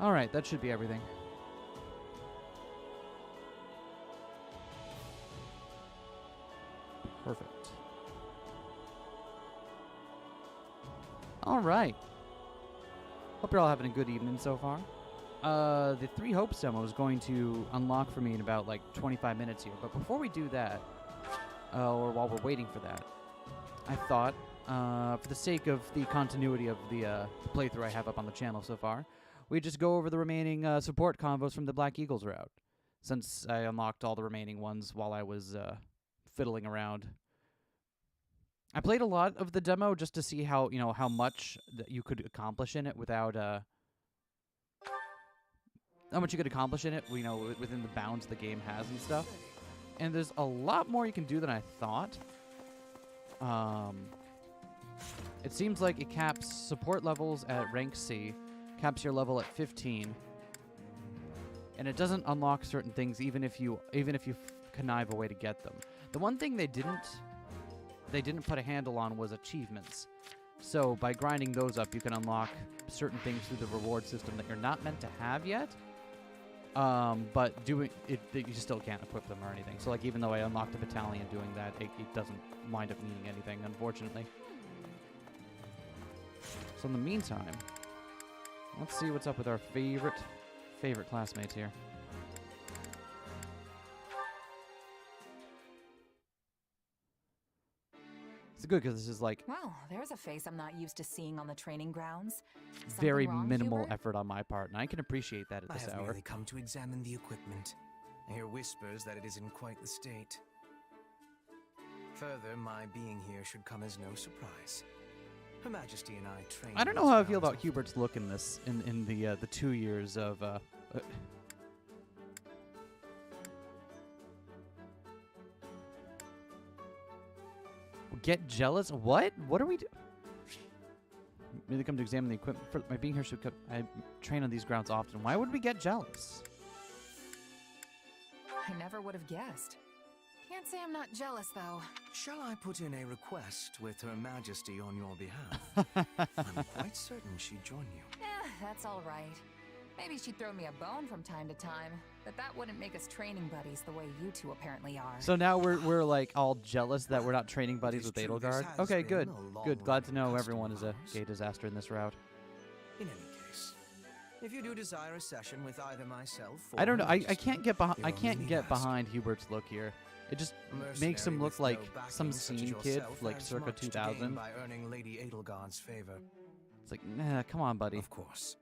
Alright, that should be everything. Perfect. Alright. Hope you're all having a good evening so far. The Three Hopes demo is going to unlock for me in about like 25 minutes here. But before we do that, or while we're waiting for that, I thought, for the sake of the continuity of the playthrough I have up on the channel so far, we just go over the remaining support combos from the Black Eagles route, since I unlocked all the remaining ones while I was fiddling around. I played a lot of the demo just to see how, how much that you could accomplish in it without how much you could accomplish in it, within the bounds the game has and stuff. And there's a lot more you can do than I thought. It seems like it caps support levels at rank C, caps your level at 15, and it doesn't unlock certain things even if you connive a way to get them. The one thing they didn't put a handle on was achievements. So by grinding those up, you can unlock certain things through the reward system that you're not meant to have yet. But doing it, you still can't equip them or anything. So like, even though I unlocked a battalion doing that, it doesn't wind up meaning anything, unfortunately. So in the meantime, let's see what's up with our favorite classmates here. It's good because this is like... Well, there's a face I'm not used to seeing on the training grounds. Very Something wrong, minimal Hubert? effort on my part, and I can appreciate that at this I have hour. merely come to examine the equipment. I hear whispers that it is in quite the state. Further, my being here should come as no surprise. Her Majesty and I trained... I don't know how I feel about Hubert's look in this, in the 2 years of... Get jealous? What? What are we doing? Really come to examine the equipment. For my being here should I train on these grounds often. Why would we get jealous? I never would have guessed. Can't say I'm not jealous, though. Shall I put in a request with Her Majesty on your behalf? I'm quite certain she'd join you. That's all right. Maybe she'd throw me a bone from time to time, but that wouldn't make us training buddies the way you two apparently are. So now we're like all jealous that we're not training buddies with Edelgard. Okay, good. Good. Glad to know everyone is a gay disaster in this route. In any case, if you do desire a session with either myself or I don't know. I Majesty, can't get behind. I you're can't only get asked. behind Hubert's look here. It just makes him Mercenary look with no like backing some such as scene kid, yourself like has circa much to gain 2000. by earning Lady Edelgard's favor. It's like, nah, come on, buddy. Of course.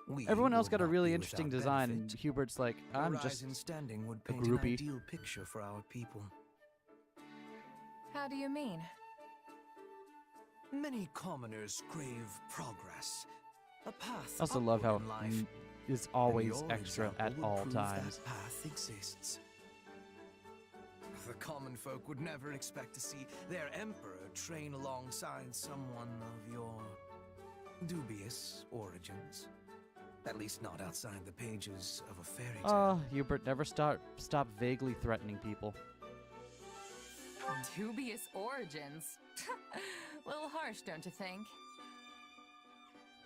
We Everyone else will got a not really be interesting without design, and benefit. Hubert's like, I'm Your just rise in standing would a paint an groupie. ideal picture for our people. How do you mean? Many commoners crave progress, a path. I also love how upward in life. is And always your extra example at would all prove times. That path exists. The common folk would never expect to see their emperor train alongside someone of your dubious origins. At least not outside the pages of a fairy tale. Oh, Hubert, never stop vaguely threatening people. Dubious origins. Little harsh, don't you think?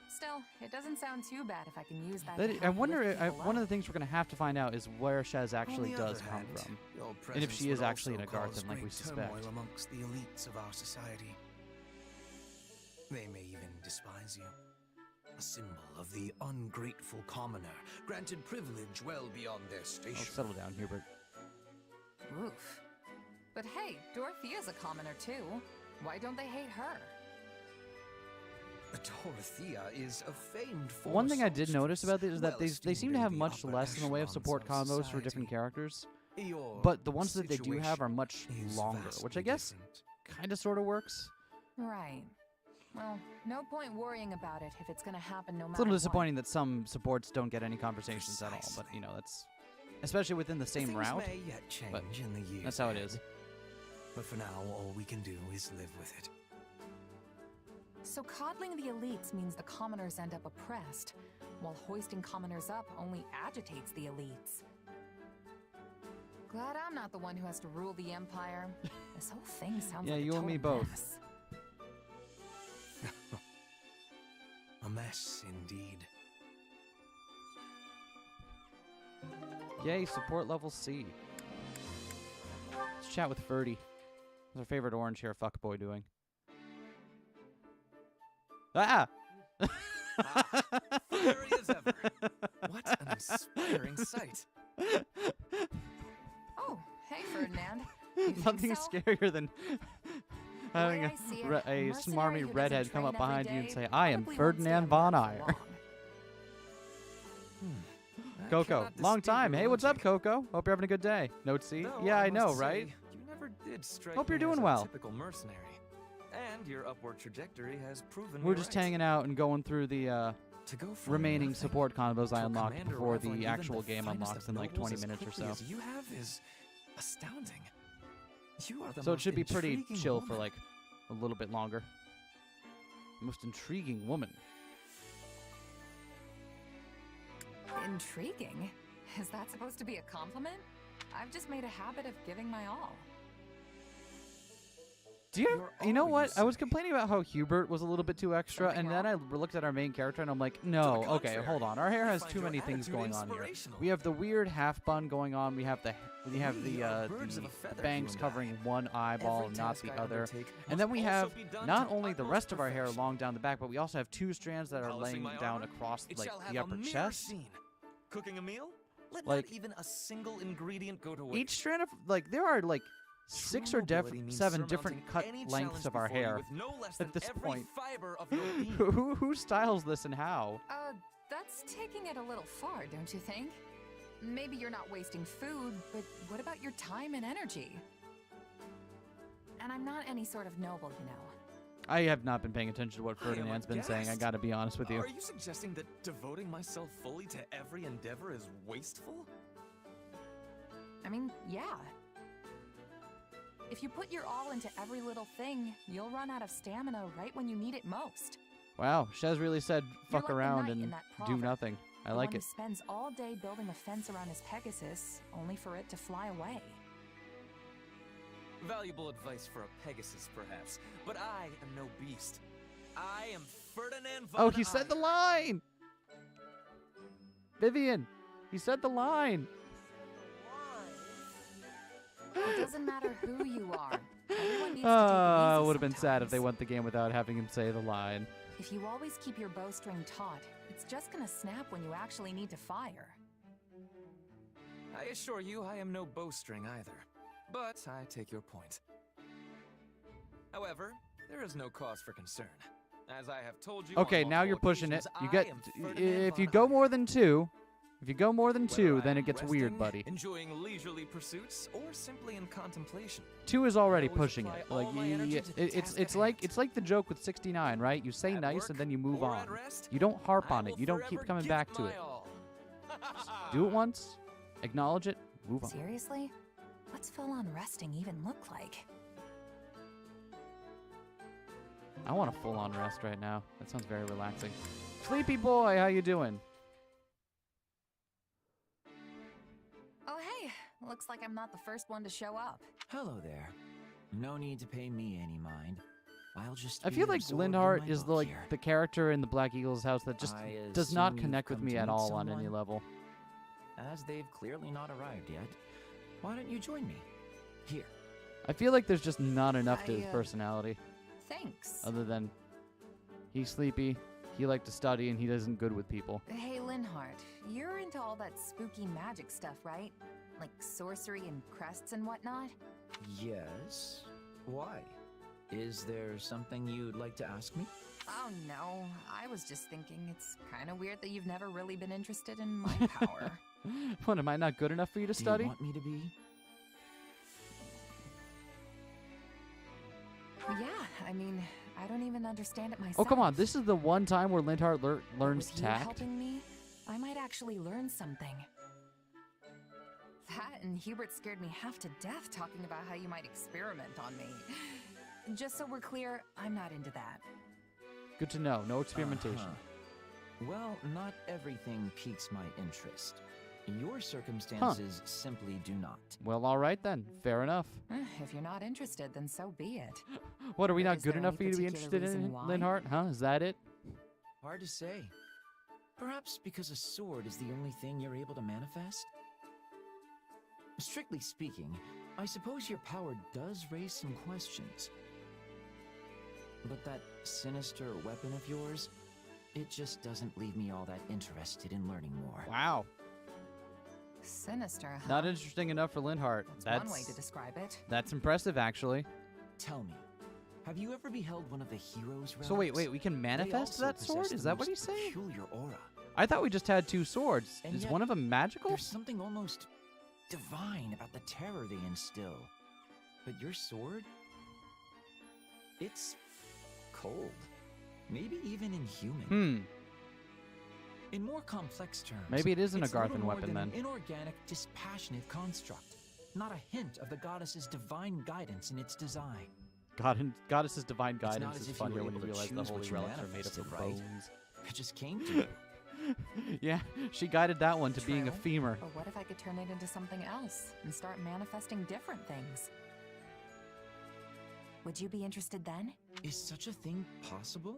Still, it doesn't sound too bad if I can use that. to I help wonder. lift people One of up. the things we're gonna have to find out is where Shaz actually On the does other come hand, from, your and if presence she is would actually in also a Garthen cause like we great suspect. turmoil amongst the elites of our society. They may even despise you. A symbol of the ungrateful commoner, granted privilege well beyond their Oh, station. settle down, Hubert. Oof. But hey, Dorothea's a commoner too. Why don't they hate her? Dorothea is a famed force. One thing I did notice about this is that well they esteemed seem to have the much upper less in the way of echelons support combos for different society. characters, Your but the ones that they do have are situation much is longer, which I vastly guess different. kind of sort of works. Right. Well, no point worrying about it if it's gonna happen no matter It's a little what. disappointing that some supports don't get any conversations at all, but Precisely. that's especially within the same Things route. may yet change but in the years That's how it ahead. is. But for now, all we can do is live with it. So coddling the elites means the commoners end up oppressed, while hoisting commoners up only agitates the elites. Glad I'm not the one who has to rule the empire. This whole thing sounds Yeah, like a you and me total both. mess. A mess, indeed. Yay, support level C. Let's chat with Ferdy. What's our favorite orange hair fuckboy doing? Ah! Fiery as ever. What an inspiring sight. Oh, hey, Ferdinand. You think Nothing so? scarier than having The way I see it, a mercenary smarmy who doesn't redhead come train up behind every you and day say, I am probably won't Ferdinand stand von work for Eyre. long. I Coco, cannot long dispute time. your Hey, what's up, logic. Coco? Hope you're having a good day. Note C? Though Yeah, I know, must right? say, you never did strike Hope you're me as doing a well. Typical mercenary. And your upward trajectory has proven We're me just right. hanging out and going through the To go from remaining nothing support combos I to a unlocked commander before rivaling the even actual game finest unlocks of in like nobles 20 as minutes or quickly so. as you have is astounding. You are the So it most should be pretty intriguing chill for woman. like a little bit longer. Most intriguing woman. Intriguing? Is that supposed to be a compliment? I've just made a habit of giving my all. Do you? You're You know all you what? I was say. complaining about how Hubert was a little bit too extra, Something and then I wrong? looked at our main character and I'm like, To no, the okay, contrary, hold on. Our hair I has find too your many things attitude going on here. inspirational. We have the weird half bun going on. We have the We are birds of a feather, bangs you and covering I. one eyeball Every and not task the I other. undertake And must then we also have be done not to only the utmost rest of our hair perfection. long down the back, but we also have two strands that are Polishing laying my down armor? across It like shall the have a upper mere chest. sheen. Cooking a meal? Let Like, not even a single ingredient go to waste. Each strand of like there are like six True or nobility means seven different surmounting cut any lengths challenge of our before you hair. with no less than At this every point, fiber of your being. who styles this and how? That's taking it a little far, don't you think? Maybe you're not wasting food, but what about your time and energy? And I'm not any sort of noble, you know. I have not been paying attention to what I am Ferdinand's been saying. I aghast. gotta be honest with you. Are you suggesting that devoting myself fully to every endeavor is wasteful? I mean, yeah. If you put your all into every little thing, you'll run out of stamina right when you need it most. Wow, Shez really said You're fuck like the around knight in and that do proverb, nothing. I the like one it. who spends all day building a fence around his Pegasus, only for it to fly away. Valuable advice for a Pegasus, perhaps. But I am no beast. I am Ferdinand von Oh, he said the Eyre. line! Vivian, he said the line. It doesn't matter who you are. Everyone needs to take it It easy would have been sad if they sometimes. went the game without having him say the line. If you always keep your bowstring taut, it's just gonna snap when you actually need to fire. I assure you, I am no bowstring either. But I take your point. However, there is no cause for concern. As I have told you. Okay, on now you're multiple pushing it. occasions, You I get am if Ferdinand you von go Eyre. more than two. If you go more than Whether two, I then am it gets weird, resting, buddy. Enjoying leisurely pursuits, or simply in contemplation. Two is already always pushing apply it. all Like my energy to the it's task at like hand. it's like the joke with 69, right? You say At nice work and then you move or on. at rest, You don't harp I on it. will You don't keep forever coming give back it to my it. all. Do it once, acknowledge it, move on. Seriously? What's full-on resting even look like? I want a full-on rest right now. That sounds very relaxing. Sleepy boy, how you doing? Oh hey, looks like I'm not the first one to show up. Hello there. No need to pay me any mind. I'll just. I be feel like absorbed in Lindhart my is book the here. the character in the Black Eagles house that just I does not assume you've connect with come me to at meet all on any someone? level. As they've clearly not arrived yet, why don't you join me? Here. I feel like there's just not enough to I, his personality, Thanks. other than he's sleepy, he likes to study, and he isn't good with people. Hey Linhart, you're into all that spooky magic stuff, right? Like sorcery and crests and whatnot? Yes. Why? Is there something you'd like to ask me? Oh no, I was just thinking it's kind of weird that you've never really been interested in my power. What, am I not good enough for you to Do study? you want me to be? Yeah, I mean, I don't even understand it myself. Oh, come on. This is the one time where Lindhart But learns with you tact. helping me, I might actually learn something. That and Hubert scared me half to death talking about how you might experiment on me. Just so we're clear, I'm not into that. Good to know. No experimentation. Uh-huh. Well, not everything piques my interest. Your circumstances simply do not. Well, all right then. Fair enough. If you're not interested, then so be it. What, are we But not is good there enough any for you to be particular interested in, reason why? Lindhart? Huh? Is that it? Hard to say. Perhaps because a sword is the only thing you're able to manifest? Strictly speaking, I suppose your power does raise some questions. But that sinister weapon of yours, it just doesn't leave me all that interested in learning more. Wow. Sinister, huh? Not interesting enough for Linhart. That's one way to describe it. That's impressive, actually. Tell me, have you ever beheld one of the heroes' relics? So wait, we can They manifest also that sword? possess Is the that what most he's saying? peculiar aura. I thought we just had 2 swords. And Is yet, one of them magical? There's something almost divine about the terror they instill. But your sword? It's cold. Maybe even inhuman. In more complex terms, Maybe it isn't a it's little Garthan more weapon than then. An inorganic, dispassionate construct. Not a hint of the goddess's divine guidance in its design. Goddess's divine not guidance as is if you funnier were when you able to realize the choose holy what you relics are made up of manifested, right? bones. It just came to you. Yeah, she guided that one to being a True. femur. But what if I could turn it into something else and start manifesting different things? Would you be interested then? Is such a thing possible?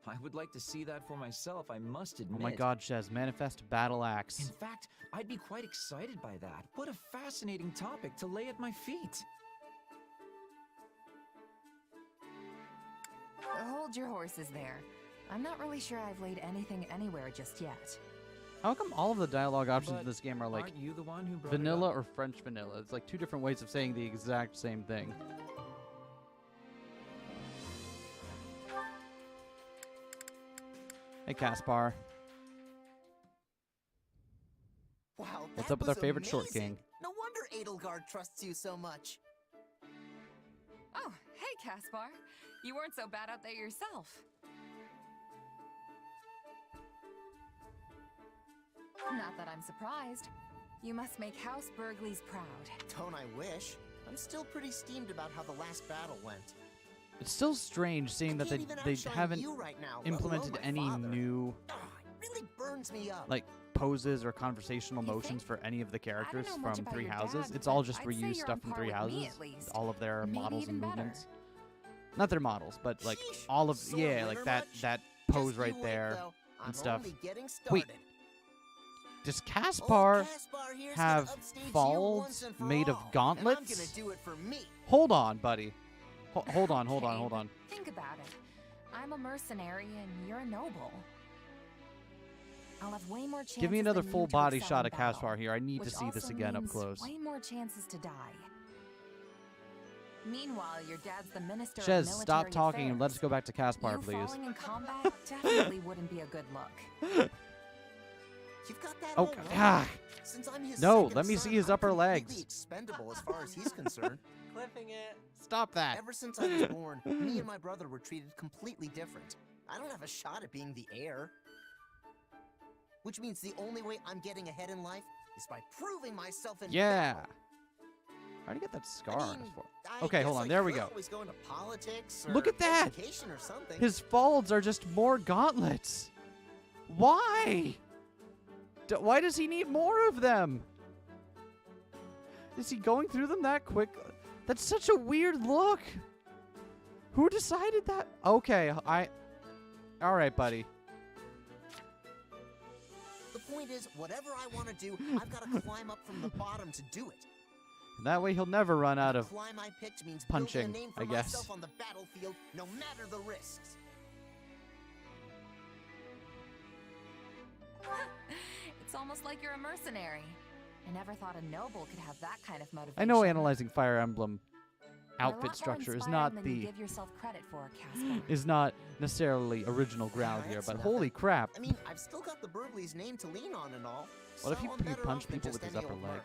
I would like to see that for myself, I must admit. Oh my god, Shez, manifest battle In axe. fact, I'd be quite excited by that. What a fascinating topic to lay at my feet. Hold your horses there. I'm not really sure I've laid anything anywhere just yet. How come all of the dialogue options But in this game are like aren't you the one who brought vanilla it up? or French vanilla? It's like 2 different ways of saying the exact same thing. Hey, Caspar. Wow, What's that up with our was favorite short amazing. king? No wonder Edelgard trusts you so much. Oh, hey, Caspar. You weren't so bad out there yourself. Not that I'm surprised. You must make House Burgleys proud. Don't I wish? I'm still pretty steamed about how the last battle went. It's still strange seeing that I can't even they outshine haven't you right now, let implemented alone my any father. new Ugh, it really burns me up. like poses or conversational You motions think? for any of the characters know much from about Three your Houses. dad, It's all but just I'd say reused you're stuff on from par Three with me, Houses. at least. All of their Maybe models and even better. movements. Not their models, but like Sheesh, all of sore yeah, like liver that much? that Just pose you right wait, there though. and I'm stuff. only getting Wait, started. does Old Caspar Caspar here's have gonna upstage you folds once and for made of all, gauntlets? And I'm gonna do it for me. Hold on, buddy. Hold on, hold on, Okay, hold but on. Think about it. I'm a mercenary and you're a noble. I'll have way more chances Give me another than you full to body excel shot in of Caspar battle, here. I need to which see this also again up means close. Way more chances to die. Meanwhile, your dad's the minister of Shez, military stop talking and affairs. let's go back to Caspar, You please. falling in combat definitely wouldn't be a good look. You've got that Oh, all wrong. ah. Since I'm his No, second let me son, see his I'm upper completely legs. expendable as far as he's concerned. Clipping it. Stop that. Ever since I was born, me and my brother were treated completely different. I don't have a shot at being the heir. Which means the only way I'm getting ahead in life is by proving myself in Yeah. battle. How do you get that I scar on his mean, forehead? I Okay, hold guess on, I there we could go. always go into politics Look or at that! education or something. His folds are just more gauntlets. Why? Why does he need more of them? Is he going through them that quick? That's such a weird look. Who decided that? Okay, all right, buddy. The point is, whatever I want to do, I've got to climb up from the bottom to do it. That way he'll never run out The of climb I picked means punching, building a name for I guess. myself on the battlefield, no matter the risks. It's almost like you're a mercenary. I never thought a noble could have that kind of motivation. I know analyzing Fire Emblem You're a lot outfit more structure is inspiring not than you the give yourself credit for, Caspar. is not necessarily original ground here, It's but nothing. holy crap. I mean, I've still got the Burgley's name to lean on and all. What if so you I'm could better punch off than people with just his any upper old leg? merc.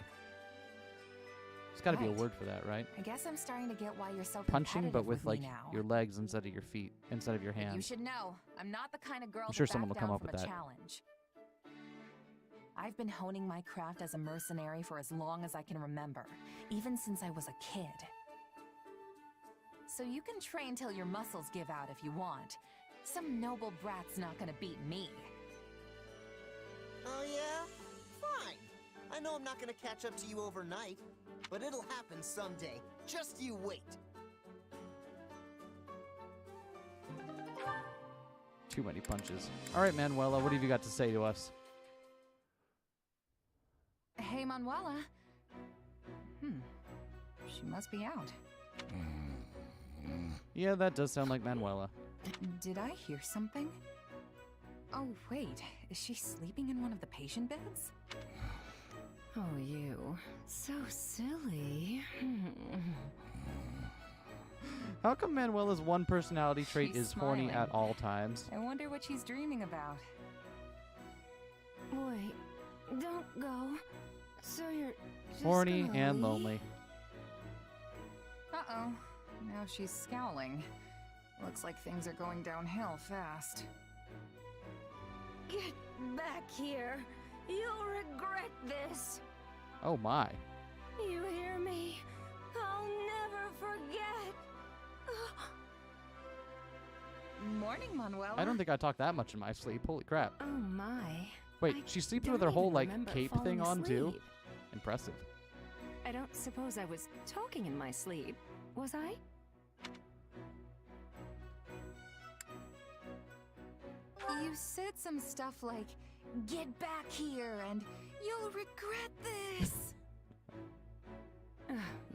There's got to be a Right. word for that, right? I guess I'm starting to get why you're so Punching, but competitive with me like now. your legs instead of your feet, instead of your You hands. should know, I'm not the kind of girl I'm sure to someone will back come down up from with a that. challenge. I've been honing my craft as a mercenary for as long as I can remember, even since I was a kid. So you can train till your muscles give out if you want. Some noble brat's not gonna beat me. Oh yeah? Fine. I know I'm not gonna catch up to you overnight, but it'll happen someday. Just you wait. Too many punches. All right, Manuela, what have you got to say to us? Hey, Manuela. must be out. Yeah, that does sound like Manuela. Did I hear something? Oh, wait. Is she sleeping in one of the patient beds? Oh, you. So silly. How come Manuela's one personality trait She's is horny smiling. at all times? I wonder what she's dreaming about. Wait, don't go. So you're just Horny gonna and leave? lonely. Uh-oh. Now she's scowling. Looks like things are going downhill fast. Get back here. You'll regret this. Oh my. You hear me? I'll never forget. Morning, Manuela. I don't think I talk that much in my sleep. Holy crap. Oh my. Wait, I she sleeps don't with her whole, even like, remember cape falling thing on, too? asleep. Impressive. I don't suppose I was talking in my sleep, was I? You said some stuff like, "Get back here," and "You'll regret this."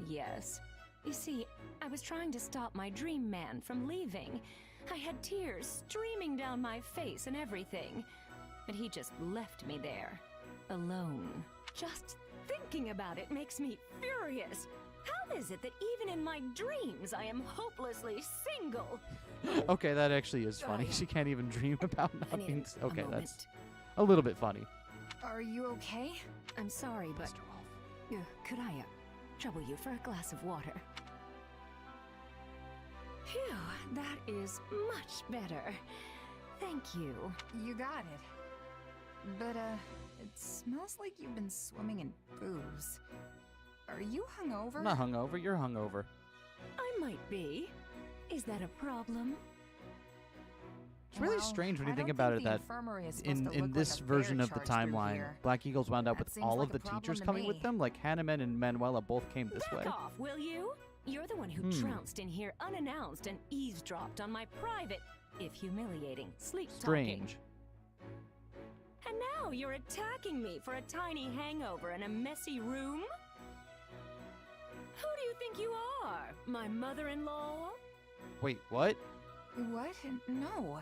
Yes. You see, I was trying to stop my dream man from leaving. I had tears streaming down my face and everything. But he just left me there, alone. Just thinking about it makes me furious. How is it that even in my dreams I am hopelessly single? Okay, that actually is funny. Sorry. She can't even dream about I not need being... a Okay, moment. that's a little bit funny. Are you okay? I'm sorry, but Mr. Wolf. could I trouble you for a glass of water? Phew, that is much better. Thank you. You got it. But, it smells like you've been swimming in booze. Are you hungover? I'm not hungover. You're hungover. I might be. Is that a problem? It's really Well, strange when I you think don't about think it the that infirmary is supposed in to look like this a version fair of the charge through timeline, here. Black Eagles wound up That with seems all like of a the problem teachers to coming with me. them. Like Hanneman and Manuela both came this way. Back off, will you? You're the one who trounced in here unannounced and eavesdropped on my private, if humiliating, sleep talking. Strange. And now you're attacking me for a tiny hangover in a messy room? Who do you think you are? My mother-in-law? Wait, what? What? No.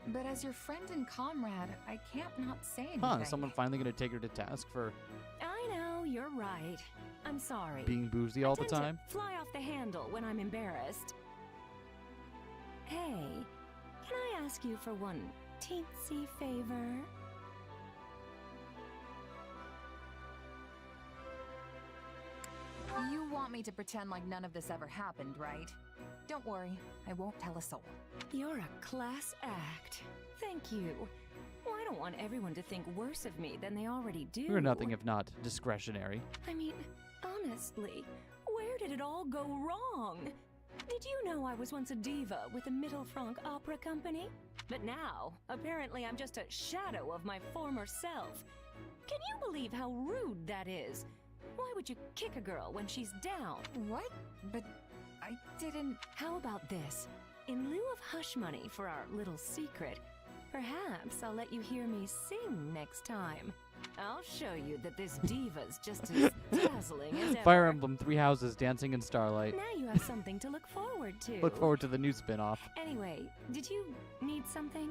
But as your friend and comrade, I can't not say anything. Huh, is someone finally going to take her to task for I know, you're right. I'm sorry. being boozy all the I tend time? to fly off the handle when I'm embarrassed. Hey, can I ask you for one teensy favor? You want me to pretend like none of this ever happened, right? Don't worry, I won't tell a soul. You're a class act. Thank you. Well, I don't want everyone to think worse of me than they already do. We're nothing if not discretionary. I mean, honestly, where did it all go wrong? Did you know I was once a diva with a Middle Franc opera company? But now, apparently I'm just a shadow of my former self. Can you believe how rude that is? Why would you kick a girl when she's down? What? But I didn't... How about this? In lieu of hush money for our little secret, perhaps I'll let you hear me sing next time. I'll show you that this diva's just as dazzling as ever. Fire Emblem, 3 houses, dancing in starlight. Now you have something to look forward to. Look forward to the new spin-off. Anyway, did you need something?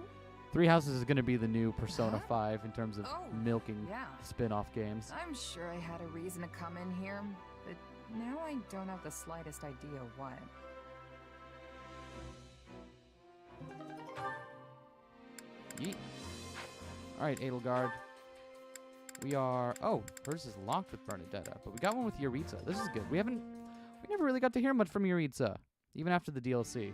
3 houses is going to be the new Persona Huh? 5 in terms of Oh, milking yeah. spin-off games. I'm sure I had a reason to come in here, but now I don't have the slightest idea what. Yeet. Alright, Edelgard. We are... Oh, hers is locked with Bernadetta, but we got one with Yuritsa. This is good. We never really got to hear much from Yuritsa, even after the DLC.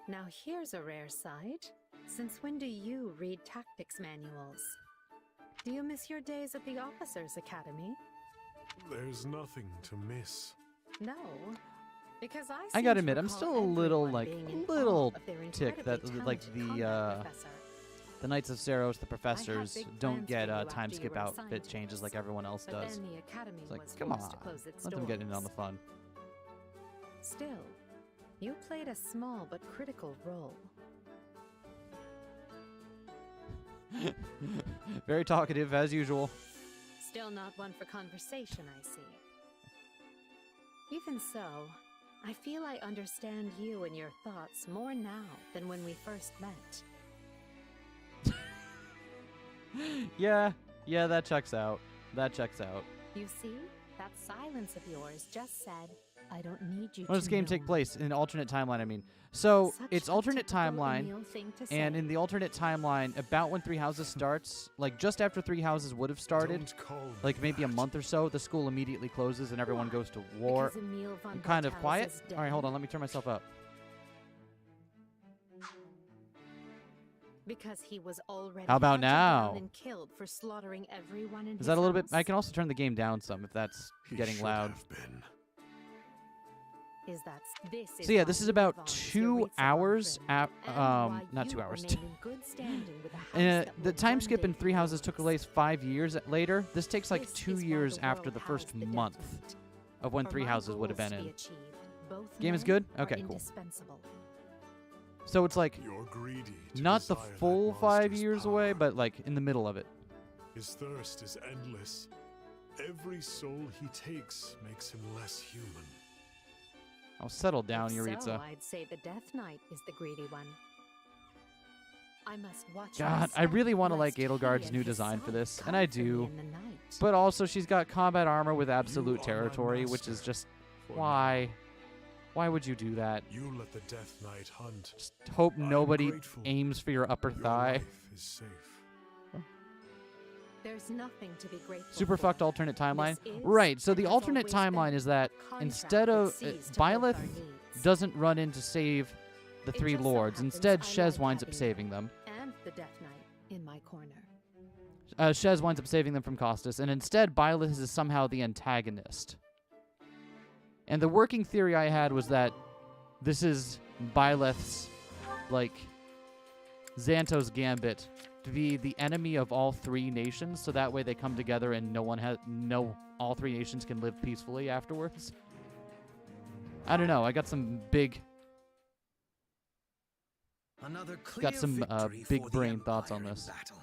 Now here's a rare sight. Since when do you read tactics manuals? Do you miss your days at the Officers' Academy? There's nothing to miss. No. Because I I seem gotta to admit, I'm recall still a little, everyone like, being in little awe of their ticked that, incredibly like, talented the, combat professor. The Knights of Saros, the professors, big don't plans get for you time after you skip were out assigned fit to changes us. like everyone else But does. then the academy It's like, was come forced on, to close its let them get in on the doors. fun. Still, you played a small but critical role. Very talkative, as usual. Still not one for conversation, I see. Even so, I feel I understand you and your thoughts more now than when we first met. Yeah, that checks out. That checks out. You see? That silence of yours just said, I don't need you When does to this game know take me." place? In alternate timeline, I mean. So, Such it's a alternate typical timeline, Emil thing to and say. in the alternate timeline, about when Three Houses starts, like just after Three Houses would have started, Don't call me like maybe a that. month or so, the school immediately closes and everyone goes to war. Because Emil von Kind of Bartels quiet. is All right, dead? hold on. Let me turn myself up. Because he was already How about hunted down now? and killed for slaughtering everyone in Is his that a little bit? house? I can also turn the game down some if that's He getting should loud. have been. Is that this is So yeah, why this is Emil about von is 2 Yaritza von hours. Grimm, and why Not you 2 hours. remain in good standing with a house that The will time one skip day in Three be Houses took yours. place 5 years later. This takes like This 2 is why years the after world the has first the Death month Knight. of when For Three my Houses would have goals been to be in. achieved, both Game is men good? are Okay, cool. indispensable. So it's like You're greedy to not the desire that full 5 monster's years power. away, but like in the middle of it. His thirst is endless. Every soul he takes makes him less human. I'll settle down, If Yaritza. So, I'd say the Death Knight is the greedy one. I must watch God, I really want to like Edelgard's new design for this, and I do. But also, she's got combat armor with absolute You are my territory, which is master. just For why? Why would you do that? You let the Death Knight hunt. Just hope I'm nobody grateful. aims for your upper Your thigh. life is safe. There's nothing to be grateful Super for. fucked alternate timeline. This is Right, so and the has alternate always timeline been is that contract instead that of sees to both our Byleth needs. doesn't run in to save the It three just so lords. happens Instead, I Shez like winds up having saving you them. and the Death Knight in my corner. Shez winds up saving them from Costas, and instead Byleth is somehow the antagonist. And the working theory I had was that this is Byleth's, like, Xantos gambit to be the enemy of all three nations, so that way they come together and all three nations can live peacefully afterwards. I don't know. I got some big Another clear Got some victory big for the brain thoughts on Empire in this. battle.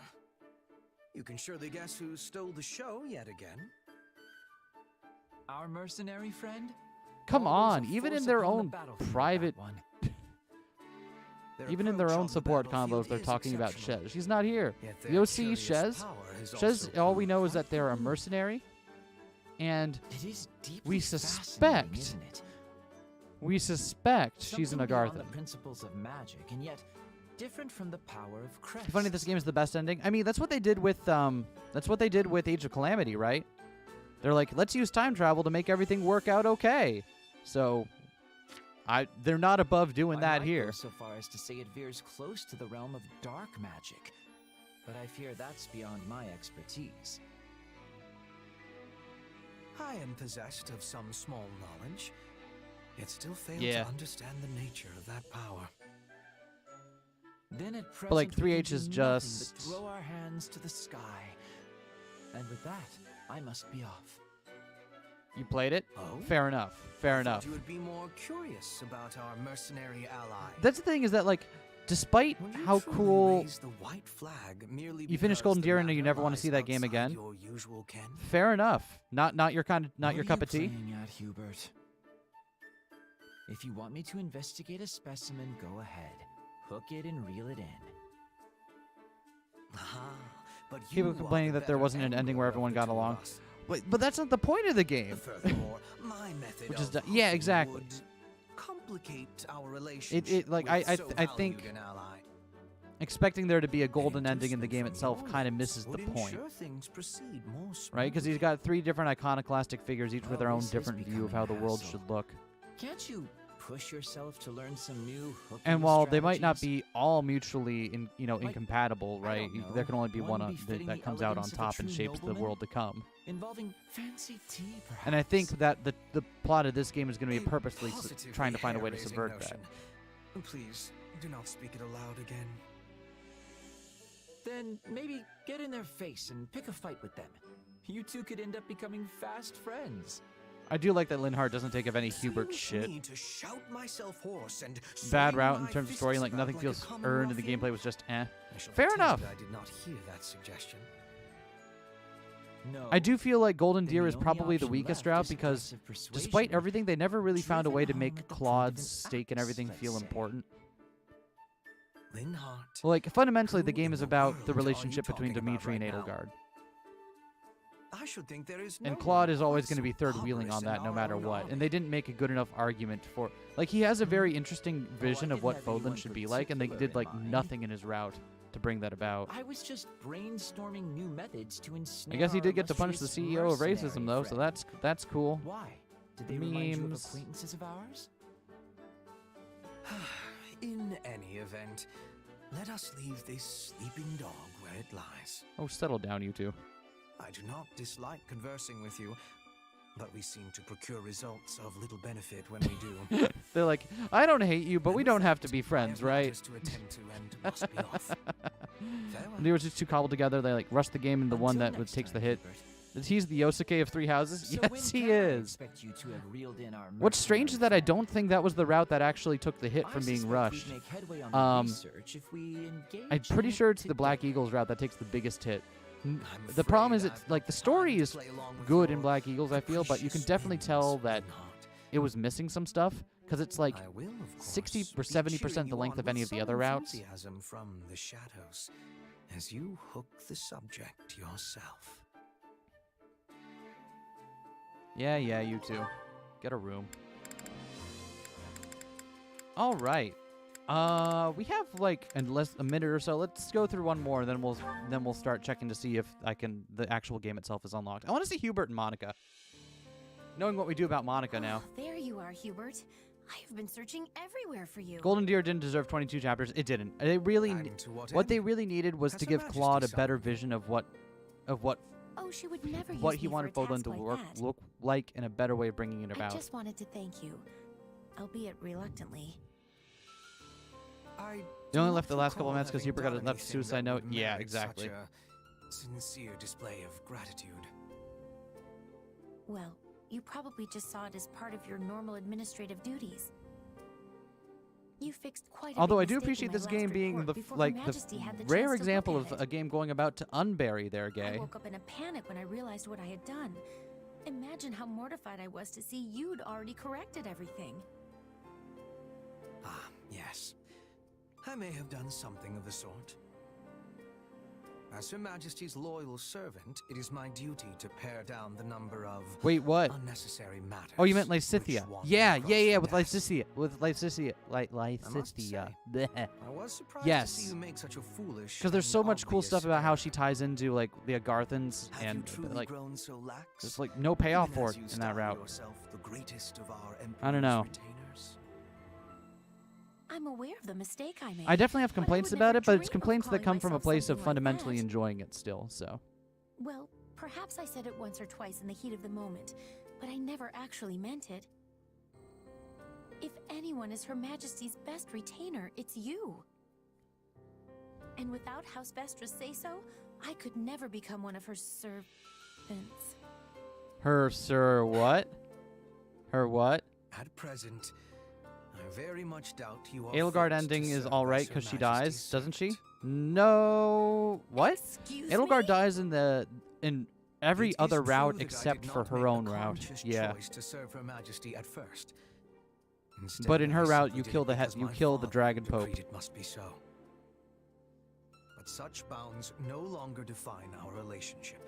You can surely guess who stole the show yet again. Our mercenary friend? Come Always on, a even in force their upon the own battlefield, private, that one. even in their own support combos, they're talking about Shez. She's not here. The OC Shez. Shez, all we know is that they're a mercenary, and It is deeply we fascinating, suspect isn't it? she's an Something beyond Agarthan. the principles of magic, and yet different from the power of Crest. Funny, this game is the best ending. I mean, that's what they did with Age of Calamity, right? They're like, let's use time travel to make everything work out okay. So, they're not above doing I that might here. go so far as to say it veers close to the realm of dark magic, but I fear that's beyond my expertise. I am possessed of some small knowledge, yet still fail Yeah. to understand the nature of that power. Then at present, like, we 3H can is do nothing just- but throw our hands to the sky. And with that, I must be off. You played it? Oh? Fair enough. Fair I thought enough. you would be more curious about our mercenary ally. That's the thing, is that, like, despite Will you how truly cool raise the white flag merely you finish because Golden the Deer and you matter never want to lies see that game outside again, your usual ken? fair enough. Not your kind of, not What your are cup you of tea. playing at, Hubert? If you want me to investigate a specimen, go ahead. Hook it and reel it in. Ah, but you People are complaining the that there better wasn't an ending where angler of everyone the got two of along. us. But that's not the point of the game. Furthermore, my method Which is of yeah, hooking exactly. would complicate our relationship like, with I so think valued an ally. expecting there to be a golden ending in the Inducement game from itself your kind of lips misses the would point, ensure things proceed more right? Because smoothly. he's got three different iconoclastic figures, each with Well, their own this is different view of how the becoming a world hassle. should look. Can't you push yourself to learn some new hooking And while they might not strategies? be all mutually, Like, incompatible, I right? don't There know, can only be one one befitting that the comes out on elegance of a top and true shapes the nobleman? world to come. Involving fancy tea, perhaps. And I think that the plot of this game is going to be A purposely positively trying to find a way to hair-raising subvert that. notion. Please, do not speak it aloud again. Then maybe get in their face and pick a fight with them. You two could end up becoming fast friends. I do like that Linhardt doesn't take of any Hubert Seems shit. me to shout myself hoarse and Bad swing route in my terms of fists story, like about nothing a feels common earned, and the ruffian. gameplay was just eh. I shall Fair pretend enough. I did not hear that suggestion. No. I do feel like Golden Then Deer the is only probably the option weakest left route is because aggressive despite persuasion, everything, they never really found a way to driven make home at the Claude's provenance stake and facts, everything let's feel say. important. Linhart. Like, fundamentally, the Who game in is the about world the are you relationship between talking about Dimitri and right now? Edelgard. I should think there is And no Claude one is always quite going to be so third wheeling barbarous on in that no our matter own what. army. And they didn't make a good enough argument for... Like, he has a very interesting vision of didn't what have anyone Fodlan should be like, and they particular did, like, in mind. nothing in his route to bring that about. I was just brainstorming new methods to ensnare I guess he our did get to punch the illustrious CEO of mercenary racism, though, so friend. that's cool. Why? Did they remind you of Memes. acquaintances of ours? In any event, let us leave this sleeping dog where it lies. Oh, settle down, you two. I do not dislike conversing with you, but we seem to procure results of little benefit when we do. They're like, I don't hate you, but And we with don't have that, to be I friends, have right? matters to attend to and must be off. Farewell. They were just two cobbled together. They like rushed the game into the one Until that next takes the time, hit. Hubert. Is he's the Yosuke of Three Houses? So when Yes, he can I is. expect you to have reeled in our What's strange is that I don't think that was the route that actually took the hit I from being suspect rushed. we'd make headway on the Um, research if we engage I'm pretty in sure it it's the Black together. Eagles route that takes the biggest hit. I'm The problem is afraid it's I've like not the story time to is play along with good in your Black Eagles, I feel, but you can capricious definitely whims, tell that Linhart. it was missing some stuff because it's like I will, of course, 60 or be 70% cheering the you length on of any with of the some other routes. enthusiasm from the shadows as you hook the subject yourself. Yeah, you two. Get a room. All right. We have like a minute or so. Let's go through one more, then we'll start checking to see if the actual game itself is unlocked. I want to see Hubert and Monica. Knowing what we do about Monica now. There you are, Hubert. I have been searching everywhere for you. Golden Deer didn't deserve 22 chapters. It didn't. They really And to what what they end? really needed was Has to Her give Majesty Claude a better summoned you? vision of what Oh, she would never use what me he wanted for a Fodlan to task work like that. look like and a better way of bringing it I about. just wanted to thank you, albeit reluctantly. I They only do left the not last couple recall minutes 'cause having Hubert got done left anything suicide that note. would Yeah, merit exactly. Such a sincere display of gratitude. Well, you probably just saw it as part of your normal administrative duties. You fixed quite a Although I big do mistake in appreciate my this last game being report the before Her like the Majesty had the chance rare to example look of at a it. game going about to unbury their I gay. woke up in a panic when I realized what I had done. Imagine how mortified I was to see you'd already corrected everything. Ah, yes. I may have done something of the sort. As Her Majesty's loyal servant, it is my duty to pare down the number of Wait, what? unnecessary matters. Oh, you meant which Lysithea. wander Yeah, across with the desk. Lysithea. With Lysithea. must Lysithea. say, I was surprised Yes. to see you make such a foolish Because there's and so much cool obvious stuff about how she error. ties into like the Agarthans Have you and truly like grown so lax? there's like no payoff Even for as it you in that style route. yourself the greatest of our I don't know. Emperor's retainers? I'm aware of the mistake I made. I definitely have but I complaints would about never it, but it's dream of complaints that calling come from a myself place of something like fundamentally that. enjoying it still, so. Well, perhaps I said it once or twice in the heat of the moment, but I never actually meant it. If anyone is Her Majesty's best retainer, it's you. And without House Vestra's say-so, I could never become one of her servants. Her sir what? Her what? At present, I very much doubt you are Edelgard fit to ending is serve alright as Her because she Majesty's dies, doesn't she? servant. No. What? Excuse Edelgard me? dies in every It is other true route that I except did for not her make the own route. conscious Yeah. choice to serve Her Majesty at first. Instead, But in her I route, simply you did kill it the because you my kill the father Dragon Pope. decreed it must be so. But such bounds no longer define our relationship.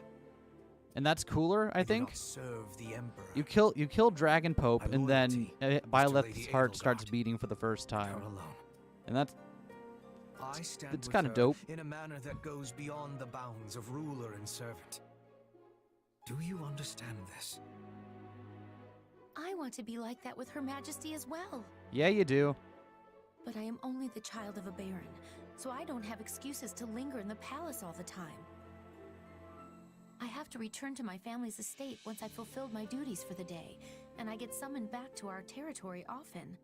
And that's cooler, I do think. not serve the Emperor. You kill Dragon Pope, My and then loyalty Violet's Lady heart starts Edelgard. beating for the first Her time, alone. and that's I stand It's with kinda her dope. in a manner that goes beyond the bounds of ruler and servant. Do you understand this? I want to be like that with Her Majesty as well. yeah, you do. But I am only the child of a baron, so I don't have excuses to linger in the palace all the time. I have to return to my family's estate once I've fulfilled my duties for the day, and I get summoned back to our territory often.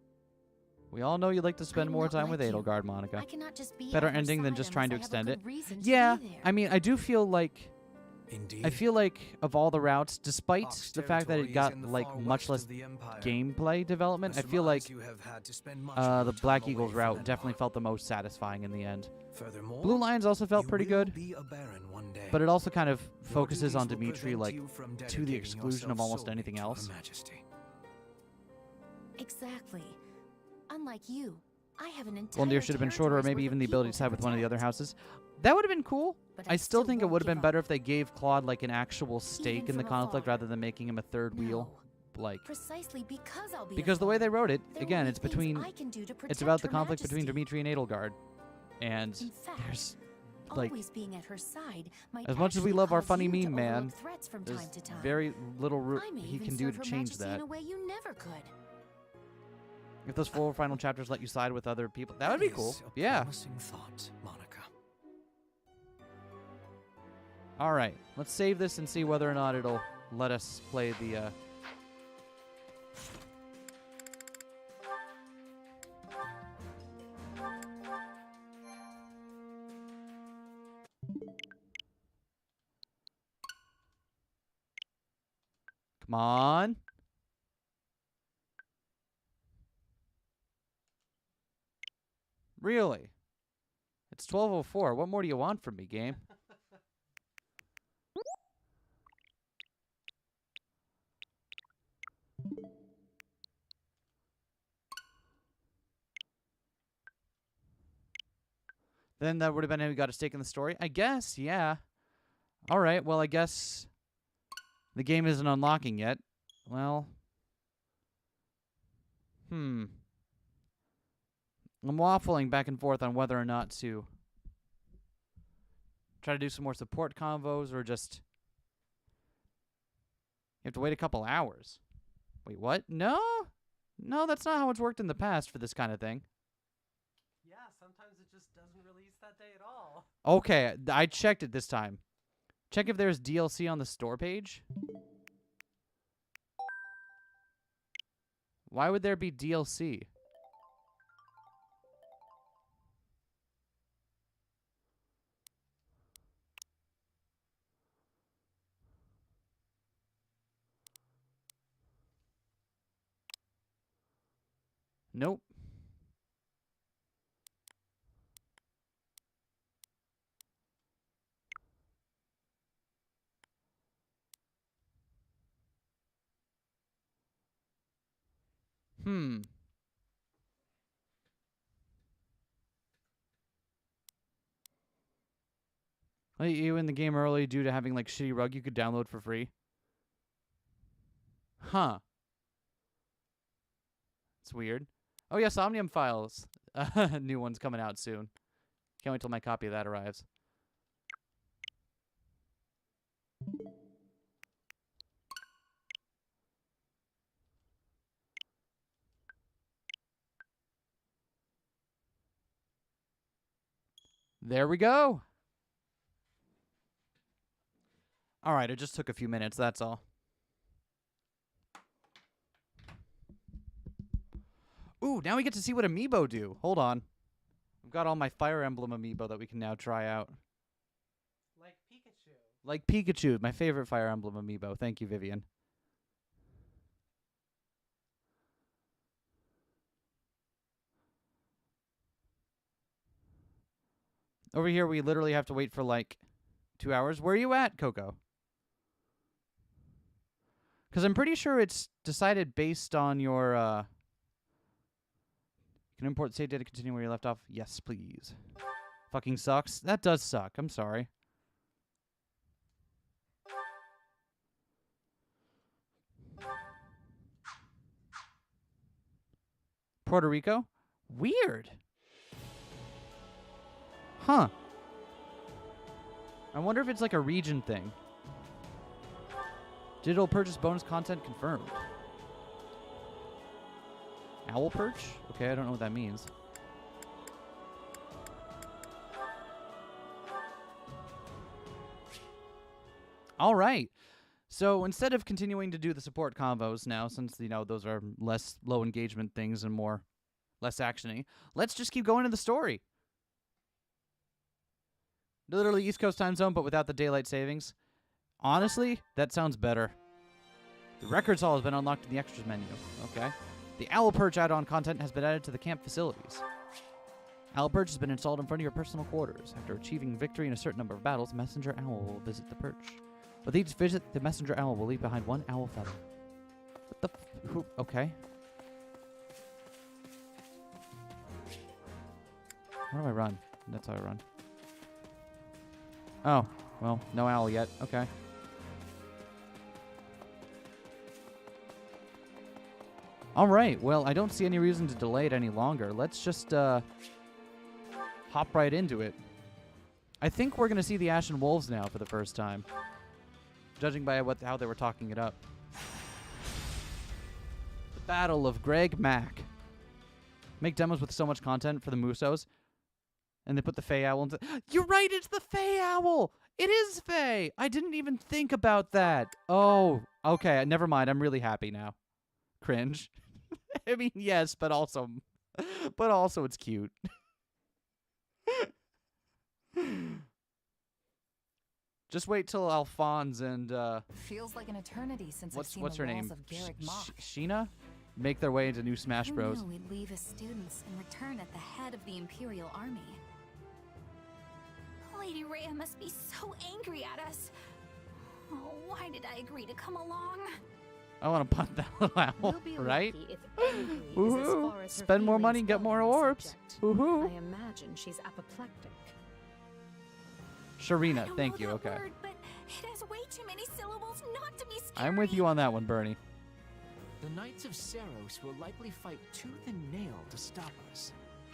We all know you like to spend I'm more not time with like you. Edelgard, Monica. I cannot just be Better at her ending than side just unless trying to I have a extend good it. reason to Yeah, be there. I mean, I do feel like Indeed. I feel like of all the routes, despite Pox the fact that territory it is got in the like far much west less of the Empire. gameplay development, I feel like surmise you have had to spend much of your the time Black away Eagles from route that definitely part. felt the most satisfying in the end. Furthermore, Blue Lions also felt you pretty will good, be a baron one day. but it also kind of Your focuses on duties will Dimitri prevent like you from to the dedicating exclusion of yourself almost solely anything to else. Her Majesty. Exactly. Unlike you, I have an entire One Deer should have been shorter, or territory's maybe worth even of the ability people to side with one of the other protect. houses. That would have been cool. But I still think it won't would have been give better up. if they gave Claude like an actual stake Even in the from conflict afar. rather than making him a third wheel. No. Like, Precisely because I'll be because the way they afar, wrote it, there will again, be it's things between, I can do to it's protect about the Her conflict between Majesty. Dimitri and Edelgard, and In fact, there's like always being at her side might as much as we actually love our cause funny you to meme man, overlook threats from there's time to time. very little I may he even can do serve to Her change Majesty that. in a way you never could. If those 4 final chapters let you side with other people, that would be cool. is a Yeah. promising thought, Monica. All right, let's save this and see whether or not it'll let us play the. Come on. Really? It's 12:04. What more do you want from me, game? Then that would have been how we got a stake in the story. I guess, yeah. All right, well, I guess the game isn't unlocking yet. Well, I'm waffling back and forth on whether or not to try to do some more support convos or just... You have to wait a couple hours. Wait, what? No? No, that's not how it's worked in the past for this kind of thing. Yeah, sometimes it just doesn't release that day at all. Okay, I checked it this time. Check if there's DLC on the store page. Why would there be DLC? Nope. Let you in the game early due to having like shitty rug you could download for free. Huh. It's weird. Oh yes, Omnium Files. New one's coming out soon. Can't wait till my copy of that arrives. There we go. All right, it just took a few minutes, that's all. Ooh, now we get to see what amiibo do. Hold on. I've got all my Fire Emblem amiibo that we can now try out. Like Pikachu. Like Pikachu, my favorite Fire Emblem amiibo. Thank you, Vivian. Over here, we literally have to wait for like 2 hours. Where are you at, Coco? Because I'm pretty sure it's decided based on your... You can import save data, continue where you left off. Yes, please. Fucking sucks. That does suck. I'm sorry. Puerto Rico? Weird. Huh. I wonder if it's like a region thing. Digital purchase bonus content confirmed. Owl perch? Okay, I don't know what that means. All right. So instead of continuing to do the support combos now, since, you know, those are less low engagement things and more less actiony, let's just keep going to the story. Literally East Coast time zone, but without the daylight savings. Honestly, that sounds better. The records hall has been unlocked in the extras menu. Okay. The Owl Perch add-on content has been added to the camp facilities. Owl Perch has been installed in front of your personal quarters. After achieving victory in a certain number of battles, Messenger Owl will visit the perch. With each visit, the Messenger Owl will leave behind one owl feather. What the who? Okay. How do I run? That's how I run. Oh, well, no owl yet. Okay. All right. Well, I don't see any reason to delay it any longer. Let's just hop right into it. I think we're going to see the Ashen Wolves now for the first time, judging by how they were talking it up. The Battle of Greg Mack. Make demos with so much content for the Musos. And they put the Fey Owl into... You're right, it's the Fey Owl! It is Fey! I didn't even think about that. Oh, okay, never mind. I'm really happy now. Cringe. I mean, yes, but also it's cute. Just wait till Alphonse and Feels like an eternity since I've seen what's the her walls name? of Garrick Mach. Sheena make their way into New Smash Who Bros. knew we'd leave as students and return at the head of the Imperial Army? Lady Rhea must be so angry at us. Oh, why did I agree to come along? I want to punt that little owl, We'll be right? lucky if angry is as Woohoo! far as her Spend more feelings money and get go more on the orbs. subject. Woohoo! I imagine she's apoplectic. I Sharina, don't thank know you. that Okay. word, but it has way too many syllables not to be scary. I'm with you on that one, Bernie. The Knights of Saros will likely fight tooth and nail to stop us.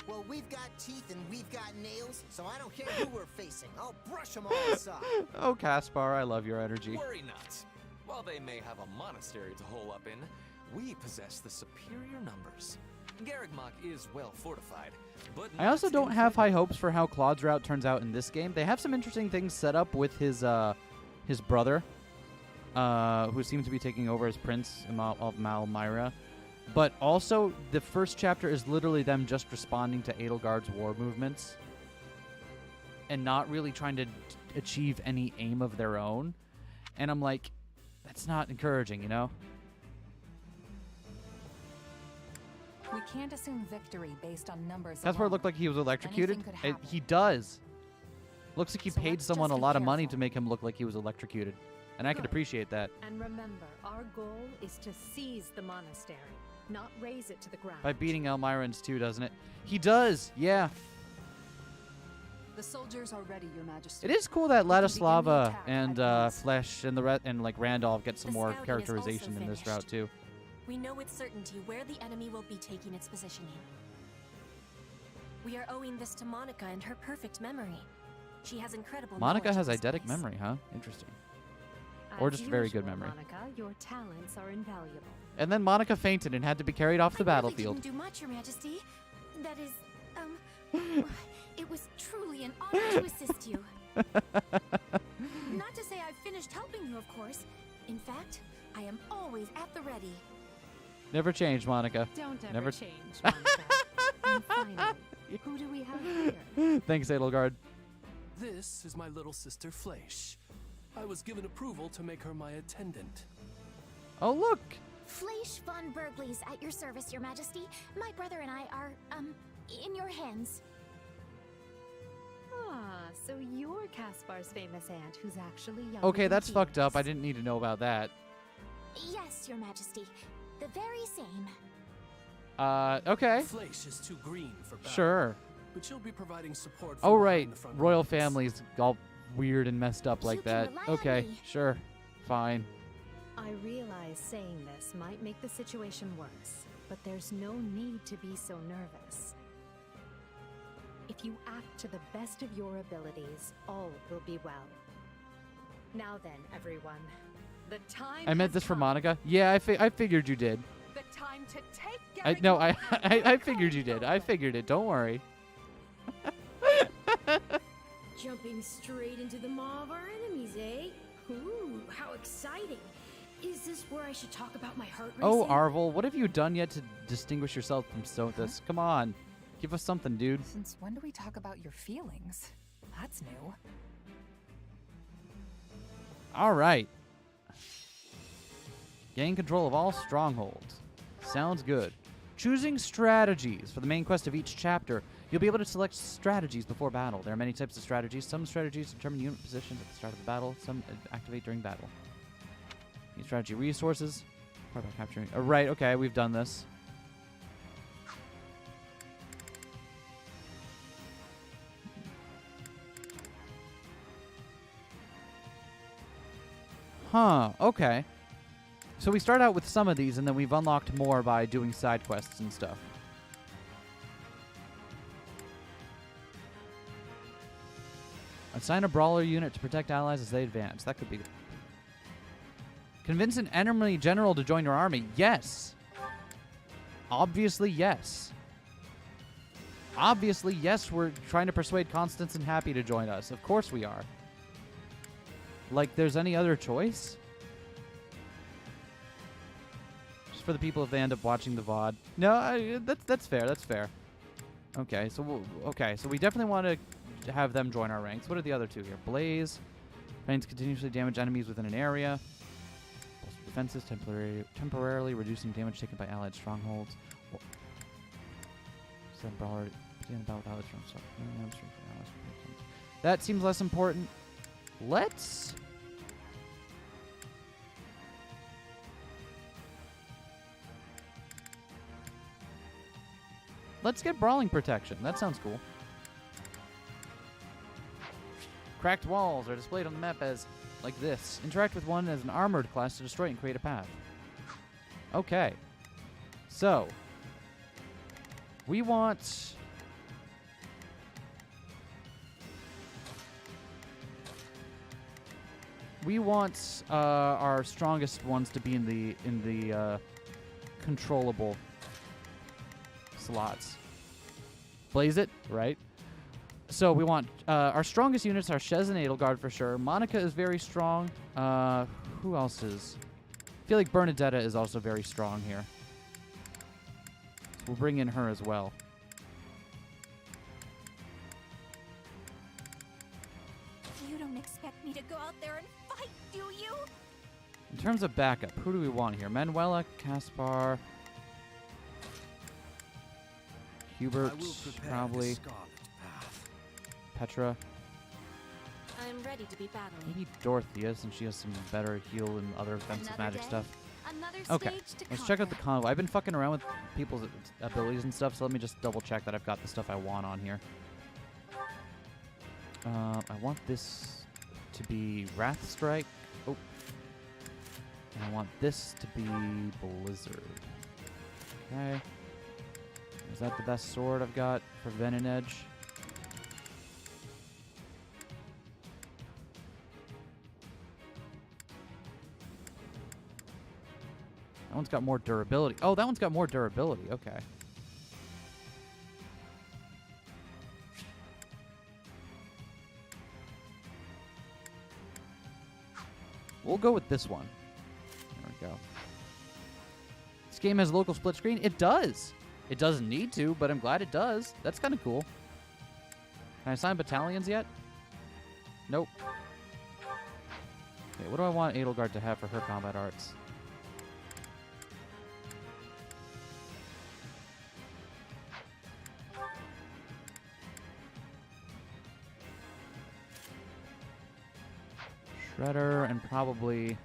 Well, we've got teeth and we've got nails, so I don't care who we're facing. I'll brush them all aside. Oh, Caspar, I love your energy. Worry not. While they may have a monastery to hole up in, we possess the superior numbers. Garrick Mach is well fortified, but I also not don't have high impregnable. hopes for how Claude's route turns out in this game. They have some interesting things set up with his brother, who seems to be taking over as Prince of Malmyra. But also, the first chapter is literally them just responding to Edelgard's war movements and not really trying to achieve any aim of their own. And I'm like, that's not encouraging, you know? We can't assume victory based on numbers. That's where it alone. looked like he was electrocuted. Anything could happen. He does. Looks like he So paid let's someone a just be lot of money careful. to make him look like he was electrocuted. And I could Good. appreciate that. And remember, our goal is to seize the monastery, not raise it to the ground. By beating Elmyrans too, doesn't it? He does, yeah. The soldiers are ready, Your Majesty. It is cool that We can begin the Ladislava attack and at once. Flesh and and like Randolph get some The more scouting is characterization also in this finished. route too. We know with certainty where the enemy will be taking its positioning. We are owing this to Monica and her perfect memory. She has incredible Monica knowledge has of this eidetic place. memory, huh? Interesting. Or As just very good usual, memory. Monica, your talents are invaluable. And then Monica fainted and had to be carried off the I battlefield. Really didn't do much, Your Majesty. That is, it was truly an honor to assist you. Not to say I've finished helping you, of course. In fact, I am always at the ready. Never changed, Monica. Don't ever Never- change, Monica. And finally, who do we have here? Thanks, Edelgard. This is my little sister Fleisch. I was given approval to make her my attendant. Oh, look! Fleisch von Bergley's at your service, Your Majesty. My brother and I are, in your hands. Ah, so you're Caspar's famous aunt who's actually young. Okay, that's fucked up. I didn't need to know about that. Yes, Your Majesty. The very same. Okay. Fleisch is too green for battle, Sure. but she'll be providing support. Oh, from right. behind the front Royal lines. families all weird and messed up You like can that. rely on Okay, me. sure. Fine. I realize saying this might make the situation worse, but there's no need to be so nervous. If you act to the best of your abilities, all will be well. Now then, everyone, the time I meant has this for come. Monica. Yeah, I figured you did. The time to take I Garrick no, Mach out of I your figured you did. I comfort. figured it. Don't worry. Jumping straight into the maw of our enemies, eh? Ooh, how exciting. Is this where I should talk about my heart racing? Oh, Arvel, what have you done yet to distinguish yourself from Sothis? Come on. Give us something, dude. Since when do we talk about your feelings? That's new. All right. Gain control of all strongholds. Sounds good. Choosing strategies. For the main quest of each chapter, you'll be able to select strategies before battle. There are many types of strategies. Some strategies determine unit positions at the start of the battle. Some activate during battle. Need strategy resources. Part by capturing. Right, okay, we've done this. Huh, okay. So we start out with some of these, and then we've unlocked more by doing side quests and stuff. Assign a brawler unit to protect allies as they advance. That could be good. Convince an enemy general to join your army. Yes. Obviously, yes. Obviously, yes, we're trying to persuade Constance and Happy to join us. Of course we are. Like, there's any other choice? Just for the people if they end up watching the VOD. No, that's fair. That's fair. Okay, so so we definitely want to have them join our ranks. What are the other two here? Blaze. Planes continuously damage enemies within an area. Bolster defenses, temporarily reducing damage taken by allied strongholds. Send brawler in battle with allied strongholds. That seems less important. Let's get brawling protection. That sounds cool. Cracked walls are displayed on the map as like this. Interact with one as an armored class to destroy it and create a path. Okay. So we want our strongest ones to be in the controllable slots. Blaze it, right? So we want our strongest units are Shez and Edelgard for sure. Monica is very strong. Who else is? I feel like Bernadetta is also very strong here. We'll bring in her as well. You don't expect me to go out there and fight, do you? In terms of backup, who do we want here? Manuela, Caspar, Hubert, probably. Petra. I'm ready to be battling. Maybe Dorothea, since she has some better heal and other offensive magic stuff. Okay, let's check out the convo. I've been fucking around with people's abilities and stuff, so let me just double check that I've got the stuff I want on here. I want this to be Wrath Strike. Oh. And I want this to be Blizzard. Okay. Is that the best sword I've got for Venom Edge? That one's got more durability. Oh, that one's got more durability. Okay. We'll go with this one. There we go. This game has local split screen. It does. It doesn't need to, but I'm glad it does. That's kind of cool. Can I assign battalions yet? Nope. Okay, what do I want Edelgard to have for her combat arts? Shredder and probably...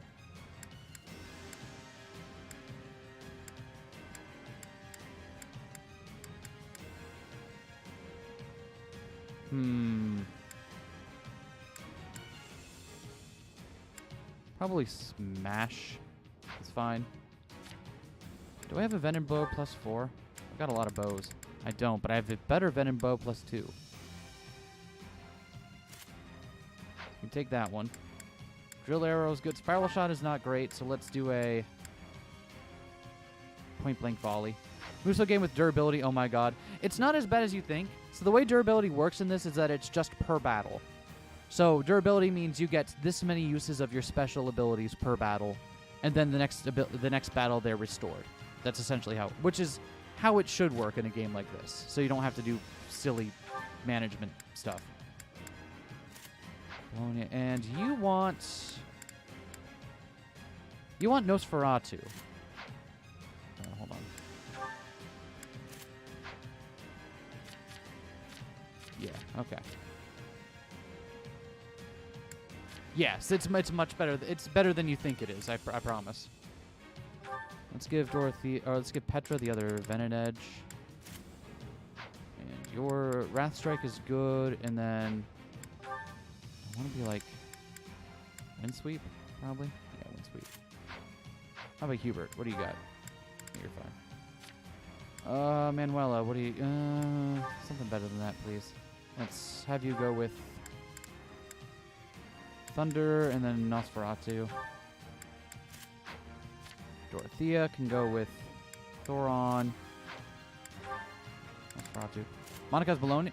Probably Smash. It's fine. Do I have a Venom Bow +4? I've got a lot of bows. I don't, but I have a better Venom Bow +2. You can take that one. Drill Arrow is good. Spiral Shot is not great, so let's do a Point Blank Volley. Muso game with durability, oh my god. It's not as bad as you think. So the way durability works in this is that it's just per battle. So durability means you get this many uses of your special abilities per battle, and then the next battle they're restored. That's essentially which is how it should work in a game like this. So you don't have to do silly management stuff. And you want You want Nosferatu. Hold on. Yeah, okay. Yes, it's much better. It's better than you think it is, I promise. Let's give let's give Petra the other Venom Edge. And your Wrath Strike is good, and then I want to be like Wind Sweep, probably. Yeah, Wind Sweep. How about Hubert? What do you got? You're fine. Manuela, what do you... something better than that, please. Let's have you go with Thunder and then Nosferatu. Dorothea can go with Thoron. Nosferatu. Monica's baloney.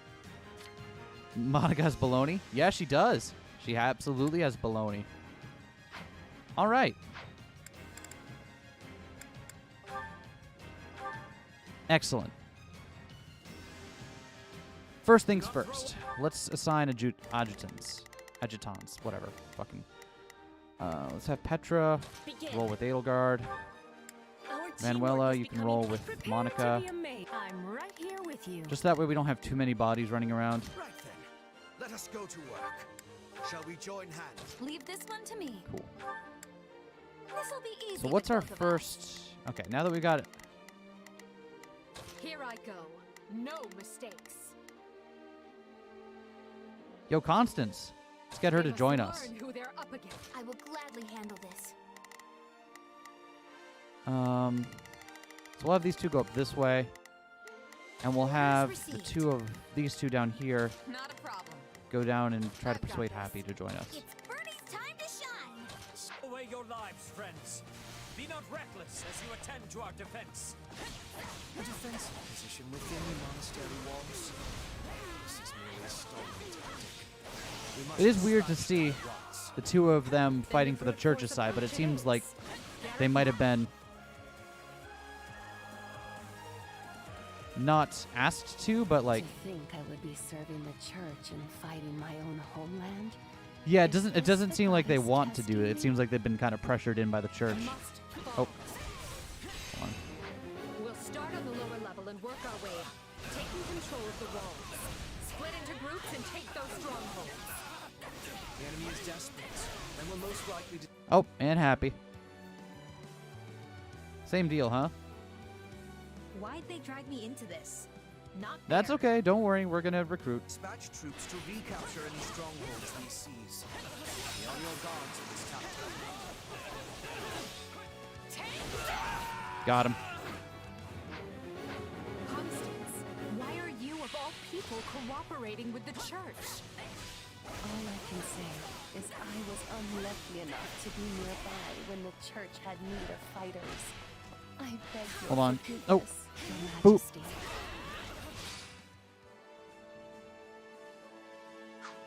Monica has baloney? Yeah, she does. She absolutely has baloney. All right. Excellent. First things first. Let's assign adjutants. Adjutants, whatever. Fucking. Let's have Petra roll with Edelgard. Manuela, you can roll with Monica. I'm right here with you. Just that way we don't have too many bodies running around. Right then. Let us go to work. Shall we join hands? Leave this one to me. Cool. This'll be easy. So what's our first... Okay, now that we got it... Here I go. No mistakes. Yo, Constance. Let's get her to join us. Who they're up against. I will gladly handle this. So we'll have these two go up this way. And we'll have the two of these two down here Not a problem. go down and try to persuade Happy to join us. It's Bernie's time to shine. Stow away your lives, friends. Be not reckless as you attend to our defense. A defensive position within the monastery walls. This is merely a stalling tactic. It is weird to see the two of them fighting for the church's side, but it seems like they might have been not asked to, but like... To think I would be serving the church and fighting my own homeland? Yeah, it doesn't seem like they want to do it. It seems like they've been kind of pressured in by the church. Oh. Come on. We'll start on the lower level and work our way up, taking control of the walls. Split into groups and take those strongholds. The enemy is desperate, and will most likely... Oh, and Happy. Same deal, huh? Why'd they drag me into this? Not That's fair. okay. Don't worry. We're going to recruit. Dispatch troops to recapture any strongholds we seize. Be on your guard to this tactic. Got him. Constance, why are you of all people cooperating with the church? All I can say is I was unlucky enough to be nearby when the church had need of fighters. I beg your Hold on. forgiveness, Oh. Your Boop. Majesty.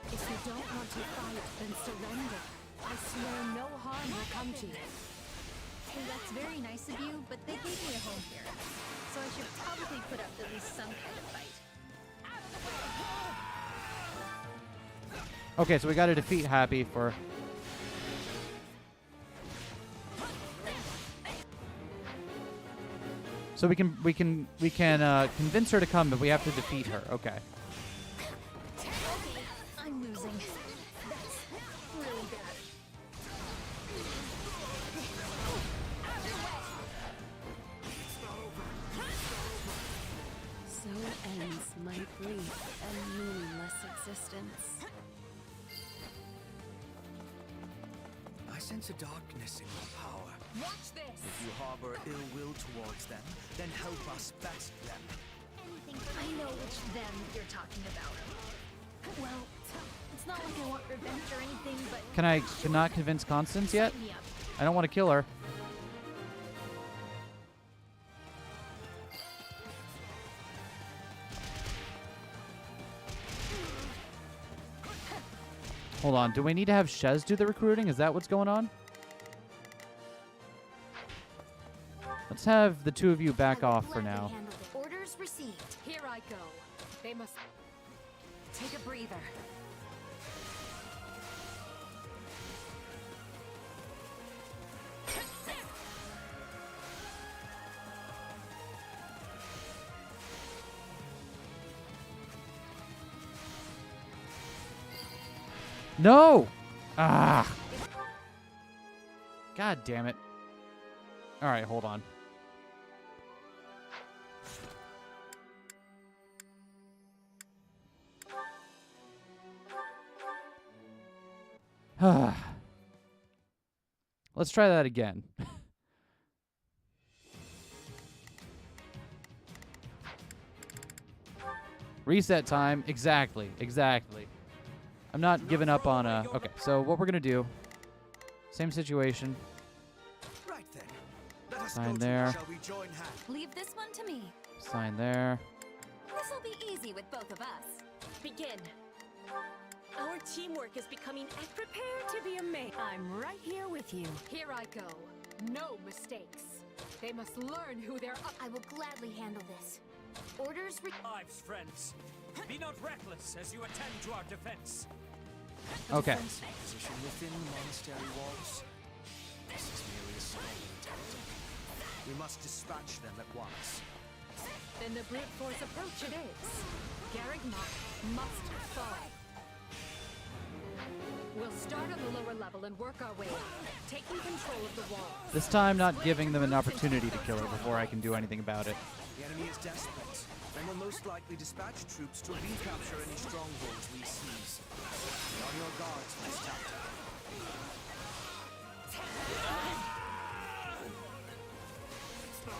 If you don't want to fight, then surrender. I swear no harm will come to you. Well, that's very nice of you, but they gave me a home here. So I should probably put up at least some kind of fight. Okay, so we got to defeat Happy for... So we can convince her to come, but we have to defeat her. Okay. I'm losing. That's really bad. So ends my brief and meaningless existence. I sense a darkness in your power. Watch this! If you harbor ill will towards them, then help us best them. I know which them you're talking about. Well, it's not like I want revenge or anything, but... Can I not convince Constance yet? Sign me up. I don't want to kill her. Hold on. Do we need to have Shez do the recruiting? Is that what's going on? Let's have the two of you back off for now. Orders received. Here I go. They must... Take a breather. No! Ah! God damn it. Alright, hold on. Let's try that again. Reset time. Exactly. Exactly. I'm not giving up on a... Okay, so what we're going to do... Same situation. Right then. Let us Sign go there. Shall we join hands? Leave this one to me. Sign there. This'll be easy with both of us. Begin. Our teamwork is becoming prepared to be amazed. I'm right here with you. Here I go. No mistakes. They must learn who they're up. I will gladly handle this. Orders Lives, friends. Be not reckless as you attend to our defense. Okay. Position within the monastery walls. This is merely a stalling tactic. We must dispatch them at once. Then the brute force approach it is. Garrick must fall. We'll start on the lower level and work our way up, taking control of the wall. This time not giving them an opportunity to kill her before I can do anything about it. The enemy is desperate, and will most likely dispatch troops to recapture any strongholds we seize. Be on your guard for this tactic. It's not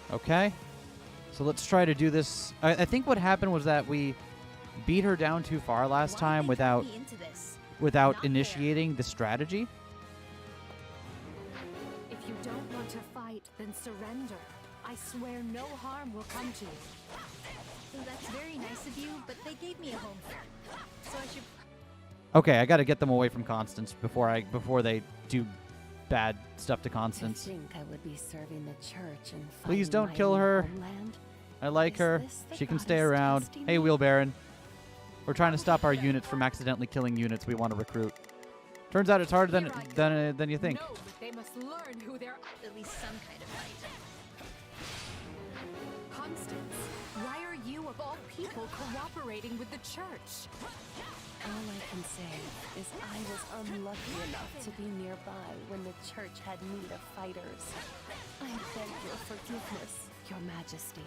over. Okay. So let's try to do this. I think what happened was that we beat her down too far last time without initiating the strategy. If you don't want to fight, then surrender. I swear no harm will come to you. That's very nice of you, but they gave me a home. So I should... Okay, I got to get them away from Constance before they do bad stuff to Constance. I think I would be serving the church and Please fighting don't my kill own her. homeland. I like Is her. this the She can stay goddess around. testing Hey, me? Wheel Baron. We're trying to stop our units from accidentally killing units we want to recruit. Turns out it's harder than you think. No, but they must learn who they're up. At least some kind of fight. Constance, why are you of all people cooperating with the church? All I can say is I was unlucky enough to be nearby when the church had need of fighters. I beg your forgiveness, Your Majesty.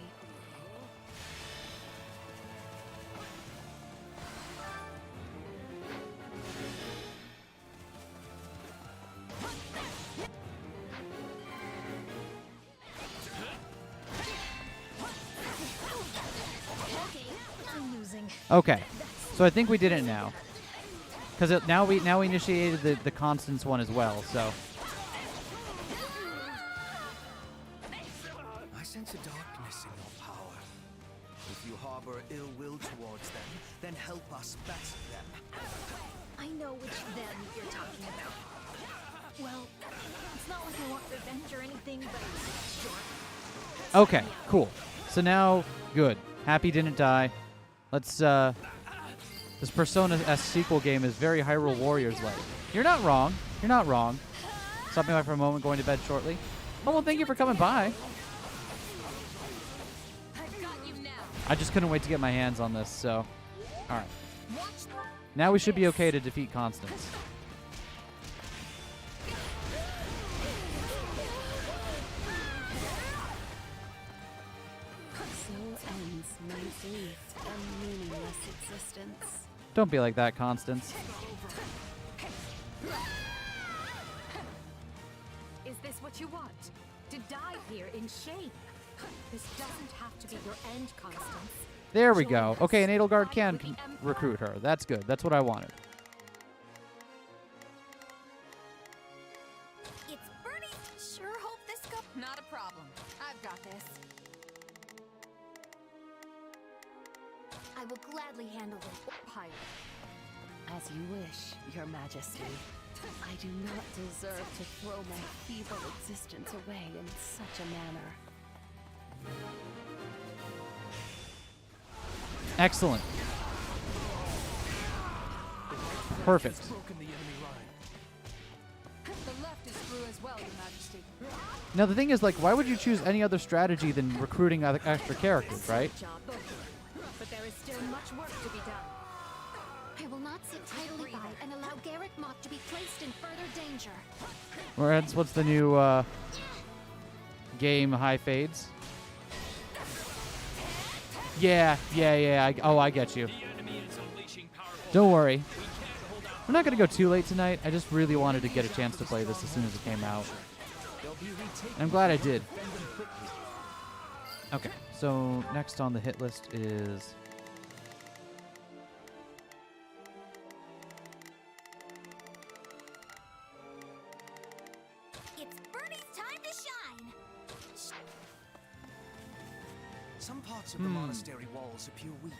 Okay, I'm losing. Okay, so I think we did it now, because now we initiated the Constance one as well. So I sense a darkness in your power. If you harbor ill will towards them, then help us better them. I know which them you're talking about. Well, it's not like I want revenge or anything, but sure. okay, cool. So now good. Happy didn't die. Let's this Persona S sequel game is very Hyrule Warriors like. You're not wrong. You're not wrong. Stopping by for a moment, going to bed shortly. Oh well, thank you for coming by. I just couldn't wait to get my hands on this, so alright. Now we should be okay to defeat Constance. So ends my brief and meaningless existence. Don't be like that, Constance. Is this what you want? To die here in shame? This doesn't have to be your end, Constance. There we go. Okay, an Edelgard can recruit her. That's good. That's what I wanted. It's Bernie. Sure hope this goes. Not a problem. I've got this. I will gladly handle this. Pirate. As you wish, Your Majesty. I do not deserve to throw my feeble existence away in such a manner. Excellent. Perfect. Broken the enemy line. The left is through as well, Your Majesty. Now the thing is, like, why would you choose any other strategy than recruiting other extra characters, right? Job, both of much work to be done. I will not sit idly by and allow Garrick Mach to be placed in further danger. What's the new game? High fades. Yeah. I get you. Don't worry. We're not gonna go too late tonight. I just really wanted to get a chance to play this as soon as it came out. And I'm glad I did. Okay, so next on the hit list is... It's Bernie's time to shine! Some parts of the monastery walls appear weak.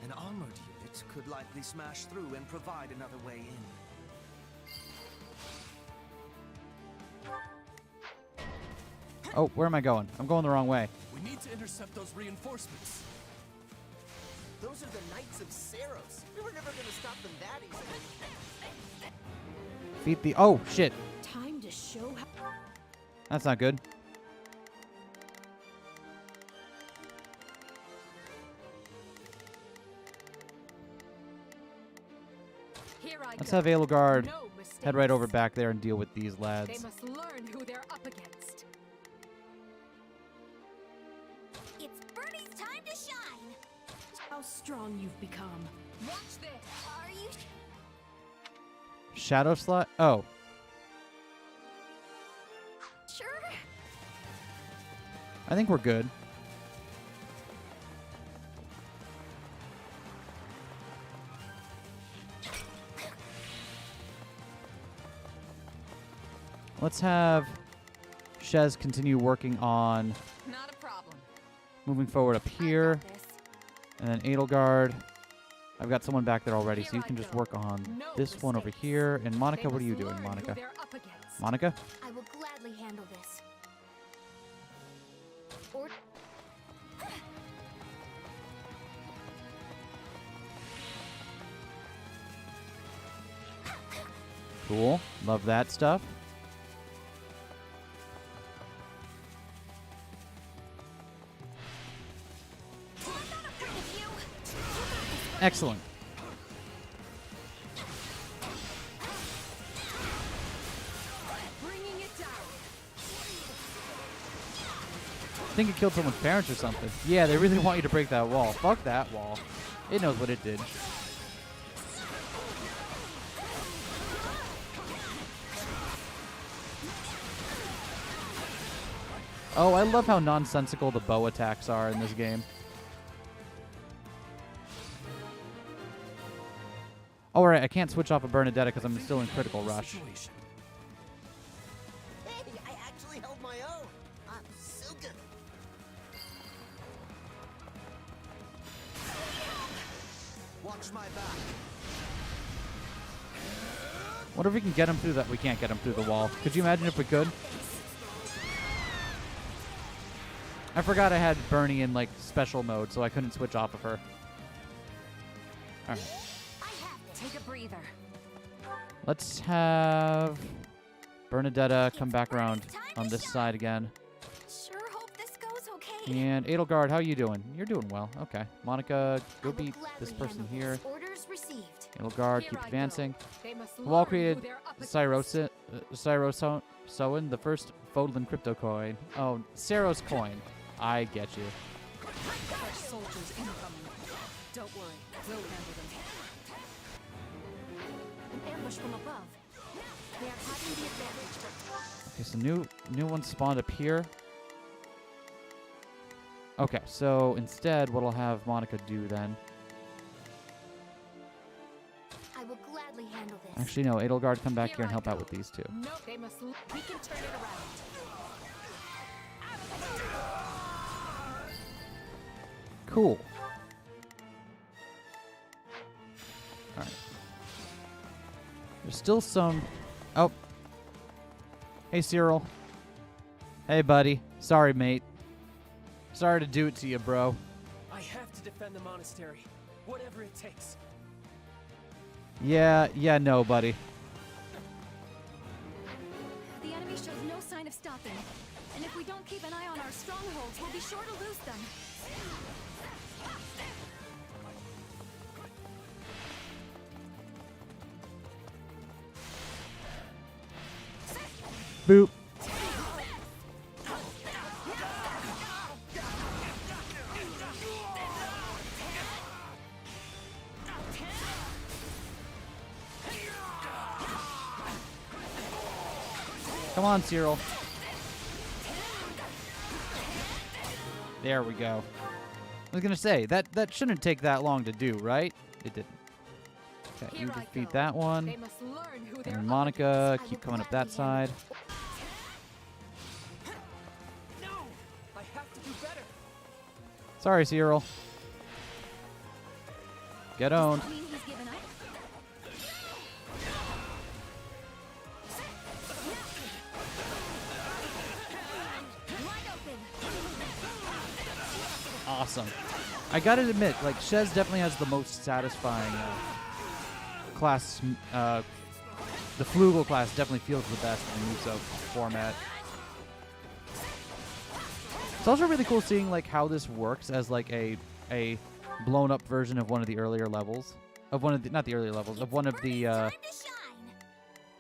An armored unit could likely smash through and provide another way in. Oh, where am I going? I'm going the wrong way. We need to intercept those reinforcements. Those are the Knights of Saros. We were never gonna stop them that easily. Beat the... Oh, shit. Time to show how... That's not good. Here I Let's go. have Edelgard No head right mistakes. over back there and deal with these They lads. must learn who they're up against. It's Bernie's time to shine! How strong you've become. Watch this! Are you... Shadow slot? Oh. sure? I think we're good. Let's have Shez continue working on Not a problem. moving forward up here. And then Edelgard. I've got someone back there already, so you can just work on this one over here. And Monica, what are you doing, Monica? Monica? I will gladly handle this. Or... Cool. Love that stuff. Excellent. Bringing it down. I think it killed someone's parents or something. Yeah, they really want you to break that wall. Fuck that wall. It knows what it did. Oh, I love how nonsensical the bow attacks are in this game. Oh, right, I can't switch off of Bernadetta because I'm still in critical rush. Hey, I actually held my own. I'm so good. Watch my back. What if we can get him through that? We can't get him through the wall. Could you imagine if we could? I forgot I had Bernie in, like, special mode, so I couldn't switch off of her. Alright. Take a breather. Let's have Bernadetta come back around on this side again. Sure hope this goes okay. And Edelgard, how you doing? You're doing well. Okay. Monica, go beat this person here. Orders received. Edelgard, Here keep I go. advancing. They must The wall learn who created they're up against. Cyrosoan, the first Fodlan crypto coin. Oh, Saros coin. I get you. Fresh soldiers incoming. Don't worry, we'll handle them. An ambush from above. They are having the advantage, but... Okay, so new one spawned up here. Okay, so instead, what I'll have Monica do then... I will gladly handle this. Actually, no, Edelgard, come back here and help out with these two. No, they must. We can turn it around. Cool. Alright. There's still some... Oh. Hey, Cyril. Hey, buddy. Sorry, mate. Sorry to do it to you, bro. I have to defend the monastery, whatever it takes. Yeah, no, buddy. The enemy shows no sign of stopping. And if we don't keep an eye on our strongholds, we'll be sure to lose them. Boop. Come on, Cyril. There we go. I was gonna say that shouldn't take that long to do, right? It didn't. Okay, you defeat that one. And Monica, keep coming up that side. No! I have to do better. Sorry, Cyril. Get owned. Awesome. I gotta admit, like, Shez definitely has the most satisfying class. The Flugel class definitely feels the best in the Muso format. It's also really cool seeing like how this works as like a blown up version of one of the earlier levels. Of one of the, not the earlier levels, of one of the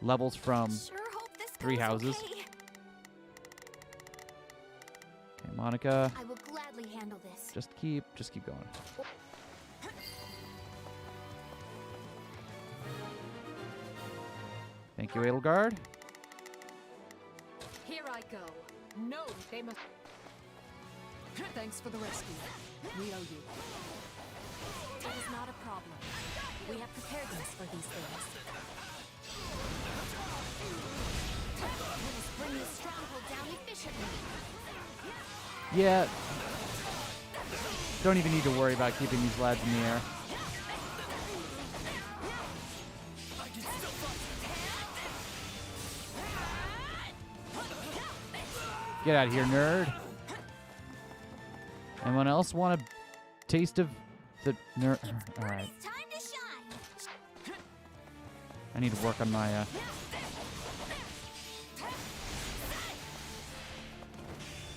levels from Three Houses. Okay, Monica. I will gladly handle this. Just keep going. Thank you, Edelgard. Here I go. No, they must. Thanks for the rescue. We owe you. It is not a problem. We have preparedness for these things. Let us bring this stronghold down efficiently. Yeah. Don't even need to worry about keeping these lads in the air. Get out of here, nerd. Anyone else want a taste of the nerd? All right. I need to work on my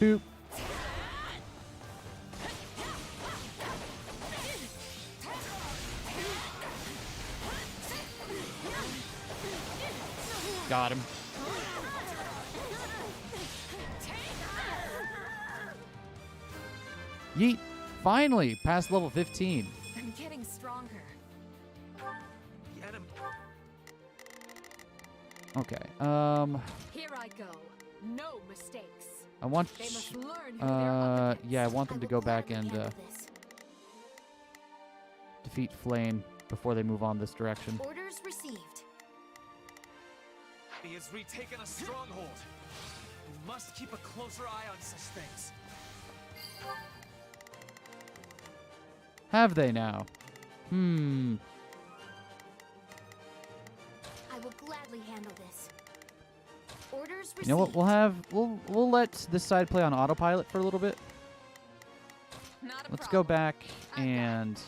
boop. Got him. Yeet. Finally, past level 15. I'm getting stronger. Okay. Here I go. No mistakes. I want. They must learn who they're up yeah, I want them to go back and defeat Flame before they move on this direction. Orders received. He has retaken a stronghold. We must keep a closer eye on such things. Have they now? I will gladly handle this. Orders received. You know what? We'll let this side play on autopilot for a little bit. Let's go back and.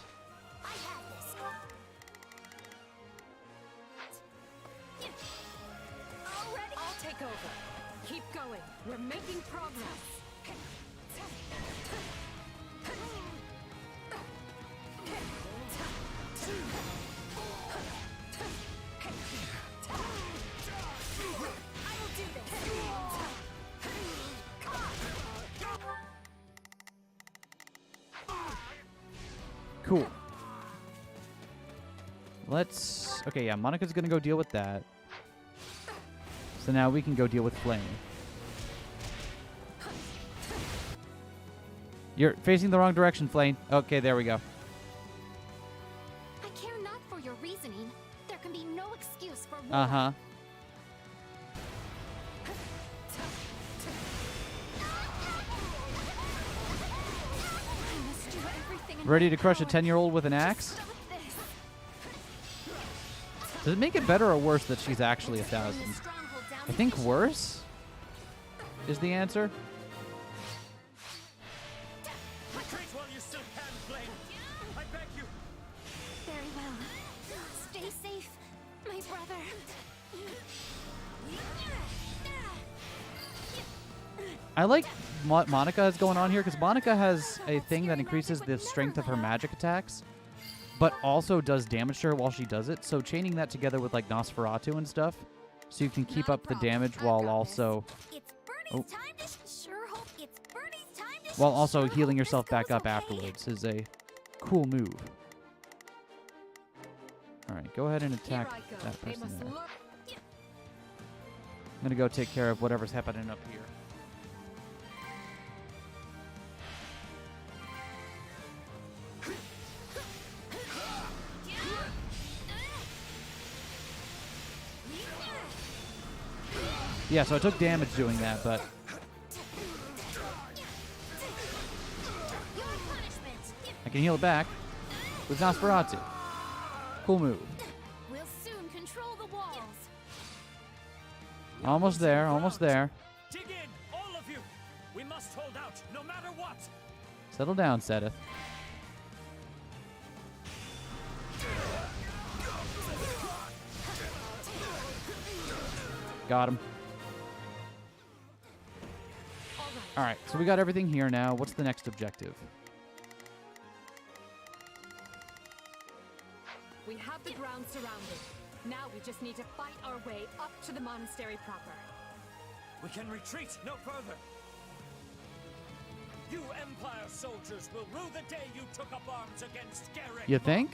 I'll take over. Keep going. We're making progress. Cool. Let's. Okay, yeah, Monica's gonna go deal with that. So now we can go deal with Flame. You're facing the wrong direction, Flame. Okay, there we go. I care not for your reasoning. There can be no excuse for war. Uh-huh. Ready to crush a 10-year-old with an axe? Does it make it better or worse that she's actually 1,000? I think worse is the answer. Retreat while you still can, Flame. I beg you. Very well. Stay safe, my brother. I like what Monica has going on here, because Monica has a thing that increases the strength of her magic attacks, but also does damage to her while she does it. So chaining that together with like Nosferatu and stuff so you can keep up the damage while also Sure hope it's Bernie's time to while also healing yourself back up afterwards is a cool move. All right, go ahead and attack that person there. I'm gonna go take care of whatever's happening up here. Yeah, so I took damage doing that, but I can heal it back with Nosferatu. Cool move. We'll soon control the walls. Almost there, almost there. Dig in, all of you. We must hold out, no matter what. Settle down, Sedith. Got him. All right, so we got everything here now. What's the next objective? We have the ground surrounded. Now we just need to fight our way up to the monastery proper. We can retreat no further. You Empire soldiers will rue the day you took up arms against Garrick. You think?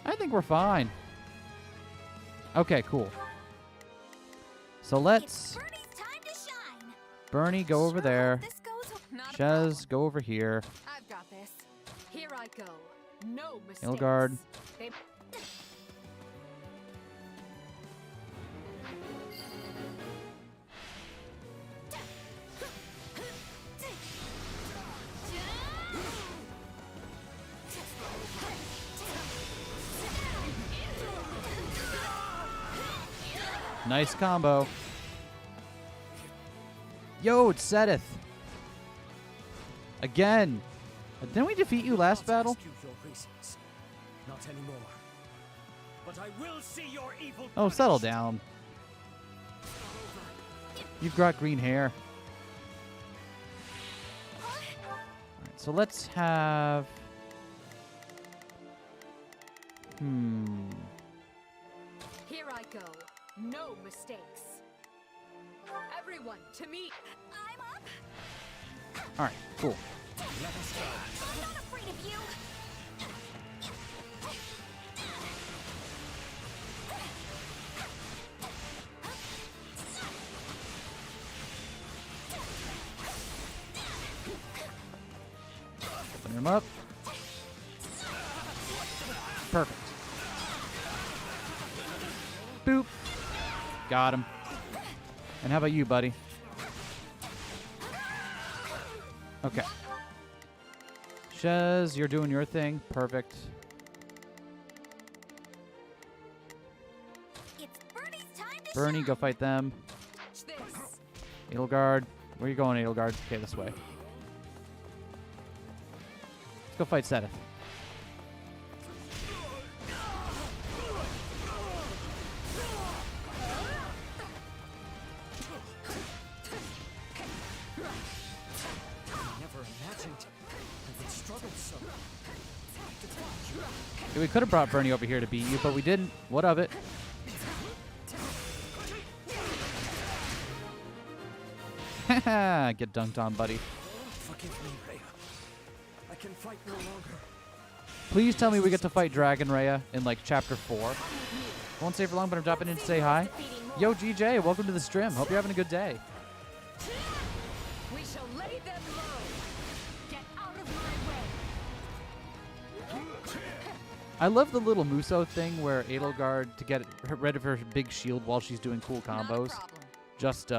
I think we're fine. Okay, cool. So let's... Bernie, go over there. Shez, go over here. I've got this. Here I go. No mistakes. Ilgard. They- Nice combo. Yo, it's Sedith. Again. Didn't we defeat you last battle? Not anymore. But I will see your evil. Oh, settle down. You've got green hair. Alright, so let's have... Here I go. No mistakes. Everyone, to me. I'm up. Alright, cool. I'm not afraid of you. Open him up. Perfect. Boop. Got him. And how about you, buddy? Okay. Shez, you're doing your thing. Perfect. Bernie, go fight them. Edelgard. Where are you going, Edelgard? Okay, this way. Let's go fight Sedith. We could have brought Bernie over here to beat you, but we didn't. What of it? Haha, get dunked on, buddy. Forgive me, Rhea. I can fight no longer. Please tell me we get to fight Dragon Rhea in, like, Chapter 4. Won't stay for long, but I'm dropping in to say hi. Yo, GJ, welcome to the stream. Hope you're having a good day. We shall lay them low. Get out of my way. I love the little Muso thing where Edelgard, to get rid of her big shield while she's doing cool combos, just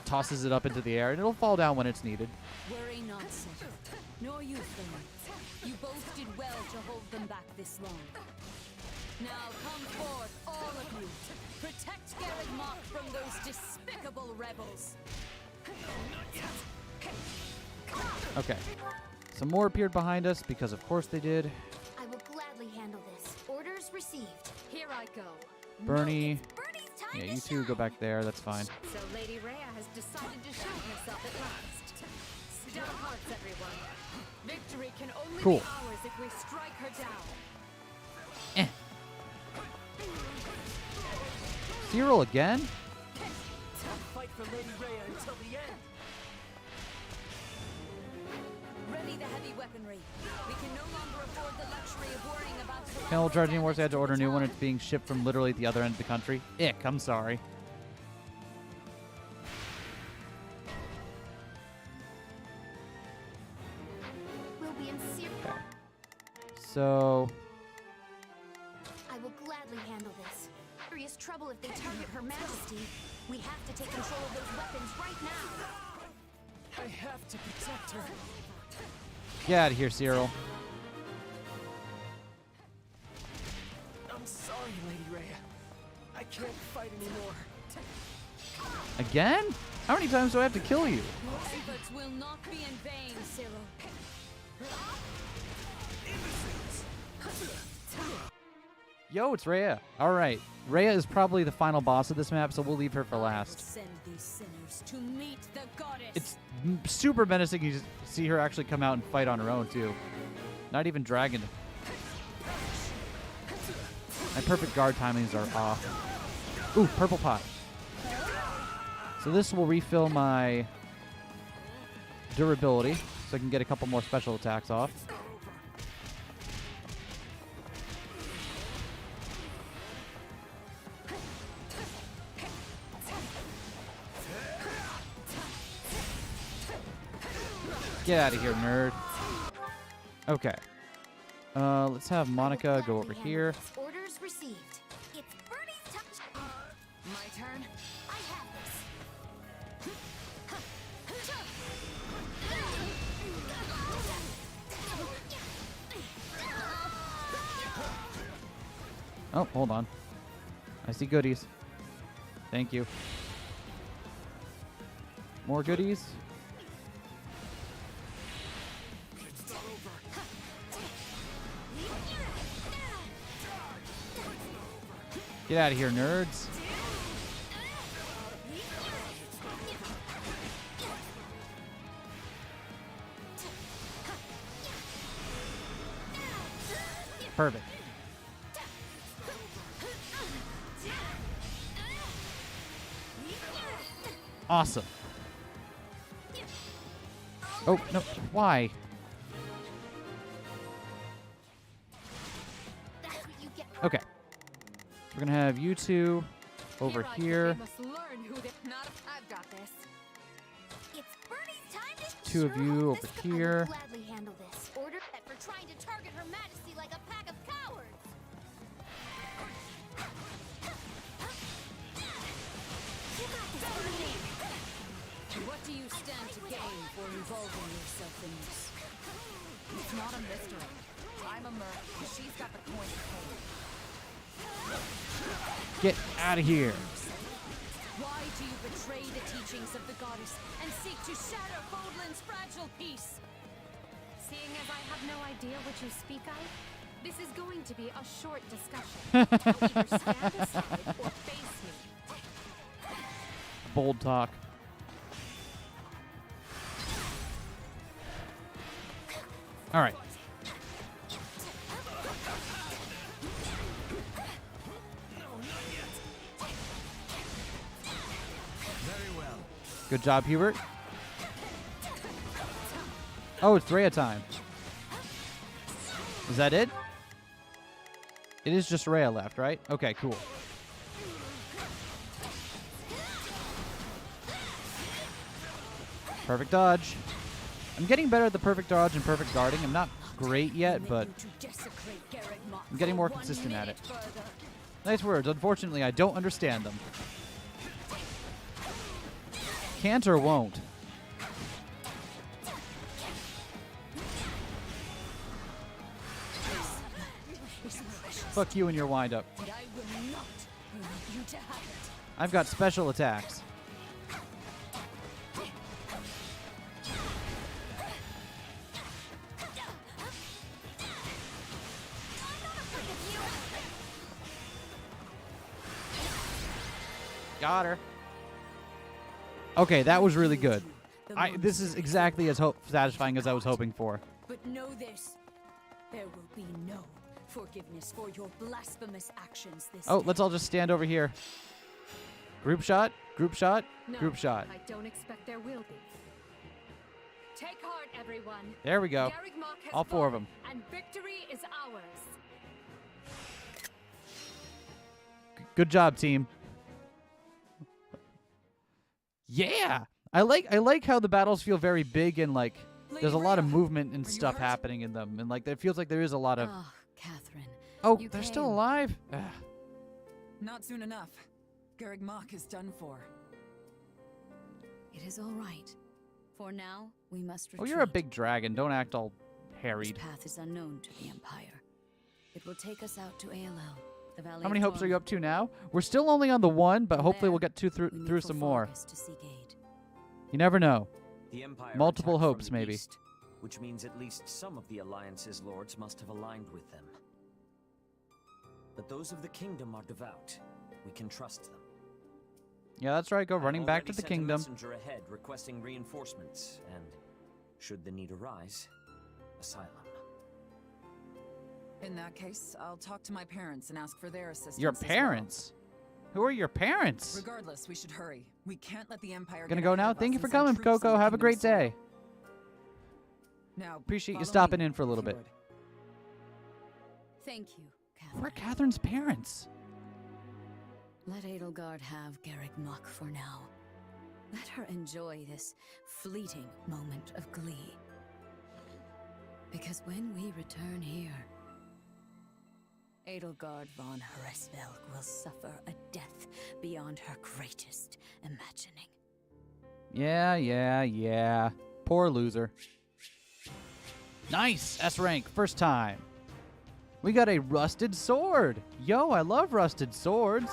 tosses it up into the air, and it'll fall down when it's needed. Worry not, Sedith, nor you, Flame. You both did well to hold them back this long. Now come forth, all of you. Protect Garrett Mock from those despicable rebels. Okay. Some more appeared behind us, because of course they did. I will gladly handle this. Orders received. Here I go. Bernie. Yeah, you two go back there. That's fine. So Lady Rhea has decided to show herself at last. Stout hearts, everyone. Victory can only Cool. be ours if we strike her down. Cyril again? for Lady Rhea until the end. Ready the heavy weaponry. We can no longer afford the luxury of worrying about Panel charging works. I had to order a new one. It's being shipped from literally the other end of the country. Ick, I'm sorry. We'll be in Okay. So, I will gladly handle this. Serious trouble if they target Her Majesty. We have to take control of those weapons right now. I have to protect her. get out of here, Cyril. I'm sorry, Lady Rhea. I can't fight anymore. Again? How many times do I have to kill you? Your efforts will not be in vain, Cyril. Yo, it's Rhea. All right. Rhea is probably the final boss of this map, so we'll leave her for last. Send these sinners to meet the goddess. It's super menacing. You just see her actually come out and fight on her own, too. Not even dragon. My perfect guard timings are off. Ooh, purple pot. So this will refill my durability, so I can get a couple more special attacks off. Get out of here, nerd. Okay. Let's have Monica go over here. Orders received. It's Bernie's touch. My turn. I have Oh, hold on. I see goodies. Thank you. More goodies. Get out of here, nerds. Perfect. Awesome. Oh, no. Why? Okay. We're going to have you two over here. I've got this. It's Bernie's time to Two of you over here. gladly handle this. Order that for trying to target Her Majesty like a pack of cowards. You got this, Bernie. What do you stand to gain for involving yourself in this? It's not a mystery. I'm a merc. She's got the coin to pay. Get out of here. Why do you betray the teachings of the goddess and seek to shatter Fodlan's fragile peace? Seeing as I have no idea what you speak of, this is going to be a short discussion. Now either stand aside or face me. Bold talk. All right. Very well. Good job, Hubert. Oh, it's Rhea time. Is that it? It is just Rhea left, right? Okay, cool. Perfect dodge. I'm getting better at the perfect dodge and perfect guarding. I'm not great yet, but I'm getting more consistent at it. Nice words. Unfortunately, I don't understand them. Can't or won't. Fuck you and your wind-up. I've got special attacks. Got her. Okay, that was really good. This is exactly as satisfying as I was hoping for. But know this. There will be no forgiveness for your blasphemous actions this Oh, day. let's all just stand over here. Group shot? Group shot? No, Group shot. I don't expect there will be. Take heart, everyone. There we go. Garrick Mach has All 4 of fallen, them. and victory is ours. Good job, team. Yeah. I like how the battles feel very big and like there's a lot of movement and stuff happening in them, and like it feels like there is a lot of. Oh, Catherine. Oh, you they're came. still alive. Not soon enough. Garrick Mach is done for. It is all right. For now, we must retreat. Oh, you're a big dragon. Don't act all harried. This path is unknown to the Empire. It will take us out to ALL, the Valley How many of hopes are you Torment. up to now? We're still only on the 1, but hopefully There, we'll get through we through meet some for more. Fargus to seek aid. You never know. The Empire Multiple attacked from hopes, the maybe. east, which means at least some of the Alliance's lords must have aligned with them. But those of the kingdom are devout. We can trust them. Yeah, that's right. Go I've running back to already the sent kingdom. A messenger ahead requesting reinforcements, and should the need arise, asylum. In that case, I'll talk to my parents and ask for their assistance. Your as well. parents? Who are your parents? Regardless, we should hurry. We can't let the Empire. Gonna get go ahead now? of Thank us you for and send coming, troops in Coco. the Have a Kingdom great of Sorrow. day. Now, Appreciate you follow stopping me, in for a little if you bit. would. Thank you, Catherine. Where are Catherine's parents? Let Edelgard have Garrick Mach for now. Let her enjoy this fleeting moment of glee. Because when we return here, Edelgard von Hresvelg will suffer a death beyond her greatest imagining. Yeah. Poor loser. Nice! S rank, first time. We got a rusted sword. Yo, I love rusted swords.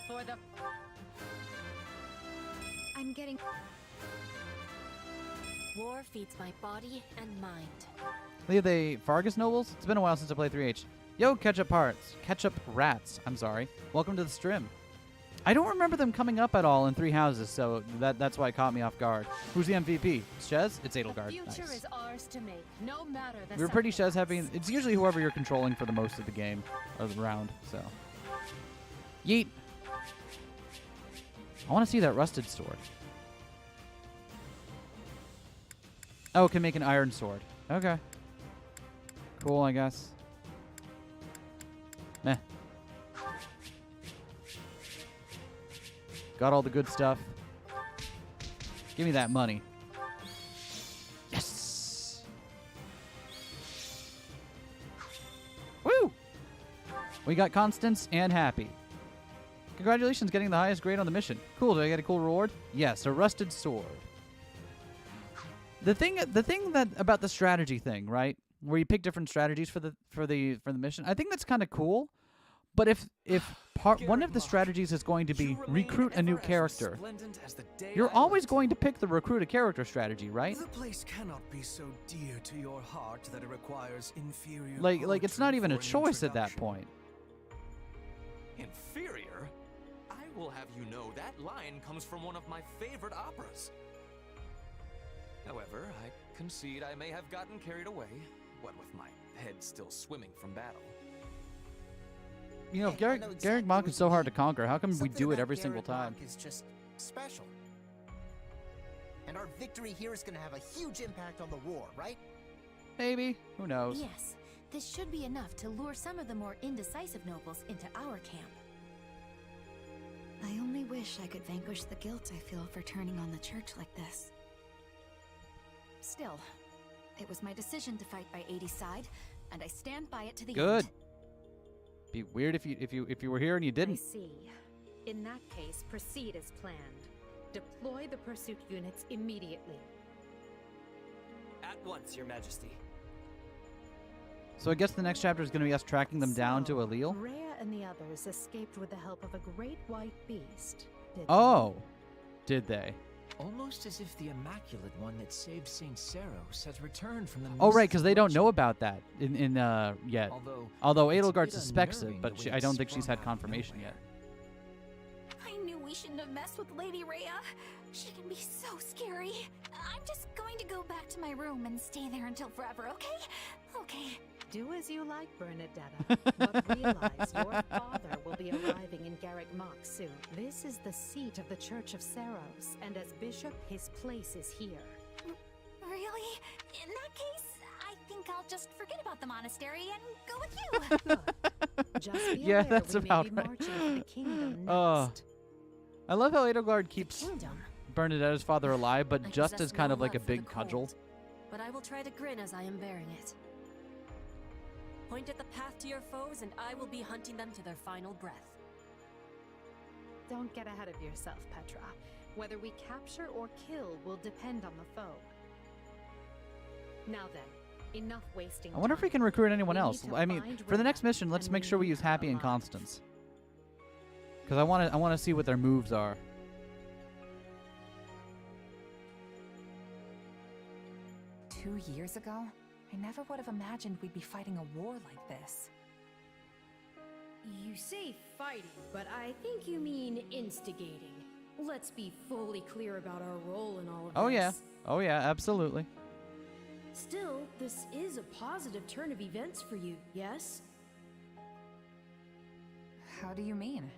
For the... I'm getting... War feeds my body and mind. Leave the Fargus nobles? It's been a while since I played 3H. Yo, ketchup hearts. Ketchup rats. I'm sorry. Welcome to the stream. I don't remember them coming up at all in Three Houses, so that's why it caught me off guard. Who's the MVP? Shez? It's The Edelgard. future Nice. is ours to make, no matter the We were pretty Shez sacrifice. heavy. It's usually whoever you're controlling for the most of the game, or the round, so. Yeet. I want to see that rusted sword. Oh, it can make an iron sword. Okay. Cool, I guess. Meh. Got all the good stuff. Give me that money. Yes! Woo! We got Constance and Happy. Congratulations getting the highest grade on the mission. Cool, did I get a cool reward? Yes, a rusted sword. The thing that about the strategy thing, right? Where you pick different strategies for the mission. I think that's kind of cool. But if one of the strategies is going to be recruit a new character, you're always going to pick the recruit a character strategy, right? The place cannot be so dear to your heart that it requires inferior. Like it's not poetry even a for an choice at that introduction. point. Inferior? I will have you know that line comes from one of my favorite operas. However, I concede I may have gotten carried away, what with my head still swimming from battle. You know, if Hey, I know Garrick exactly Mach what is so you hard to mean. conquer, how come we Something do it about every single Garrick time? Mach is just special. And our victory here is going to have a huge impact on the war, right? Maybe. Who knows? Yes, this should be enough to lure some of the more indecisive nobles into our camp. I only wish I could vanquish the guilt I feel for turning on the church like this. Still, it was my decision to fight by 80's side, and I stand by it to the Good. end. Be weird if you were here and you I didn't. see. In that case, proceed as planned. Deploy the pursuit units immediately. At once, Your Majesty. So I guess the next chapter is going to be us tracking them down to Allele. Rhea and the others escaped with the help of a great white beast. Did Oh, did they? Almost as if the Immaculate One that saved St. Seros has returned from the Oh, right, mists because of they don't legend. know about that in yet. Although it's a Edelgard bit suspects it, unnerving but the way I it don't think she's sprung had out of confirmation yet. I knew we shouldn't have messed with Lady Rhea. She can be so scary. I'm just going to go back to my room and stay there until forever, okay? Okay. Do as you like, Bernadetta, but realize your father will be arriving in Garreg Mach soon. This is the seat of the Church of Seros, and as bishop, his place is here. Really? In that case, I think I'll just forget about the monastery and go with you. Just be Yeah, aware that's we may about be right. marching for the kingdom Oh. next. I love how Edelgard keeps Kingdom. Bernadetta's father alive, but I just possess as kind no of like a love for the big cudgel. cold, but I will try to grin as I am bearing it. Point at the path to your foes, and I will be hunting them to their final breath. Don't get ahead of yourself, Petra. Whether we capture or kill will depend on the foe. Now then, enough wasting I wonder if we time. can recruit anyone We else. need to I mean, find for the next Rena mission, let's and make sure we leave use her Happy and alive. Constance. Because I want to see what their moves are. 2 years ago, I never would have imagined we'd be fighting a war like this. You say fighting, but I think you mean instigating. Let's be fully clear about our role in all of Oh this. yeah. Oh yeah, absolutely. Still, this is a positive turn of events for you, yes? How do you mean?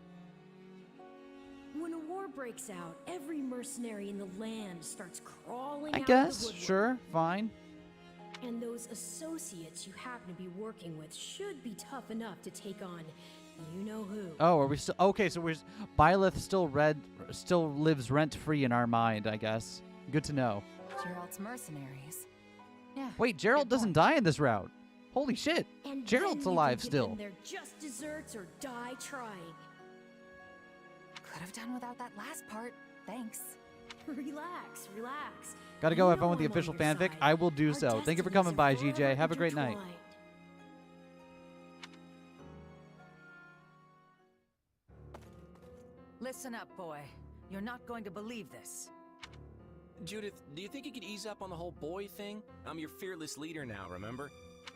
When a war breaks out, every mercenary in the land starts crawling I out of guess. the woodwork. Sure. Fine. And those associates you happen to be working with should be tough enough to take on you know who. Oh, are we still okay? So Byleth still lives rent free in our mind, I guess. Good to know. Gerald's mercenaries. Yeah. Wait, Gerald doesn't die in this route. Holy shit! And Gerald's then you alive can give still. them their just desserts or die trying. Could have done without that last part. Thanks. Relax, relax. Gotta go You have fun know with the I'm on official your fanfic. side. I will do Our so. Thank you for destinies coming are by, forever GJ. Have a great night. intertwined. Listen up, boy. You're not going to believe this. Judith, do you think you could ease up on the whole boy thing? I'm your fearless leader now, remember?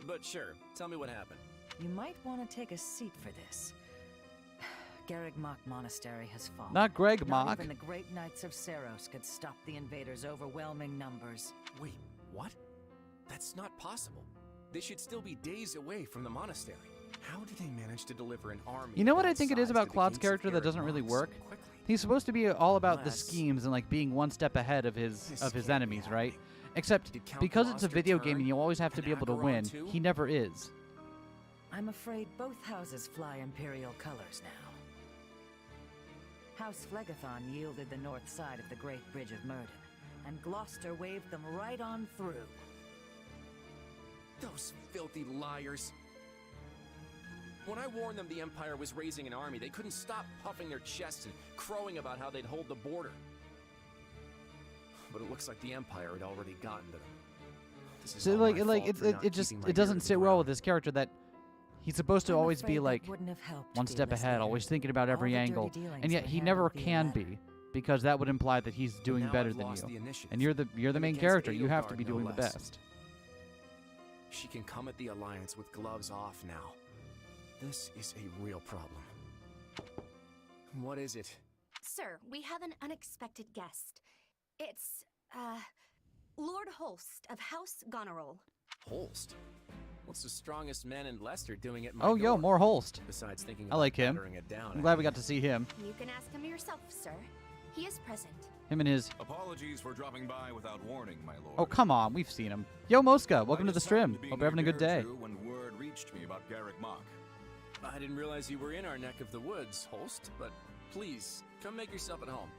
But sure, tell me what happened. You might want to take a seat for this. Garreg Mach Monastery has fallen. Not Greg Not Mach. even the great knights of Seros could stop the invaders' overwhelming numbers. Wait, what? That's not possible. They should still be days away from the monastery. How did they manage to deliver an army? You know what that I think it is size about to the Claude's gates of character that Garreg doesn't really Mach so work? quickly? He's supposed to be all about the Unless- schemes and like being one step ahead of his This can't enemies, be right? Except Did Count because it's a Gloucester video game turn and you always have to and be able to Acheron win, too? he never is. I'm afraid both houses fly Imperial colors now. House Phlegethon yielded the north side of the Great Bridge of Murden, and Gloucester waved them right on through. Those filthy liars. When I warned them the Empire was raising an army, they couldn't stop puffing their chests and crowing about how they'd hold the border. But it looks like the Empire had already gotten to them. This is So all like my like fault for not it just keeping my it doesn't ear to sit the well ground. with this character that he's supposed to I'm always afraid be that like wouldn't have helped, one step fearless ahead, leader. always thinking about All every the dirty angle, dealings and yet were he never handled via can letter. be because that would imply that he's doing now better I've than lost you, the initiative. and you're the And main against character. You have to Edelgard, be no doing the less. best. She can come at the Alliance with gloves off now. This is a real problem. What is it? Sir, we have an unexpected guest. It's, Lord Holst of House Goneril. Holst? What's the strongest man in Leicester doing at my Oh, yo, door? more Holst. Besides thinking I like about him. battering it down, I'm glad we got to see him. You can ask him yourself, sir. He is present. Him and his. Apologies for dropping by without warning, my lord. Oh, come on, we've seen him. Yo, Mosca, welcome to the stream. Be Hope you're having a good day. When word reached me about Garreg Mach. I didn't realize you were in our neck of the woods, Holst, but please, come make yourself at home.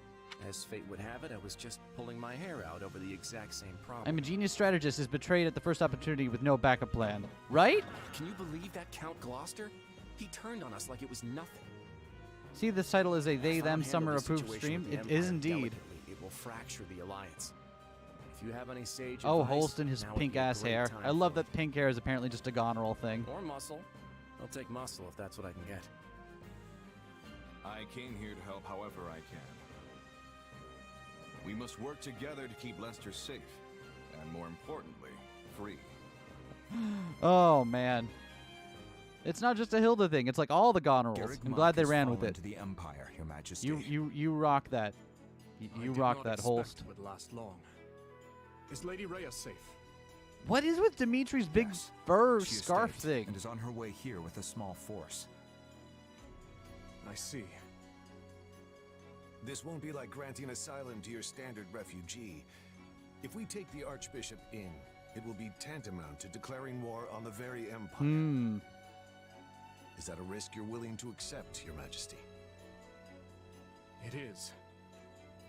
As fate would have it, I was just pulling my hair out over the exact same problem. I'm a genius strategist is betrayed at the first opportunity with no backup plan. Right? Can you believe that Count Gloucester? He turned on us like it was nothing. See, this title is a If they, I them, don't summer handle the approved situation stream. with It the is Empire indeed. delicately, it will fracture the Alliance. If you have any sage Oh, advice, Holst and his now would pink be a ass great hair. time I love for it. that pink hair is apparently just a Goneril thing. Or muscle. I'll take muscle if that's what I can get. I came here to help however I can. We must work together to keep Leicester safe, and more importantly, free. Oh, man. It's not just a Hilda thing. It's like all the Gonerils. Garreg I'm Mach glad they has ran with fallen it. to the Empire, Your Majesty. You rock that. You I did rock not that, expect Holst. it would last long. Is Lady Rhea safe? What is with Dimitri's big Yes, fur she scarf escaped thing? and is on her way here with a small force. I see. This won't be like granting asylum to your standard refugee. If we take the Archbishop in, it will be tantamount to declaring war on the very Empire. Is that a risk you're willing to accept, Your Majesty? It is.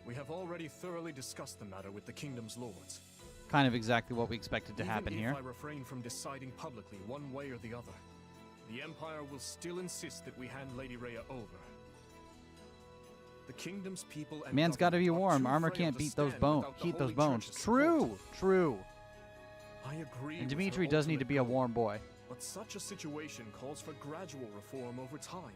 We have already thoroughly discussed the matter with the kingdom's lords. Kind of exactly what we expected to happen Even here. if I refrain from deciding publicly one way or the other, the Empire will still insist that we hand Lady Rhea over. The kingdom's people and Man's got to be government are warm. too Armor frail can't to beat those stand bones. without the Heat those Holy bones. Church's True. support. True. I agree. And with her Dimitri does need to ultimate be a goal, warm boy. But such a situation calls for gradual reform over time.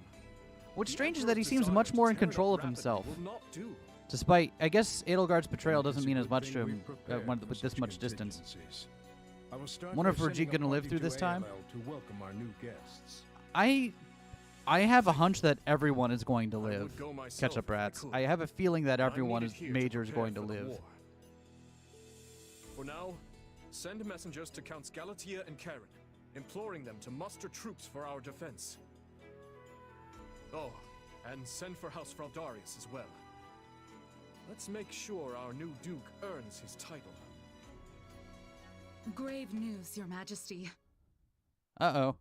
What's The strange is that he Emperor's seems desire much to more in tear it up control of rapidly himself. will not do. Despite, I guess, Edelgard's betrayal doesn't mean It's as a much good to thing him we prepared for with this such much distance. contingencies. I will start Wonder by if Brigitte sending a gonna live party through to this time? ALL to welcome our new guests. I have a hunch that everyone is going to live. go myself Catch up, if I rats. could. I have a feeling that I'm everyone needed is here to major is prepare going to for the live. war. For now, send messengers to Counts Galatea and Karen, imploring them to muster troops for our defense. Oh, and send for House Fraldarius as well. Let's make sure our new Duke earns his title. Grave news, Your Majesty. Uh-oh.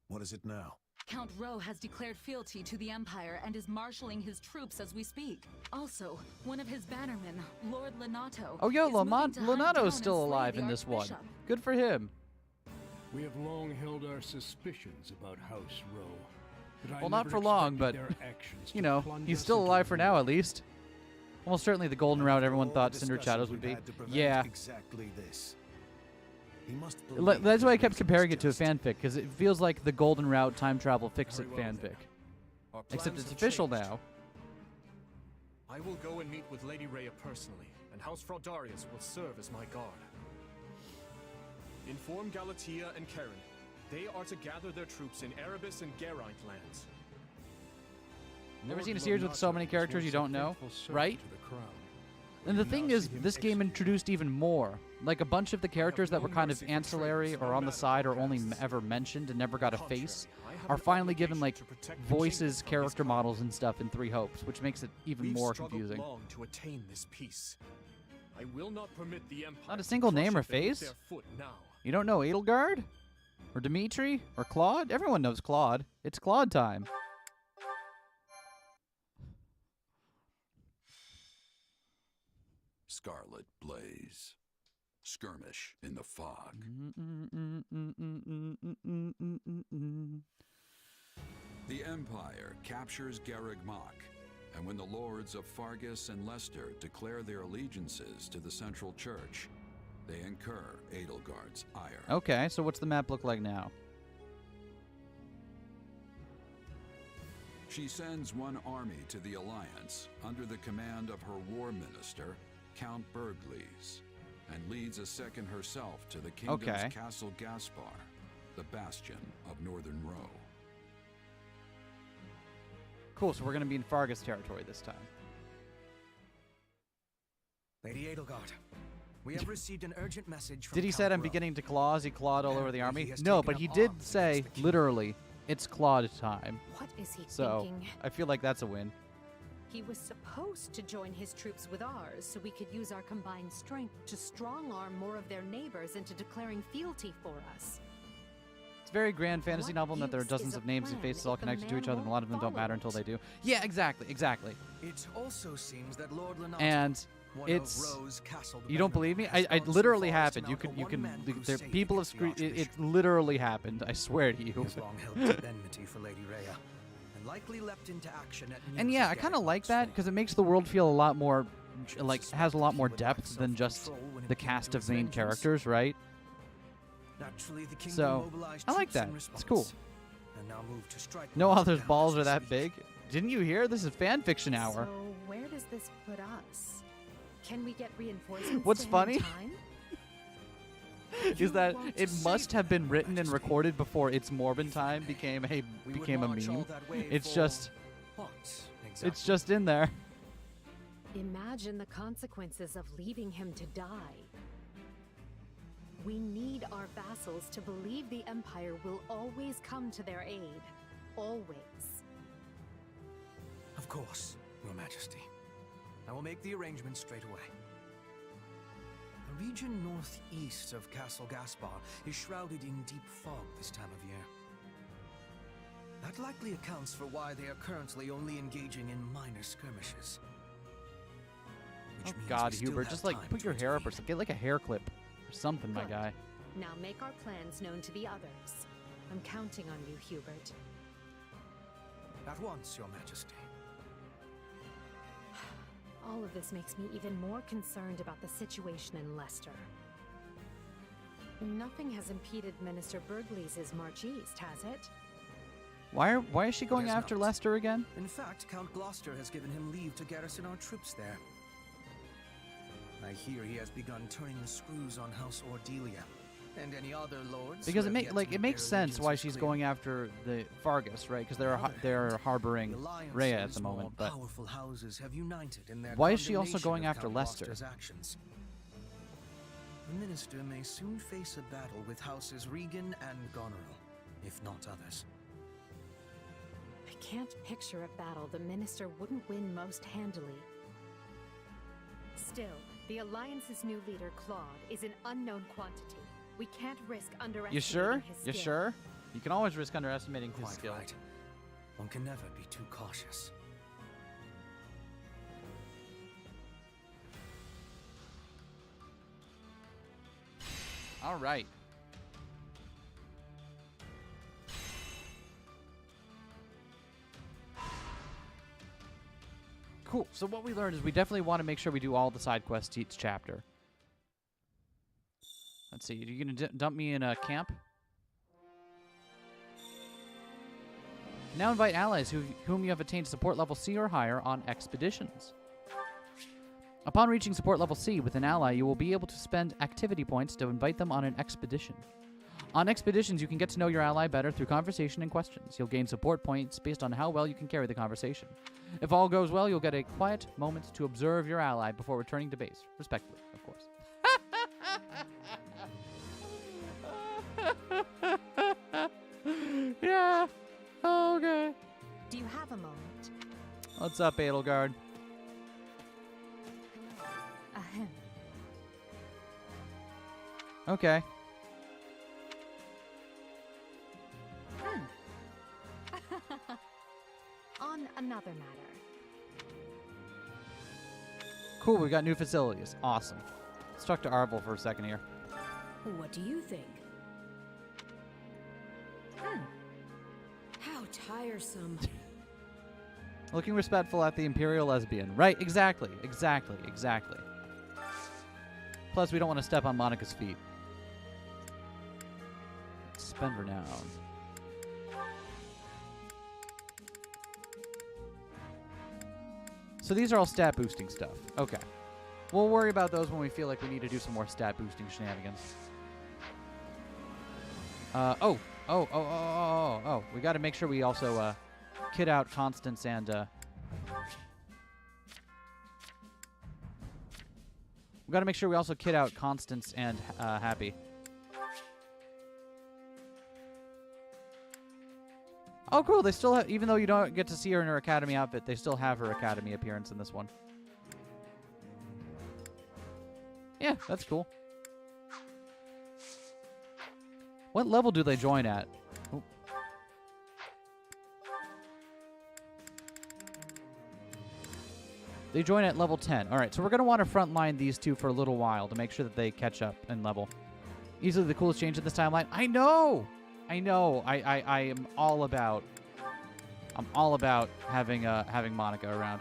What is it now? Count Rowe has declared fealty to the Empire and is marshaling his troops as we speak. Also, one of his bannermen, Lord Lenato. Oh, yo, is moving to hunt down Lenato's and still slay alive the in this one. Archbishop. Good for him. We have long held our suspicions about House Rowe. But I Well, not never for long, expected but, their actions you to know, plunge he's us still into alive for war. now, at least. Almost certainly the golden route everyone All thought the Cinder discussions Shadows would we've be. had to prevent Yeah. exactly this. He must That's believe why I his kept reason comparing is it to a just. fanfic, because it feels like the golden route time travel fix-it Very well, fanfic. Our Except plans it's have official changed. now. I will go and meet with Lady Rhea personally, and House Fraldarius will serve as my guard. Inform Galatea and Karen. They are to gather their troops in Erebus and Geraint lands. Never Lord seen a series with so Lenato many was characters you once a don't know, faithful servant right? to the crown. And the We thing now is, see him this game executed. introduced even more. Like a bunch of the characters that no were kind of mercy for ancillary traitors, or no on the matter side the or only costs. ever mentioned and never got a Contrary, face, I have are an finally given obligation like to protect the voices, kingdom from his character kind. models and stuff in Three Hopes, which makes it even We've more struggled confusing. long to attain this peace. I will not permit the Empire Not a to single crush name or it beneath face? their foot now. You don't know Edelgard? Or Dimitri? Or Claude? Everyone knows Claude. It's Claude time. Scarlet blaze. Skirmish in the fog. The Empire captures Garreg Mach, and when the lords of Fargus and Leicester declare their allegiances to the Central Church, they incur Edelgard's ire. Okay, so what's the map look like now? She sends one army to the Alliance under the command of her war minister, Count Bergles, and leads a second herself to the kingdom's Okay. Castle Gaspar, the bastion of Northern Row. Cool, so we're going to be in Fargus territory this time. Lady Edelgard, we have received an urgent message from Did he Count say I'm Rowe. beginning to claws? He clawed all over the Apparently army? he has No, taken but up he did arms say, against the king. literally, it's clawed time. What is he So, thinking? I feel like that's a win. He was supposed to join his troops with ours so we could use our combined strength to strong-arm more of their neighbors into declaring fealty for us. It's a very grand fantasy What novel in that there are use dozens is a of names and plan faces all if the connected to man each other, and a lot of them won't don't matter follow until it? they do. Yeah, exactly, exactly. It also seems that Lord Lenato, And one it's of Rowe's castle you don't believe me? has I gone so literally far as to happened. You mount a can one-man there, crusade people have against the it Archbishop. literally happened. I swear to He you. has long held deep enmity for Lady Rhea, and likely leapt into action at And news yeah, of I kind of Garreg like Mach's that fall. because it makes the world feel a lot more like has a lot more He would lack depth than just self-control when it the came cast to of his main vengeance. characters, right? Naturally, the kingdom So, mobilized I like troops in that. response, It's cool. and now moved to strike No once author's again balls as are we that speak. big. Didn't you hear? This is fan fiction hour. So where does this put us? Can we get reinforcements? What's to him funny in time? Is that want it to must save have been Your written and Majesty. recorded before It's Morbin Time became a We would became a march all meme. that way It's for just what, it's exactly? just in there. Imagine the consequences of leaving him to die. We need our vassals to believe the Empire will always come to their aid. Always. Of course, Your Majesty. I will make the arrangements straight away. The region northeast of Castle Gaspar is shrouded in deep fog this time of year. That likely accounts for why they are currently only engaging in minor skirmishes. Oh God, Hubert, just like put your hair up or something. Get like a hair clip or something, my guy. Now make our plans known to the others. I'm counting on you, Hubert. At once, Your Majesty. All of this makes me even more concerned about the situation in Leicester. Nothing has impeded Minister Burgleys' march east, has it? Why is she going after Leicester again? In fact, Count Gloucester has given him leave to garrison our troops there. I hear he has begun turning the screws on House Ordelia and any other lords. Because it makes sense why she's going after the Fargus, right? Because they're harboring Rhea at the moment. But powerful houses have united in their why is she also condemnation going of after Count Leicester? Gloucester's actions. The minister may soon face a battle with houses Regan and Goneril, if not others. I can't picture a battle the minister wouldn't win most handily. Still, the Alliance's new leader, Claude, is an unknown quantity. We can't risk underestimating you sure? his You skill. sure? You can always risk underestimating his skill. Right. One can never be too cautious. All right. Cool. So what we learned is we definitely want to make sure we do all the side quests each chapter. Let's see. Are you going to dump me in a camp? Now invite allies whom you have attained support level C or higher on expeditions. Upon reaching support level C with an ally, you will be able to spend activity points to invite them on an expedition. On expeditions, you can get to know your ally better through conversation and questions. You'll gain support points based on how well you can carry the conversation. If all goes well, you'll get a quiet moment to observe your ally before returning to base. Respectfully, of course. Yeah. Okay. Do you have a moment? What's up, Edelgard? Ahem. Okay. On another matter. Cool, we got new facilities. Awesome. Let's talk to Arvel for a second here. What do you think? How tiresome. Looking respectful at the Imperial Lesbian. Right, exactly. Exactly. Plus, we don't want to step on Monica's feet. Spend renown. So these are all stat boosting stuff. Okay. We'll worry about those when we feel like we need to do some more stat boosting shenanigans. Oh. We got to make sure we also kit out Constance and we got to make sure we also kit out Constance and Happy. Oh, cool. They still have, even though you don't get to see her in her academy outfit, they still have her academy appearance in this one. Yeah, that's cool. What level do they join at? Oh. They join at level 10. All right, so we're going to want to frontline these two for a little while to make sure that they catch up in level. Easily the coolest change in this timeline. I know. I am all about. I'm all about having Monica around.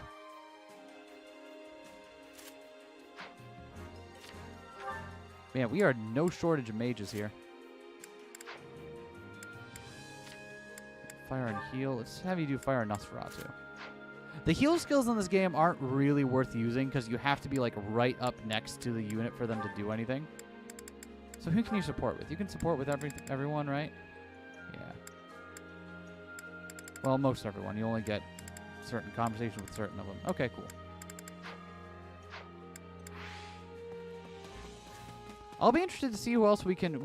Man, we are no shortage of mages here. Fire and heal. Let's have you do Fire and Nosferatu. The heal skills in this game aren't really worth using because you have to be like right up next to the unit for them to do anything. So who can you support with? You can support with everyone, right? Yeah. Well, most everyone. You only get certain conversations with certain of them. Okay, cool. I'll be interested to see who else we can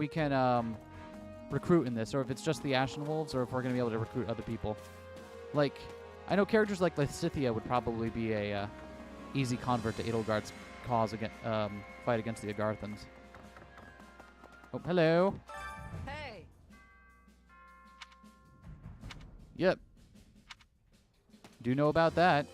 recruit in this, or if it's just the Ashen Wolves, or if we're gonna be able to recruit other people. Like, I know characters like Lysithea would probably be a easy convert to Edelgard's cause against fight against the Agarthans. Oh, hello. Hey. Yep. Do know about that.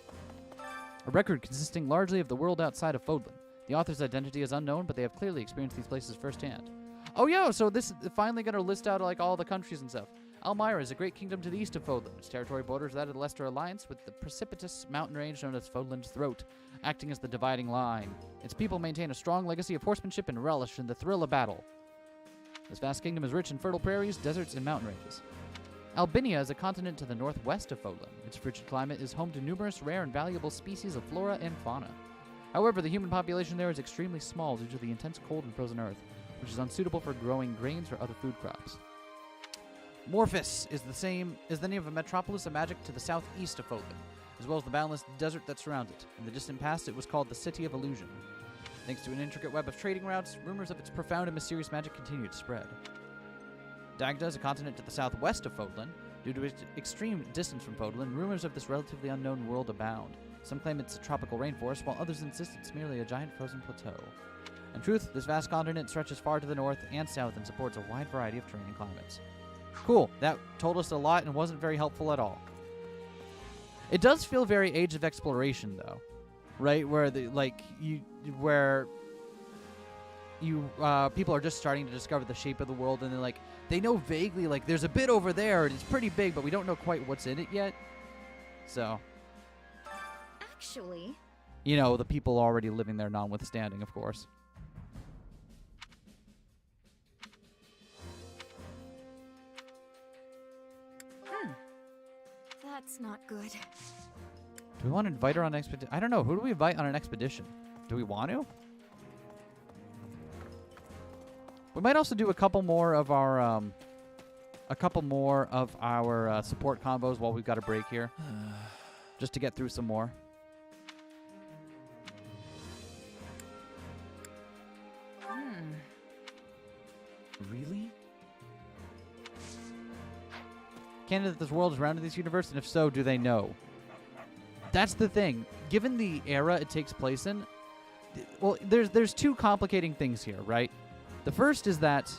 A record consisting largely of the world outside of Fodlan. The author's identity is unknown, but they have clearly experienced these places firsthand. Oh, yeah, so this is finally going to list out like all the countries and stuff. Almyra is a great kingdom to the east of Fodlan. Its territory borders that of the Leicester Alliance with the precipitous mountain range known as Fodlan's Throat, acting as the dividing line. Its people maintain a strong legacy of horsemanship and relish in the thrill of battle. This vast kingdom is rich in fertile prairies, deserts, and mountain ranges. Albinia is a continent to the northwest of Fodlan. Its frigid climate is home to numerous rare and valuable species of flora and fauna. However, the human population there is extremely small due to the intense cold and frozen earth, which is unsuitable for growing grains or other food crops. Morphus is the name of a metropolis of magic to the southeast of Fodlan, as well as the boundless desert that surrounds it. In the distant past, it was called the City of Illusion. Thanks to an intricate web of trading routes, rumors of its profound and mysterious magic continue to spread. Dagda is a continent to the southwest of Fodlan. Due to its extreme distance from Fodlan, rumors of this relatively unknown world abound. Some claim it's a tropical rainforest, while others insist it's merely a giant frozen plateau. In truth, this vast continent stretches far to the north and south and supports a wide variety of terrain and climates. Cool. That told us a lot and wasn't very helpful at all. It does feel very Age of Exploration, though, right? Where people are just starting to discover the shape of the world, and they know vaguely there's a bit over there and it's pretty big, but we don't know quite what's in it yet. So, actually, the people already living there notwithstanding, of course. That's not good. Do we want to invite her on an expedition? I don't know. Who do we invite on an expedition? Do we want to? We might also do a couple more of our support combos while we've got a break here, just to get through some more. Really? Canon that this world is rounded this universe, and if so, do they know? That's the thing. Given the era it takes place in, well, there's two complicating things here, right? The first is that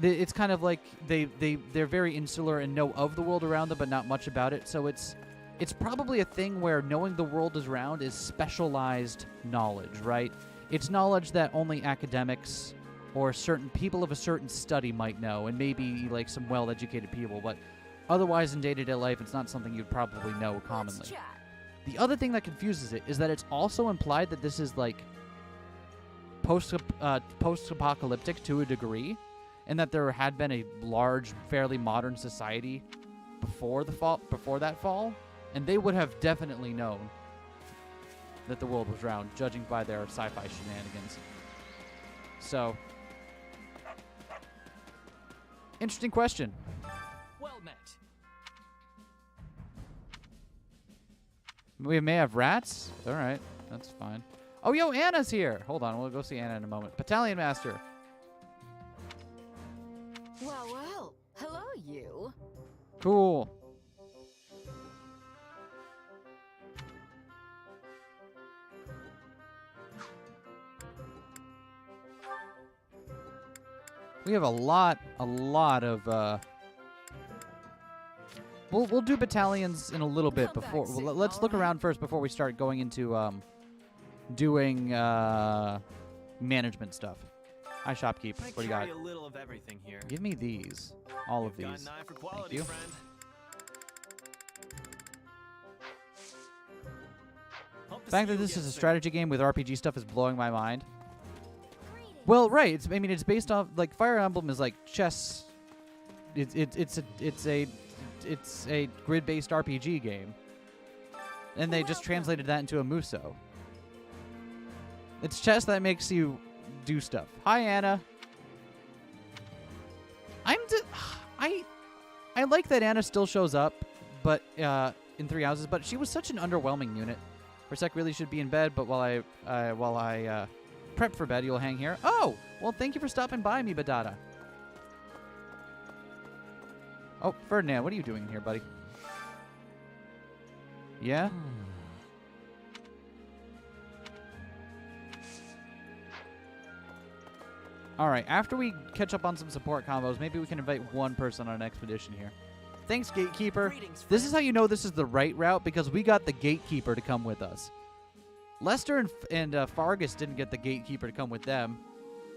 it's kind of like they're very insular and know of the world around them, but not much about it. So it's probably a thing where knowing the world is round is specialized knowledge, right? It's knowledge that only academics or certain people of a certain study might know, and maybe some well-educated people, but otherwise in day-to-day life, it's not something you'd probably know commonly. The other thing that confuses it is that it's also implied that this is post-apocalyptic to a degree, and that there had been a large, fairly modern society before that fall, and they would have definitely known that the world was round, judging by their sci-fi shenanigans. So, interesting question. Well met. We may have rats. All right, that's fine. Oh, yo, Anna's here. Hold on, we'll go see Anna in a moment. Battalion Master. Well, well. Hello, you. Cool. We have a lot of, We'll do battalions in a little bit before. Well, let's look around first before we start going into, doing, management stuff. Hi, shopkeep. What do you got? A little of everything here. Give me these. All of these. Thank you. The fact that this is a strategy game with RPG stuff is blowing my mind. Well, right. It's based off Fire Emblem is like chess. It's a grid-based RPG game, and they just translated that into a Muso. It's chess that makes you do stuff. Hi, Anna. I like that Anna still shows up, but in Three Houses. But she was such an underwhelming unit. Persec really should be in bed, but while I prep for bed. You'll hang here. Oh, well, thank you for stopping by me, Badada. Oh, Ferdinand, what are you doing here, buddy? Yeah? All right, after we catch up on some support combos, maybe we can invite one person on an expedition here. Thanks, Gatekeeper. This is how you know this is the right route, because we got the Gatekeeper to come with us. Lester and Fargus didn't get the Gatekeeper to come with them.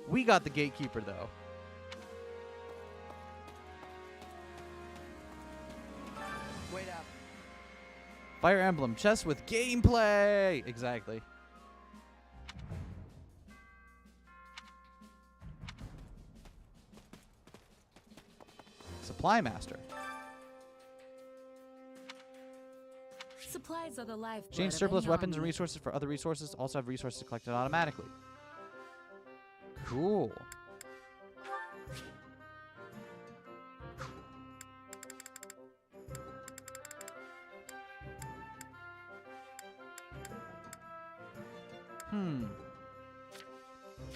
We got the Gatekeeper, though. Wait up. Fire Emblem, chess with gameplay! Exactly. Supply Master. Supplies are the lifeblood. Change of surplus any weapons and army. resources for other resources. Also have resources collected automatically. Cool.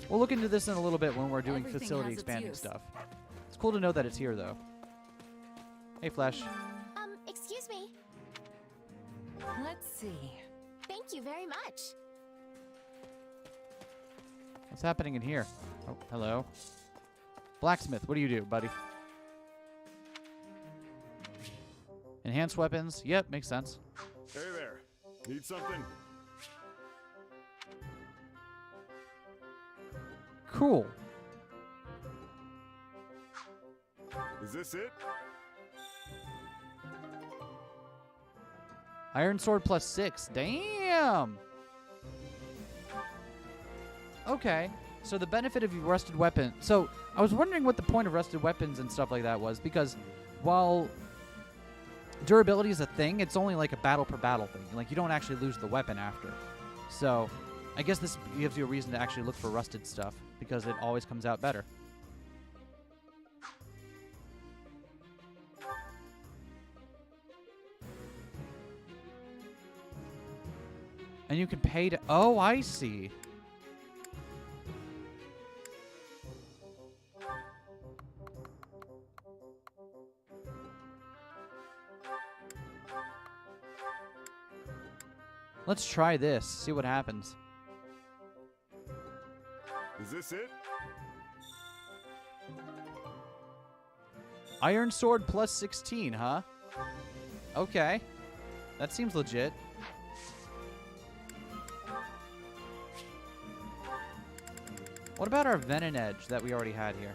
We'll look into this in a little bit when we're doing Everything facility has its expanding use. stuff. It's cool to know that it's here, though. Hey, Flash. Excuse me. Let's see. Thank you very much. What's happening in here? Oh, hello. Blacksmith, what do you do, buddy? Enhanced weapons. Yep, makes sense. Hey there. Need something? Cool. Is this it? Iron Sword plus 6. Damn! Okay. So the benefit of your rusted weapon. So I was wondering what the point of rusted weapons and stuff like that was, because while durability is a thing, it's only like a battle per battle thing. Like, you don't actually lose the weapon after. So I guess this gives you a reason to actually look for rusted stuff, because it always comes out better. And you can pay to... Oh, I see. Let's try this. See what happens. Is this it? Iron Sword plus 16, huh? Okay. That seems legit. What about our Venom Edge that we already had here?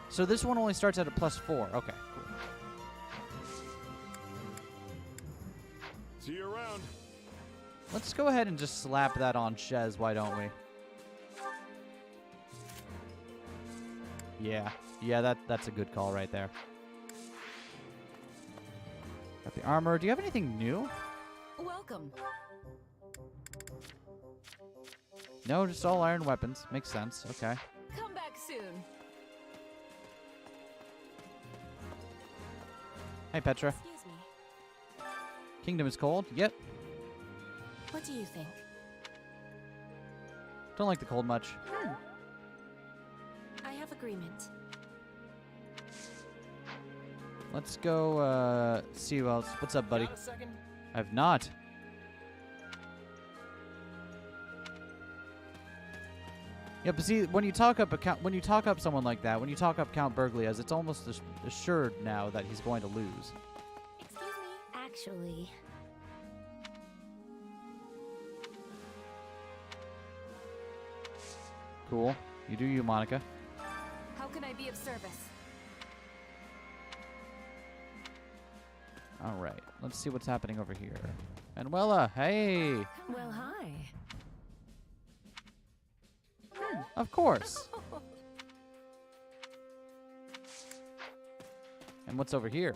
So this one only starts at a plus 4. Okay, cool. See you around. Let's go ahead and just slap that on Shez, why don't we? Yeah, that's a good call right there. Got the armor. Do you have anything new? Welcome. No, just all iron weapons. Makes sense. Okay. Come back soon. Hey, Petra. Excuse me. Kingdom is cold? Yep. What do you think? Don't like the cold much. I have agreement. Let's go see who else. What's up, buddy? Got a second? I have not. Yeah, but see, when you talk up someone like that, when you talk up Count Bergliez, it's almost assured now that he's going to lose. Excuse me. Actually, Cool. You do you, Monica. How can I be of service? All right. Let's see what's happening over here. Manuela, hey. Well, hi. Of course. And what's over here?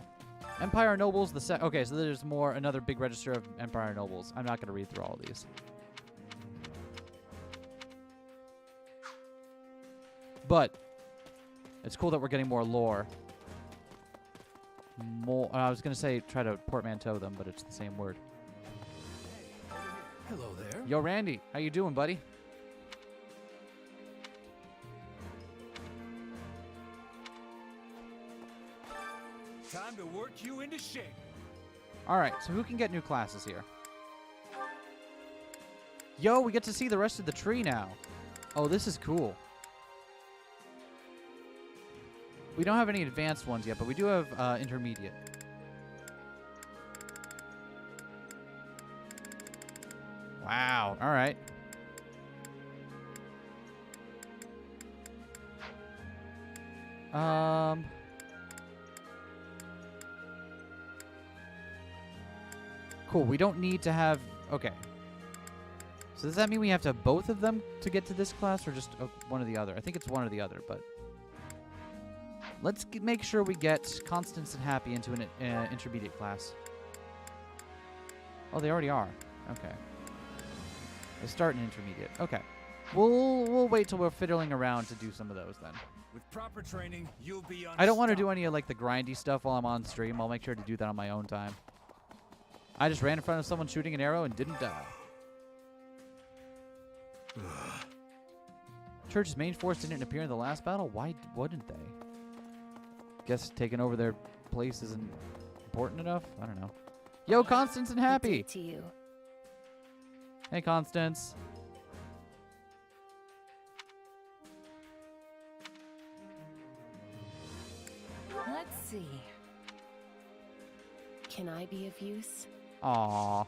Empire Nobles, okay, so there's another big register of Empire Nobles. I'm not going to read through all of these. But it's cool that we're getting more lore. I was going to say try to portmanteau them, but it's the same word. Hello there. Yo, Randy. How you doing, buddy? knock you into shape. All right, so who can get new classes here? Yo, we get to see the rest of the tree now. Oh, this is cool. We don't have any advanced ones yet, but we do have intermediate. Wow, all right. Cool, we don't need to have... Okay. So does that mean we have to have both of them to get to this class, or just one or the other? I think it's one or the other, but... Let's make sure we get Constance and Happy into an intermediate class. Oh, they already are. Okay. They start in intermediate. Okay. We'll wait till we're fiddling around to do some of those then. With proper training, you'll be on. I don't want to do any of like the grindy stuff while I'm on stream. I'll make sure to do that on my own time. I just ran in front of someone shooting an arrow and didn't die. Church's main force didn't appear in the last battle? Why wouldn't they? Guess taking over their place isn't important enough? I don't know. Yo, Constance and Happy! To you. Hey, Constance. Let's see. Can I be of use? Aww.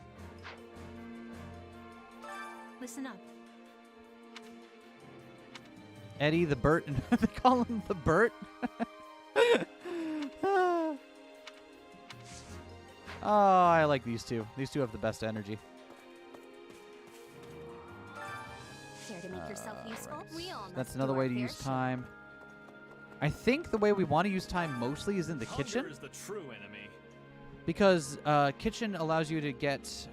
Listen up. Eddie the Burt. They call him the Burt? Oh, I like these two. These two have the best energy. Care to make yourself useful? Right. We all must That's another do way our to fair use share. time. I think the way we want to use time mostly is in the Hunger kitchen. is the true enemy. Because kitchen allows you to get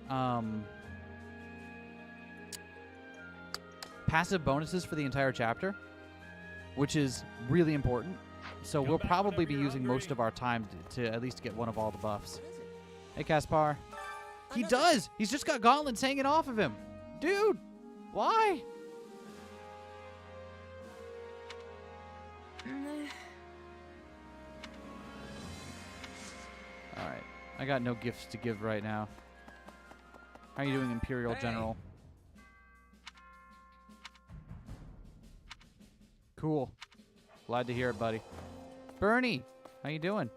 passive bonuses for the entire chapter, which is really important. So we'll probably be using most of our time to at least get one of all the buffs. Hey, Caspar. He does! He's just got gauntlets hanging off of him. Dude! Why? Alright. I got no gifts to give right now. How are you doing, Imperial General? Cool. Glad to hear it, buddy. Bernie! How you doing?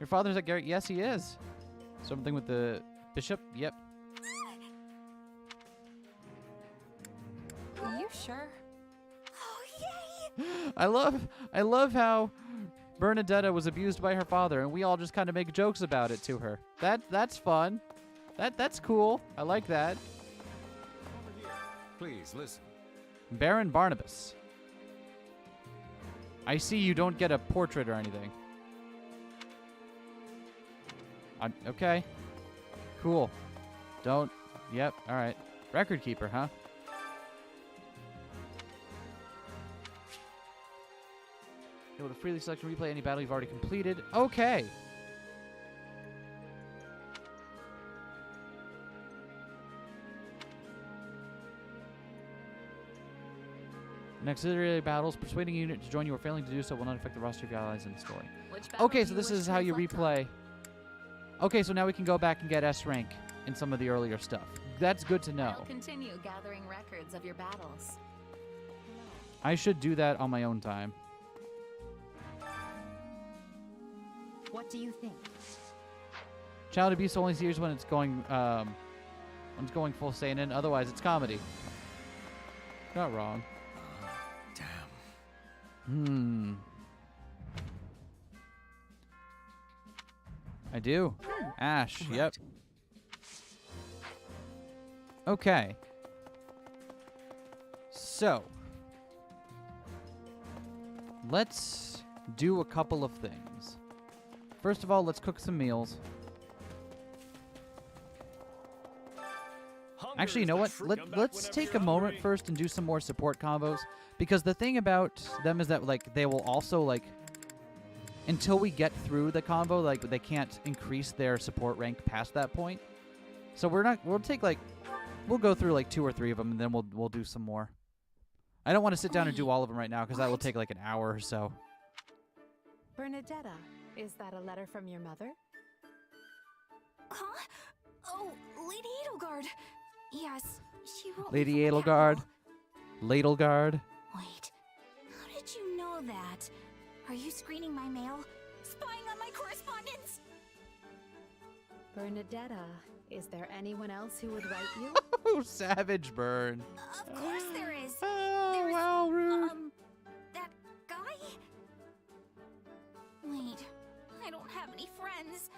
Your father's at Garrett? Yes, he is. Something with the bishop? Yep. You sure? I love how Bernadetta was abused by her father, and we all just kind of make jokes about it to her. That's fun. That's cool. I like that. Over here. Please listen. Baron Barnabas. I see you don't get a portrait or anything. Okay. Cool. Don't. Yep. All right. Record keeper, huh? Able to freely select and replay any battle you've already completed. Okay. Next auxiliary battles, persuading a unit to join you or failing to do so will not affect the roster of your allies in the story. Okay, so this is how you replay. Okay, so now we can go back and get S rank in some of the earlier stuff. That's good to know. I'll continue gathering records of your battles. I should do that on my own time. What do you think? Child abuse only series when it's going full seinen. Otherwise, it's comedy. Not wrong. Damn. I do. Ash. Yep. Okay. So, let's do a couple of things. First of all, let's cook some meals. Actually, you know what? Let's take a moment first and do some more support combos. Because the thing about them is that, like, they will also, like, until we get through the combo, like, they can't increase their support rank past that point. So we'll take, like, we'll go through, like, 2 or 3 of them, and then we'll do some more. I don't want to sit down and do all of them right now, because that will take, like, an hour or so. Bernadetta, Is that a letter from your mother? Huh? Oh, Lady Edelgard. Yes, she wrote Lady me from the Edelgard. capital. Ladelgard. Wait, how did you know that? Are you screening my mail? Spying on my correspondence? Bernadetta, is there anyone else who would write you? Oh, savage burn. Of course there is. Oh, There's, wow, rude. that guy? Wait, I don't have any friends.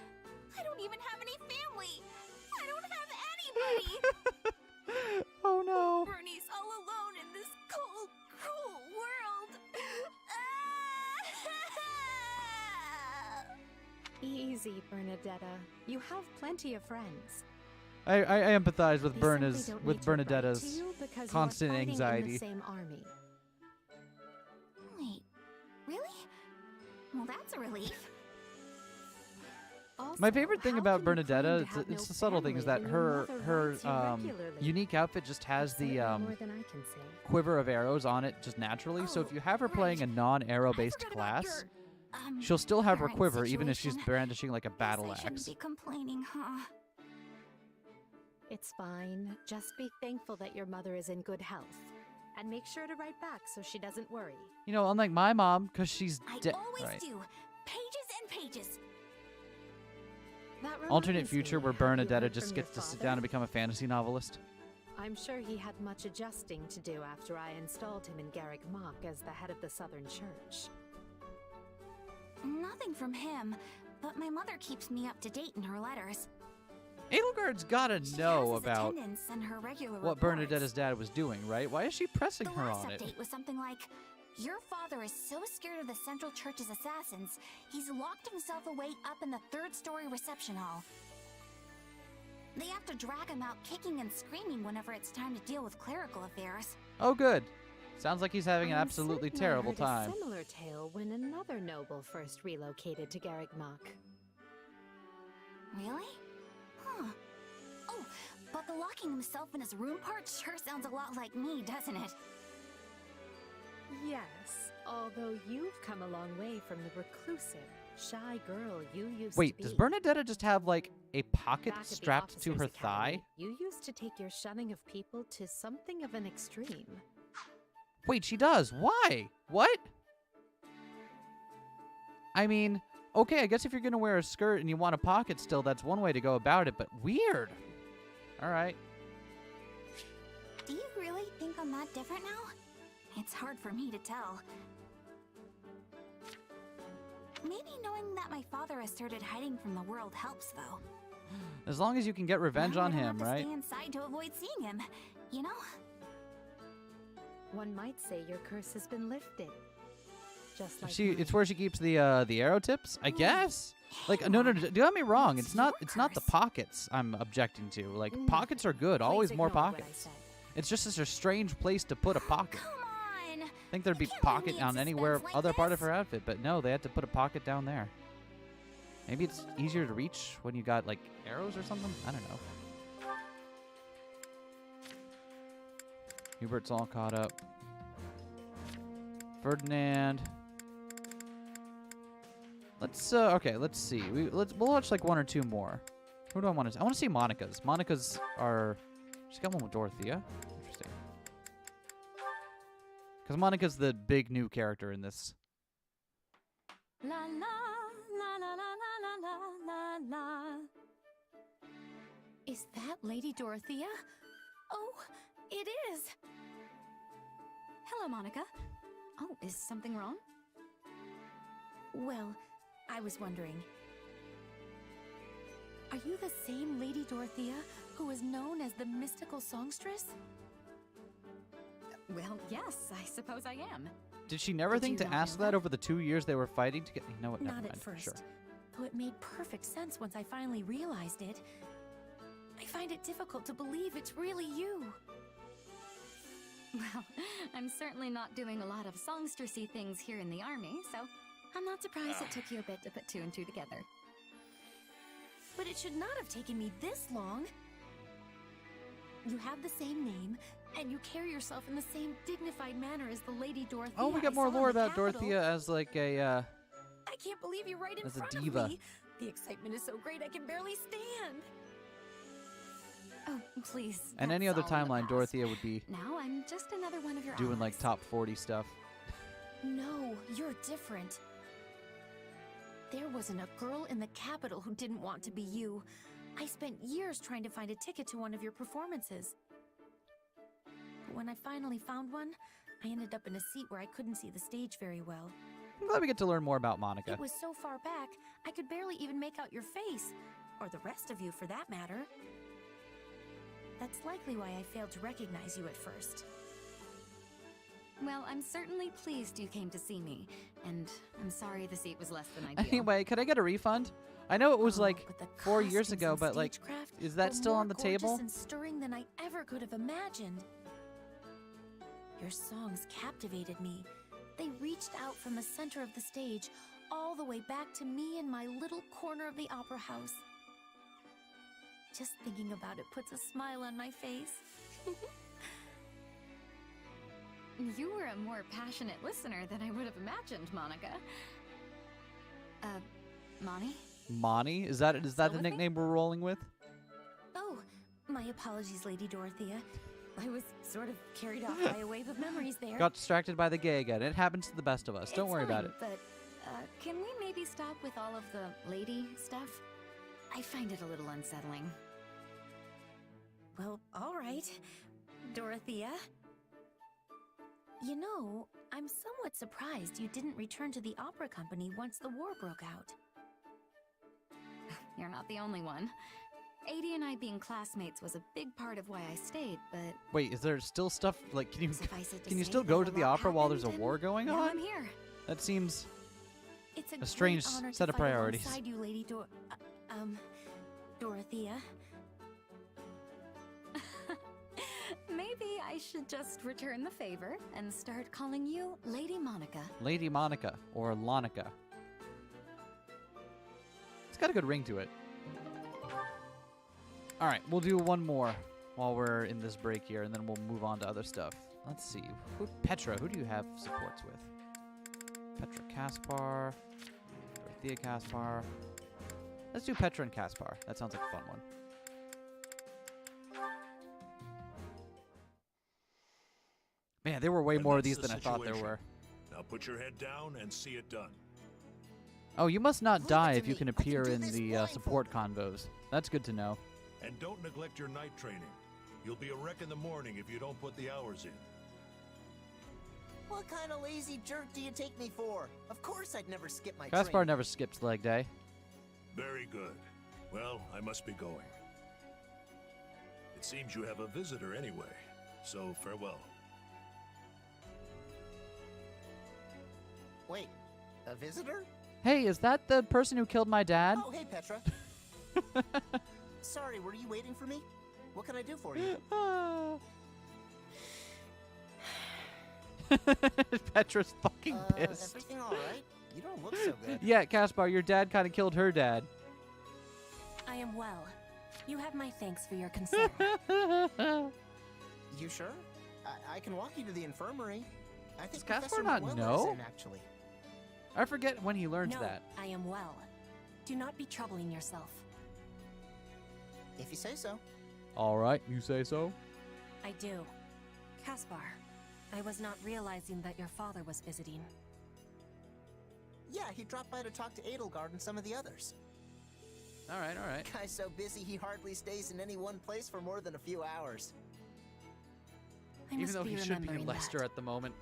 I don't even have any family. I don't have anybody. Oh no. Bernie's all alone in this cold, cruel world. Easy, Bernadetta. You have plenty of friends. I empathize with They simply don't need to write to Bernadetta's you because constant you are fighting anxiety. in the same army. Wait, really? Well, that's a relief. My favorite thing about Bernadetta, have it's no the subtle thing, is that family when your her mother writes you regularly? unique outfit just has the More than I can say. quiver of arrows on it just naturally. So if you have her playing a non-arrow based class, she'll still have her current quiver even if she's situation. brandishing like a battle I shouldn't axe. be complaining, huh? It's fine. Just be thankful that your mother is in good health. And make sure to write back so she doesn't worry. You know, unlike my mom, because she's I dead. always Right. do. Pages and pages. That Alternate reminds future me, where have you Bernadetta heard just from gets to your sit father? down and become a fantasy novelist. I'm sure he had much adjusting to do after I installed him in Garrick Mach as the head of the Southern Church. Nothing from him, but my mother keeps me up to date in her letters. Edelgard's gotta know Has his about attendance and her regular what reports. Bernadetta's dad was doing, right? Why is she pressing The her last on it? update was something like, your father is so scared of the Central Church's assassins, he's locked himself away up in the third-story reception hall. They have to drag him out kicking and screaming whenever it's time to deal with clerical affairs. Oh, good. Sounds like he's having an I'm absolutely certain I terrible heard time. A similar tale when another noble first relocated to Garrick Mach. Really? Huh. Oh, but the locking himself in his room part sure sounds a lot like me, doesn't it? Yes, although you've come a long way from the reclusive, shy girl you used Wait, to be. does Bernadetta just have like a pocket Back at the strapped to Officers' her Academy, thigh? You used to take your shunning of people to something of an extreme. Wait, she does. Why? What? I mean, okay, I guess if you're going to wear a skirt and you want a pocket still, that's one way to go about it, but weird. All right. Do you really think I'm that different now? It's hard for me to tell. Maybe knowing that my father has started hiding from the world helps, though. As long as you can get revenge Now I on don't him, have to right? stay inside to avoid seeing him, you know? One might say your curse has been lifted. Just like It's where she keeps the arrow tips, I guess. Like no, don't get me wrong. It's not the pockets I'm objecting to. Like pockets are good, always more ignore what I pockets. said. It's just such a strange place to put a pocket. Come on! I think there'd be pocket on anywhere other part of her outfit, but no, they had to put a pocket down there. Maybe it's easier to reach when you got like arrows or something. I don't know. Hubert's all caught up. Ferdinand. Let's okay, let's see. We'll watch like one or two more. Who do I want to see? I want to see Monica's. Monica's are she's got one with Dorothea. Interesting. Because Monica's the big new character in this. La la la la la la la la la. Is that Lady Dorothea? Oh, it is. Hello, Monica. Oh, is something wrong? Well, I was wondering. Are you the same Lady Dorothea who is known as the mystical songstress? Well, yes, I suppose I am. Did she never Did think you to not ask know that over the 2 years they were fighting to get? You know what? Never Not mind. at first. Sure. Though it made perfect sense once I finally realized it. I find it difficult to believe it's really you. Well, I'm certainly not doing a lot of songstressy things here in the army, so I'm not surprised it took you a bit to put two and two together. But it should not have taken me this long. You have the same name, and you carry yourself in the same dignified manner as the Lady Dorothea. Oh, we I got more saw in lore the about capital. Dorothea as like a I I can't believe you're right in As a front diva. of me. The excitement is so great I can barely stand. Oh, please. And any that's other all in the timeline, past. Dorothea would be Now I'm just another one of your doing like allies. top 40 stuff. No, you're different. There wasn't a girl in the capital who didn't want to be you. I spent years trying to find a ticket to one of your performances. But when I finally found one, I ended up in a seat where I couldn't see the stage very well. I'm glad we get to learn more about Monica. It was so far back, I could barely even make out your face. Or the rest of you, for that matter. That's likely why I failed to recognize you at first. Well, I'm certainly pleased you came to see me, and I'm sorry the seat was less than ideal. Anyway, could I get a refund? I know it was like But the 4 years costumes ago, and but like, stagecraft is that were still more on the gorgeous table? and stirring than I ever could have imagined. Your songs captivated me. They reached out from the center of the stage, all the way back to me in my little corner of the opera house. Just thinking about it puts a smile on my face. You were a more passionate listener than I would have imagined, Monica. Monty? Monty? Is that the nickname we're rolling with? Oh, my apologies, Lady Dorothea. I was sort of carried off by a wave of memories there. Got distracted by the gay again. It happens to the best of us. Don't worry about it. But, can we maybe stop with all of the lady stuff? I find it a little unsettling. Well, all right, Dorothea. You know, I'm somewhat surprised you didn't return to the opera company once the war broke out. You're not the only one. Adie and I being classmates was a big part of why I stayed, but Wait, is there still stuff like can you suffice it to can you say still that go a to the lot opera while there's a happened, war and going now on? I'm here. That seems It's a great strange honor to set of fight priorities. alongside you, Lady Dorothea. Maybe I should just return the favor and start calling you Lady Monica. Lady Monica or Lonica. It's got a good ring to it. All right, we'll do one more while we're in this break here, and then we'll move on to other stuff. Let's see. Petra, who do you have supports with? Petra Kaspar, Dorothea Kaspar. Let's do Petra and Kaspar. That sounds like a fun one. Man, there were way more of these than I thought there were. Now put your head down and see it done. Oh, you must not die if you can appear in the support convos. That's good to know. And don't neglect your night training. You'll be a wreck in the morning if you don't put the hours in. What kind of lazy jerk do you take me for? Of course I'd never skip my Kaspar training. never skips leg day. Very good. Well, I must be going. It seems you have a visitor anyway, so farewell. Wait, a visitor? Hey, is that the person who killed my dad? Oh, hey, Petra. Sorry, were you waiting for me? What can I do for you? Petra's fucking pissed. Everything all right? You don't look so good. Yeah, Kaspar, your dad kind of killed her dad. I am well. You have my thanks for your concern. You sure? I can walk you to the infirmary. I think Does Kaspar Professor not Mueller know? is in, actually. I forget when he learns No, that. I am well. Do not be troubling yourself. If you say so. All right, you say so. I do. Kaspar, I was not realizing that your father was visiting. Yeah, he dropped by to talk to Edelgard and some of the others. All right, all right. Guy's so busy he hardly stays in any one place for more than a few hours. I Even must though be he should be in remembering Leicester that. at the moment.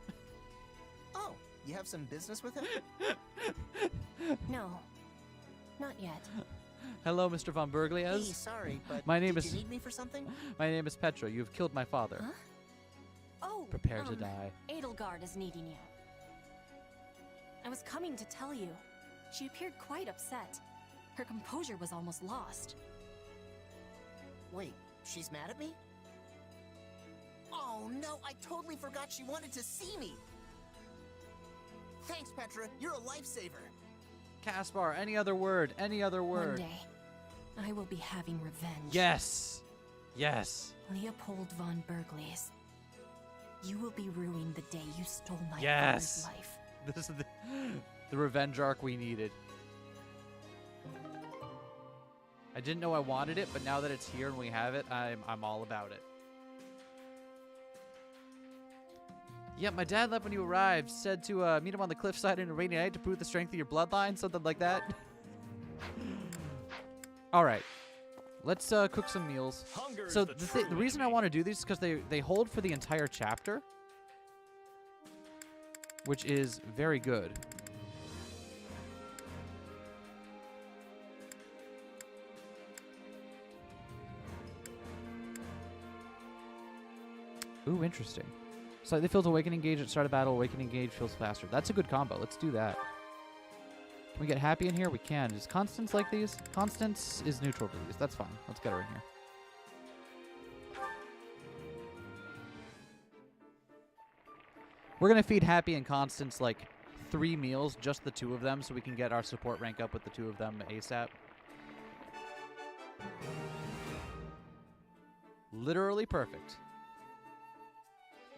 Oh, you have some business with him? No, not yet. Hello, Mr. von Bergliez. Hey, sorry, but my name did is. you need me for something? My name is Petra. You have killed my father. Huh? Oh, Prepare to die. Edelgard is needing you. I was coming to tell you. She appeared quite upset. Her composure was almost lost. Wait, she's mad at me? Oh no, I totally forgot she wanted to see me! Thanks, Petra. You're a lifesaver. Kaspar, any other word? Any other word? One day, I will be having revenge. Yes. Yes. Leopold von Bergliez. You will be ruining the day you stole my Yes. father's life. This is the. The revenge arc we needed. I didn't know I wanted it, but now that it's here and we have it, I'm all about it. Yeah, my dad left when you arrived. Said to meet him on the cliffside in a rainy night to prove the strength of your bloodline, something like that. All right, let's cook some meals. So the reason I want to do these is because they hold for the entire chapter, which is very good. Ooh, interesting. Slightly feels awakening gauge at start of battle. Awakening gauge feels faster. That's a good combo. Let's do that. Can we get happy in here? We can. Is Constance like these? Constance is neutral to these. That's fine. Let's get her in here. We're going to feed Happy and Constance like 3 meals, just the 2 of them, so we can get our support rank up with the 2 of them ASAP. Literally perfect.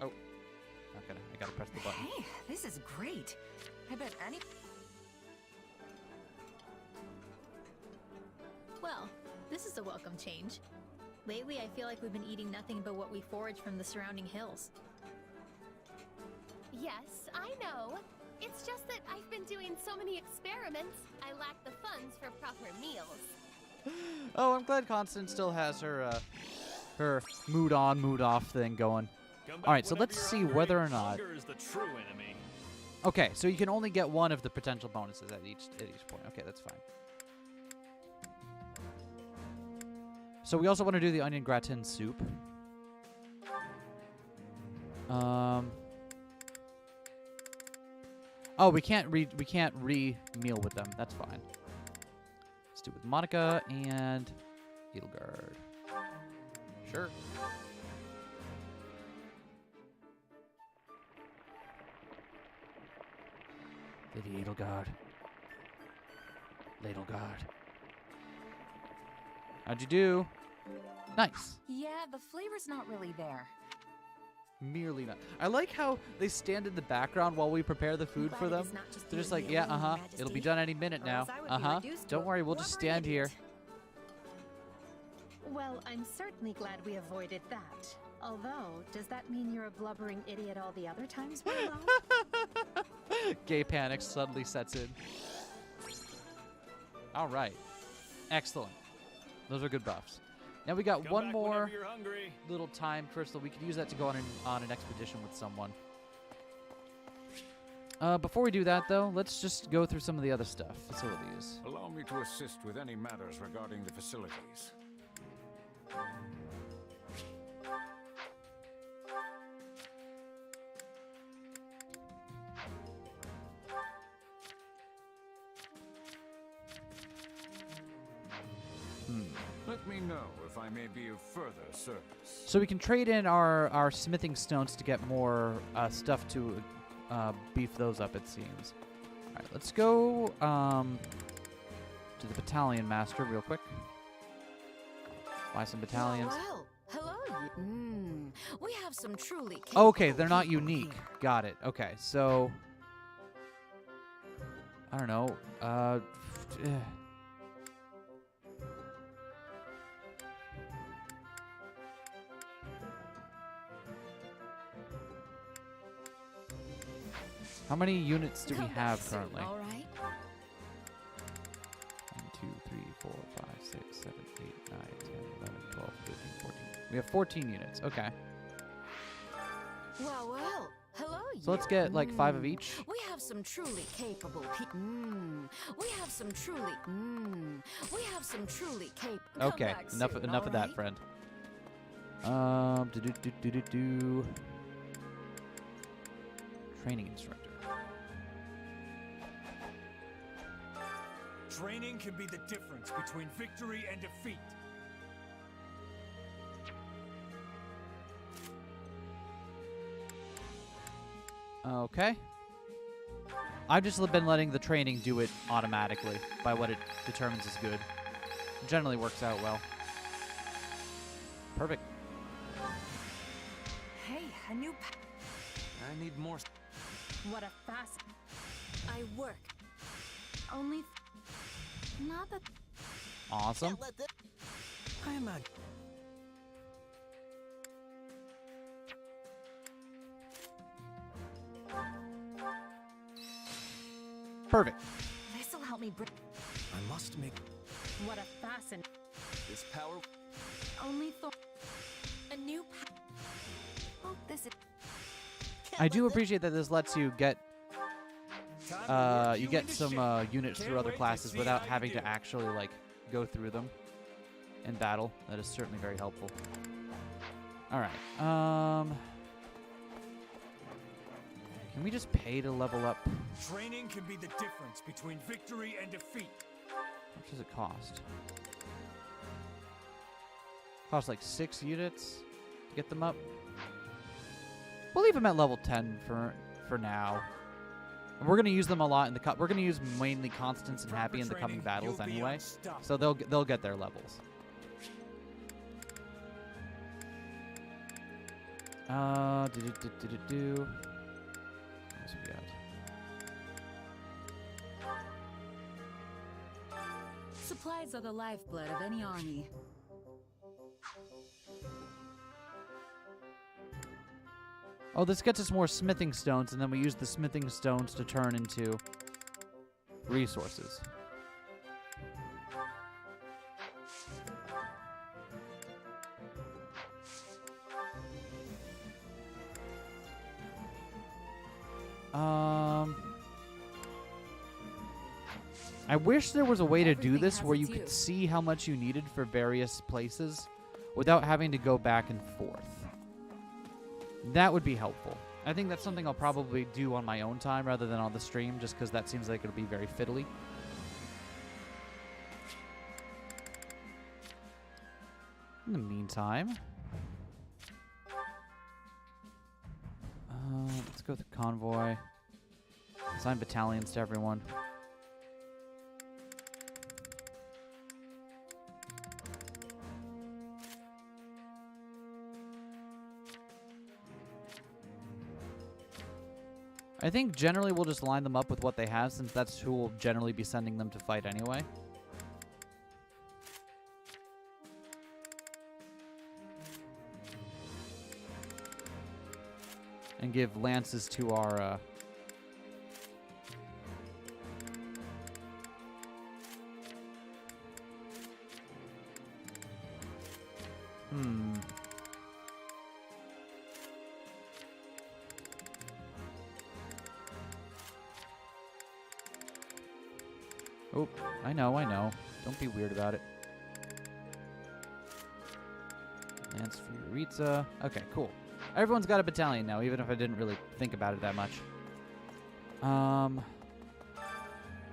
Oh. I gotta press the button. Hey, this is great. I bet any... Well, this is a welcome change. Lately, I feel like we've been eating nothing but what we forage from the surrounding hills. Yes, I know. It's just that I've been doing so many experiments, I lack the funds for proper meals. Oh, I'm glad Constance still has her her mood on, mood off thing going. All right, so let's see whether or not. Hunger is the true enemy. Okay, so you can only get one of the potential bonuses at each point. Okay, that's fine. So we also want to do the onion gratin soup. Oh, we can't re-meal with them. That's fine. Let's do it with Monica and Edelgard. Sure. Lady Edelgard. Edelgard. How'd you do? Nice. Yeah, the flavor's not really there. Merely not. I like how they stand in the background while we prepare the food for them. They're just like, yeah, it'll be done any minute now. Don't worry, we'll just stand here. Well, I'm certainly glad we avoided that. Although, does that mean you're a blubbering idiot all the other times we're alone? Gay panic suddenly sets in. All right. Excellent. Those are good buffs. Now we got one more little time crystal. We could use that to go on an expedition with someone. Before we do that, though, let's just go through some of the other stuff. Facilities. Allow me to assist with any matters regarding the facilities. Let me know if I may be of further service. So we can trade in our smithing stones to get more stuff to beef those up, it seems. All right, let's go to the battalion master real quick. Buy some battalions. Well, hello. We have some truly Okay, they're not unique. Got it. Okay, so I don't know. How many units do we have currently? All right. 1, 2, 3, 4, 5, 6, 7, 8, 9, 10, 11, 12, 13, 14. We have 14 units. Okay. Well, hello. So let's get like 5 of each. We have some truly capable people. We have some truly. We have some truly capable. Okay, enough of that, friend. Training instructor. Training can be the difference between victory and defeat. Okay. I've just been letting the training do it automatically by what it determines is good. It generally works out well. Perfect. Hey, a new... I need more... What a fast... I work Only not that. Awesome. I imagine. Perfect. This'll help me bring. I must make What a fascinating. This power. Only a new. Oh, this is. I do appreciate that this lets you get you get some units through other classes without having to actually like go through them in battle. That is certainly very helpful. All right. Can we just pay to level up? Training can be the difference between victory and defeat. How much does it cost? Costs like 6 units to get them up. We'll leave them at level 10 for now. And we're gonna use them a lot in the we're gonna use mainly Constance and Happy in the coming battles anyway, so they'll get their levels. What else we got? Supplies are the lifeblood of any army. Oh, this gets us more smithing stones, and then we use the smithing stones to turn into resources. I wish there was a way to do this where you could see how much you needed for various places without having to go back and forth. That would be helpful. I think that's something I'll probably do on my own time rather than on the stream, just because that seems like it'll be very fiddly. In the meantime, let's go with the convoy. Assign battalions to everyone. I think generally we'll just line them up with what they have, since that's who will generally be sending them to fight anyway. And give lances to our... Oh, I know. Don't be weird about it. Lance Fiorizza. Okay, cool. Everyone's got a battalion now, even if I didn't really think about it that much.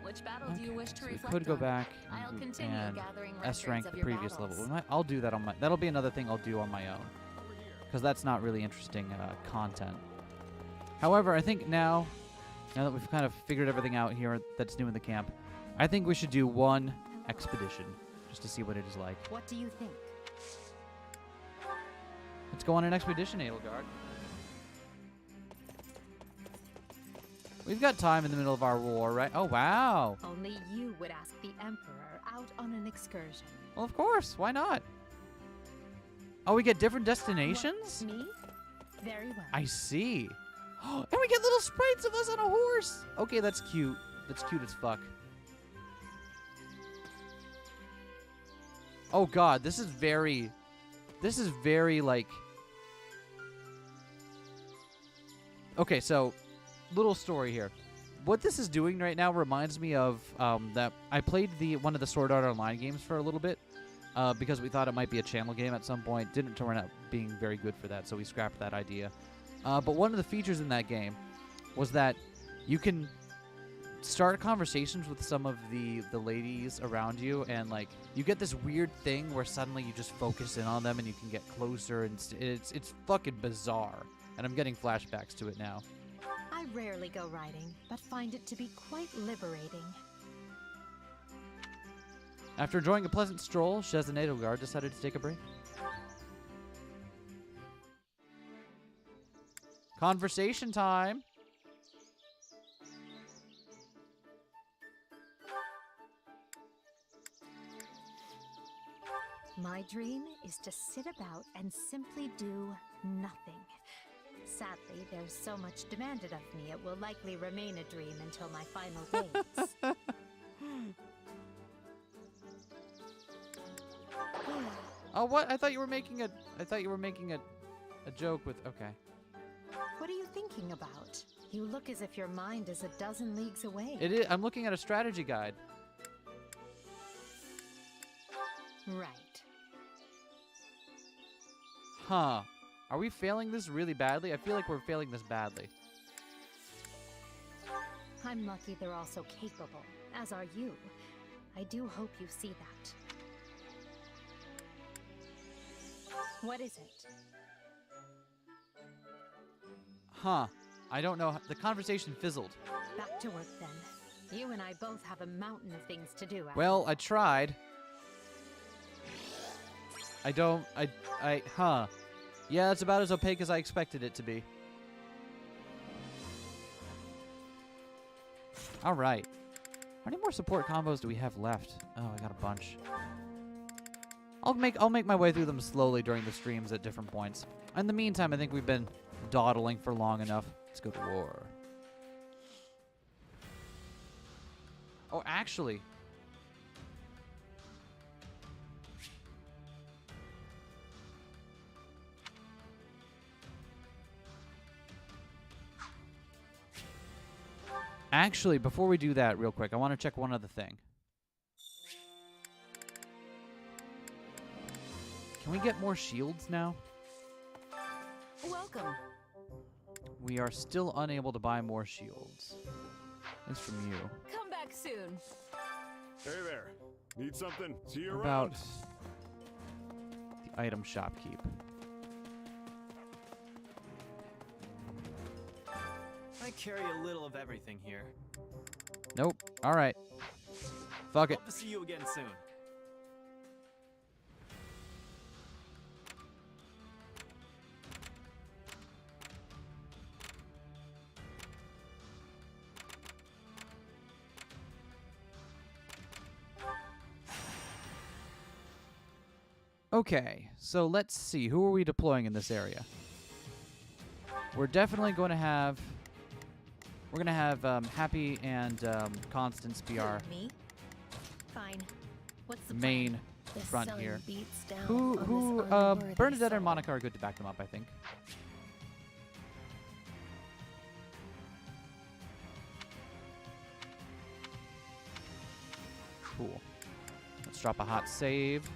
Which battle do you wish to So we reflect could go on? back I'll continue and gathering S records rank of the your previous battles. level. I'll do that on my... That'll be another thing I'll do on my own. Because that's not really interesting content. However, I think now that we've kind of figured everything out here that's new in the camp, I think we should do one expedition, just to see what it is like. What do you think? Let's go on an expedition, Edelgard. We've got time in the middle of our war, right? Oh, wow. Only you would ask the Emperor out on an excursion. Well, of course. Why not? Oh, we get different destinations? Me? Very well. I see. And we get little sprites of us on a horse. Okay, that's cute. That's cute as fuck. Oh, God. This is very, like... Okay, so... Little story here. What this is doing right now reminds me of that I played one of the Sword Art Online games for a little bit because we thought it might be a channel game at some point. Didn't turn out being very good for that, so we scrapped that idea. But one of the features in that game was that you can start conversations with some of the ladies around you, and like you get this weird thing where suddenly you just focus in on them and you can get closer, and it's fucking bizarre. And I'm getting flashbacks to it now. I rarely go riding, but find it to be quite liberating. After enjoying a pleasant stroll, Shez and Edelgard decided to take a break. Conversation time. My dream is to sit about and simply do nothing. Sadly, there's so much demanded of me, it will likely remain a dream until my final days. Oh, what? I thought you were making a joke with. Okay. What are you thinking about? You look as if your mind is a dozen leagues away. It is. I'm looking at a strategy guide. Right. Huh. Are we failing this really badly? I feel like we're failing this badly. I'm lucky they're also capable, as are you. I do hope you see that. What is it? Huh. I don't know. The conversation fizzled. Back to work then. You and I both have a mountain of things to do. Well, I tried. Huh. Yeah, it's about as opaque as I expected it to be. All right. How many more support combos do we have left? Oh, I got a bunch. I'll make my way through them slowly during the streams at different points. In the meantime, I think we've been dawdling for long enough. Let's go to war. Oh, actually. Actually, before we do that real quick, I want to check one other thing. Can we get more shields now? Welcome. We are still unable to buy more shields. That's from you. Come back soon. Hey there. Need something? See you What around. about the item shop keep? I carry a little of everything here. Nope. All right. Fuck it. Hope to see you again soon. Okay, so let's see. Who are we deploying in this area? We're definitely going to have... We're going to have Happy and Constance be our Me? Fine. What's the main plan? The front sun here. beats down Who, on this unworthy Bernadette and soul. Monica are good to back them up, I think. Cool. Let's drop a hot save.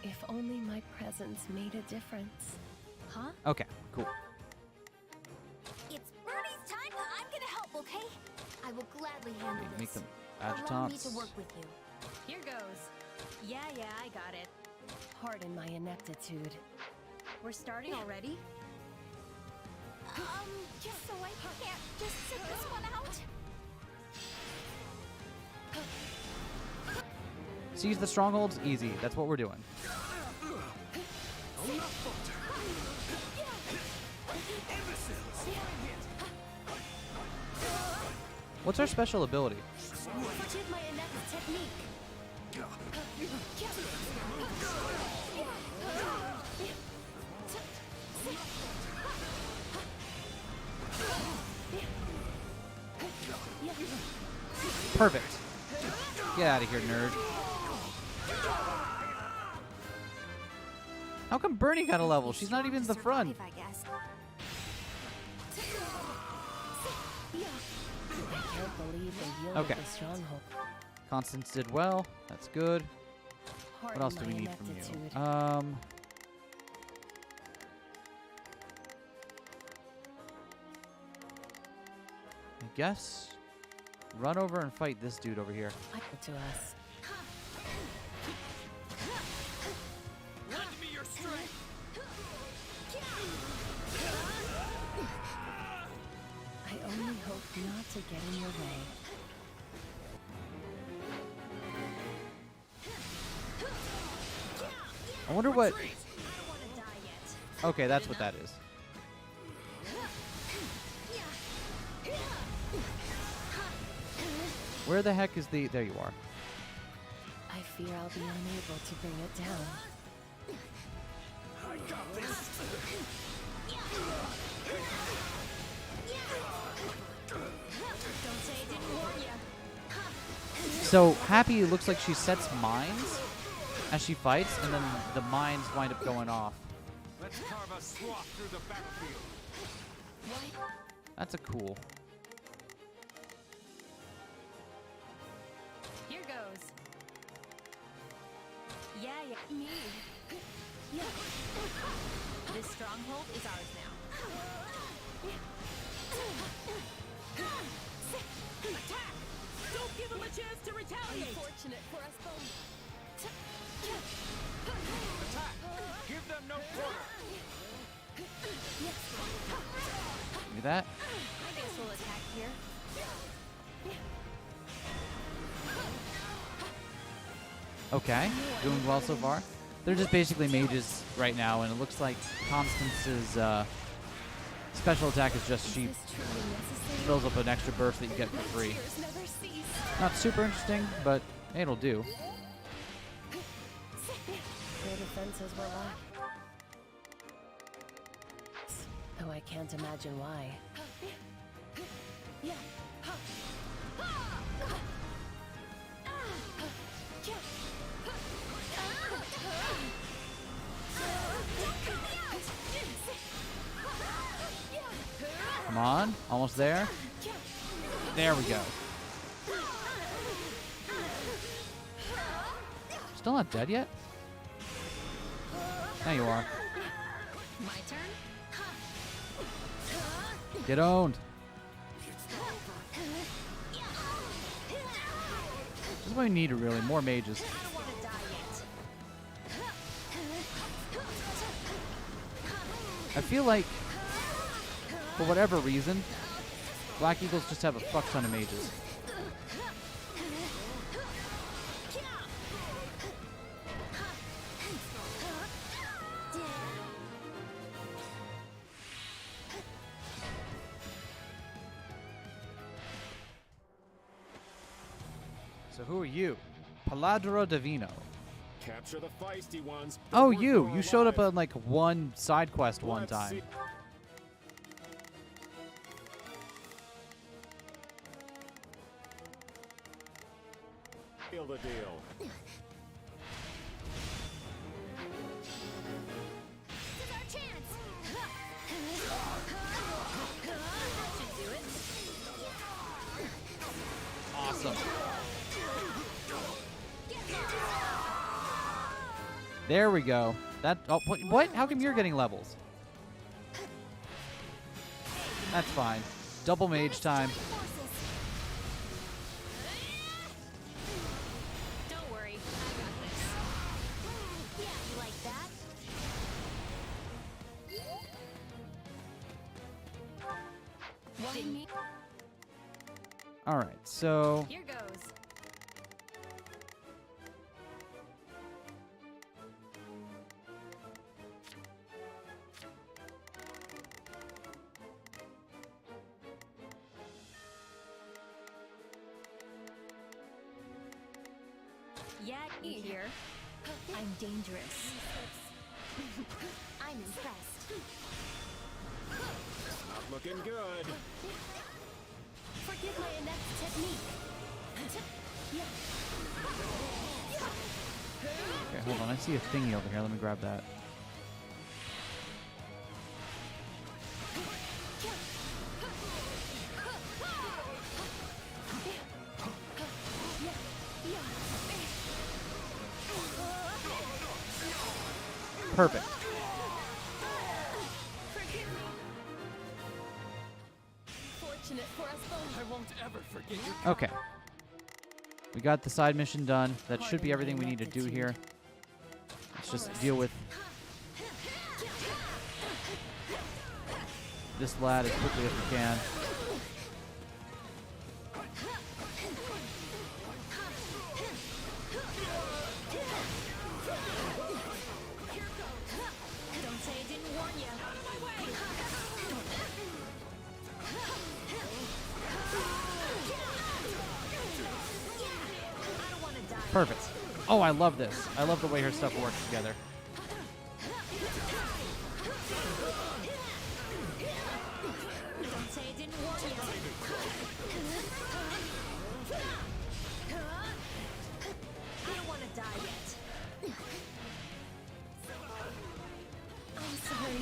If only my presence made a difference. Huh? Okay, cool. It's Bernie's time, but I'm gonna help, okay? I will gladly handle this. Make them Allow me adjutants. to work with you. Here goes. Yeah, I got it. Pardon my ineptitude. We're starting already? Just so I can't just sit this one out? Seize the strongholds? Easy. That's what we're doing. What's our special ability? Forgive my inept technique. Perfect. Get out of here, nerd. How come Bernie got a level? She's not even in the front. I guess. I can't believe they yielded Okay. the stronghold. Constance did well. That's good. What Pardon else do my we need from ineptitude. you? I guess run over and fight this dude over here. To us. Lend me your strength. I only hope not to get in your way. I wonder what... Okay, that's what that is. Where the heck is the... There you are. I fear I'll be unable to bring it down. I got this. Don't say I didn't warn you. So, Happy looks like she sets mines as she fights, and then the mines wind up going off. Let's carve a swath through the battlefield. That's a cool. Here goes. Yeah, me. Yeah. This stronghold is ours now. Attack! Don't give him a chance to retaliate! Unfortunate for us both. Attack! Give them no quarter. Do that. I guess we'll attack here. Okay, doing well so far. They're just basically mages right now, and it looks like Constance's special attack is just she fills up an extra burst that you get for free. Not super interesting, but it'll do. Their defenses were locked. Though I can't imagine why. Come on, almost there. There we go. Still not dead yet? There you are. My turn? Get owned. This is what we need, really. More mages. I feel like, for whatever reason, Black Eagles just have a fuck ton of mages. So who are you? Paladro Divino. Capture the feisty ones. Oh, you! You showed up on like one side quest one time. Seal the deal. This is our chance. That should do it. Awesome. There we go. That. Oh, what? How come you're getting levels? That's fine. Double mage time. Don't worry, I got this. Yeah, you like that? Didn't he? All right. So. Here goes. Yeah, you here. I'm dangerous. I'm impressed. Not looking good. Forgive my inept technique. Okay, hold on. I see a thingy over here. Let me grab that. Perfect. Fortunate for us both. I won't ever forget you. Okay. We got the side mission done. That should be everything we need to do here. Let's just deal with this lad as quickly as we can. Don't say I didn't warn you. Out of my way! Perfect. Oh, I love this. I love the way her stuff works together. Don't say it didn't warn you. I don't want to die yet. I'm sorry.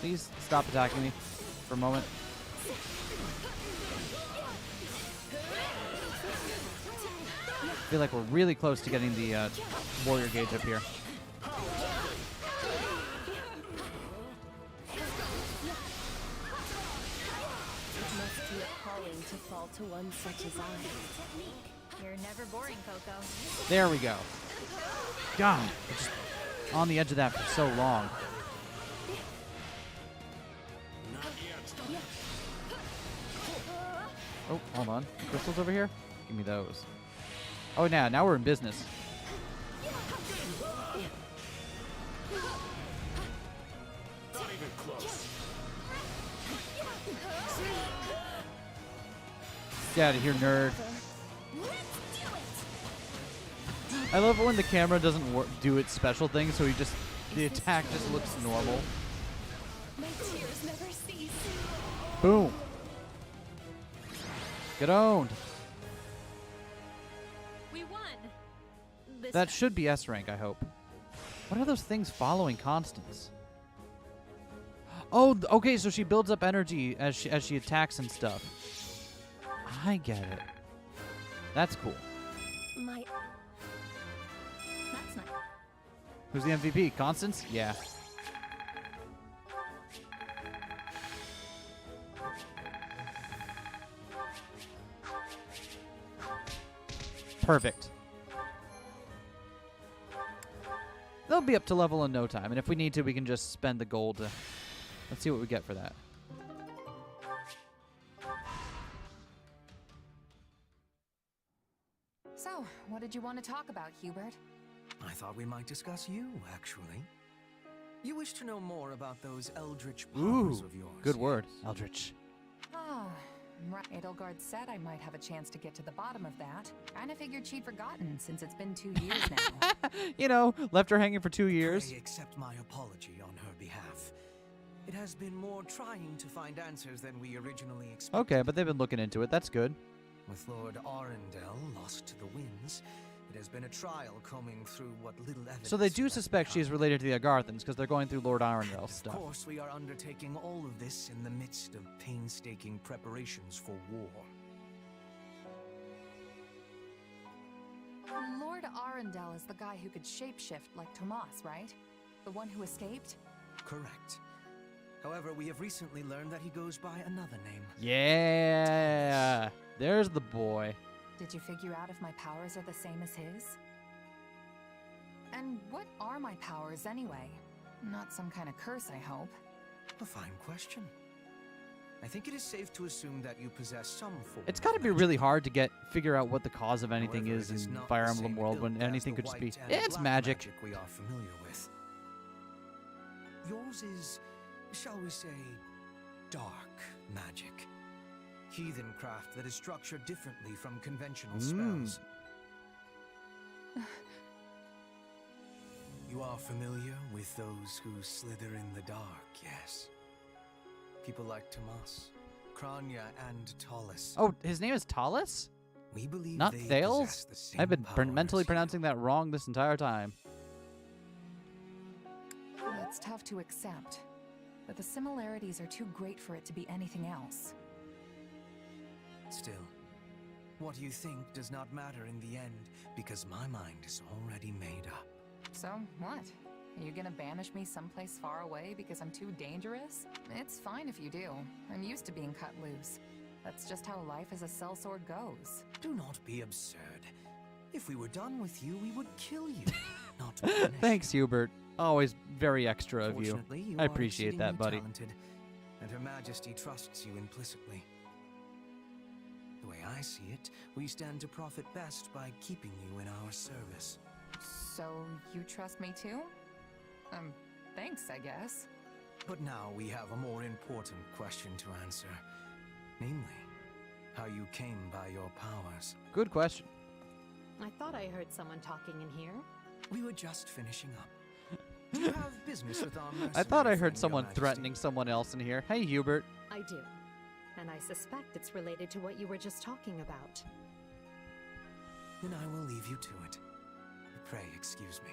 Please stop attacking me for a moment. I feel like we're really close to getting the warrior gauge up here. It must be appalling to fall to one such as I. You're never boring, Coco. There we go. God, we're just on the edge of that for so long. Oh, hold on. Crystals over here? Give me those. Oh, now we're in business. Not even close. Get out of here, nerd. I love it when the camera doesn't do its special thing, so the attack just looks normal. My tears never cease. Boom. Get owned. We won. This That should be S rank, I hope. What are those things following Constance? Oh, okay, so she builds up energy as she attacks and stuff. I get it. That's cool. My. That's not. Who's the MVP? Constance? Yeah. Perfect. They'll be up to level in no time, and if we need to, we can just spend the gold to... Let's see what we get for that. So, what did you want to talk about, Hubert? I thought we might discuss you, actually. You wish to know more about those eldritch powers Ooh, of yours. good word, Eldritch. Oh, right. Edelgard said I might have a chance to get to the bottom of that. Kinda figured she'd forgotten since it's been 2 years now. You know, left her hanging for 2 years. Pray accept my apology on her behalf. It has been more trying to find answers than we originally expected. Okay, but they've been looking into it. That's good. With Lord Arundel lost to the winds, it has been a trial combing through what little evidence. So they do we have suspect she's found. related to the Agarthans because they're going through Lord Arundel's stuff. Of course, we are undertaking all of this in the midst of painstaking preparations for war. Lord Arundel is the guy who could shapeshift like Tomas, right? The one who escaped? Correct. However, we have recently learned that he goes by another name. Yeah, there's the boy. Did you figure out if my powers are the same as his? And what are my powers anyway? Not some kind of curse, I hope. A fine question. I think it is safe to assume that you possess some form. It's got to be really hard to figure out what the cause of anything However, is it is in not Fire the Emblem same world ilk when as anything the could just white be. and It's black magic. we are familiar with. Yours is, shall we say, dark magic. Heathen craft that is structured differently from conventional spells. You are familiar with those who slither in the dark, yes? People like Tomas, Kranya, and Talus. Oh, his name is Talus? We believe Not they Thales? possess the same I've been power mentally as you. pronouncing that wrong this entire time. That's tough to accept. But the similarities are too great for it to be anything else. Still, what you think does not matter in the end, because my mind is already made up. So, what? Are you gonna banish me someplace far away because I'm too dangerous? It's fine if you do. I'm used to being cut loose. That's just how life as a sellsword goes. Do not be absurd. If we were done with you, we would kill you, not punish. Thanks, Hubert. Always very extra of you. Fortunately, you I are appreciate that, exceedingly buddy. talented, and Her Majesty trusts you implicitly. The way I see it, we stand to profit best by keeping you in our service. So, you trust me too? Thanks, I guess. But now we have a more important question to answer. Namely, how you came by your powers. Good question. I thought I heard someone talking in here. We were just finishing up. Do you have business with our mercenary I thought I heard friend, Your someone Majesty? threatening someone else in here. Hey, Hubert. I do. And I suspect it's related to what you were just talking about. Then I will leave you to it. Pray excuse me.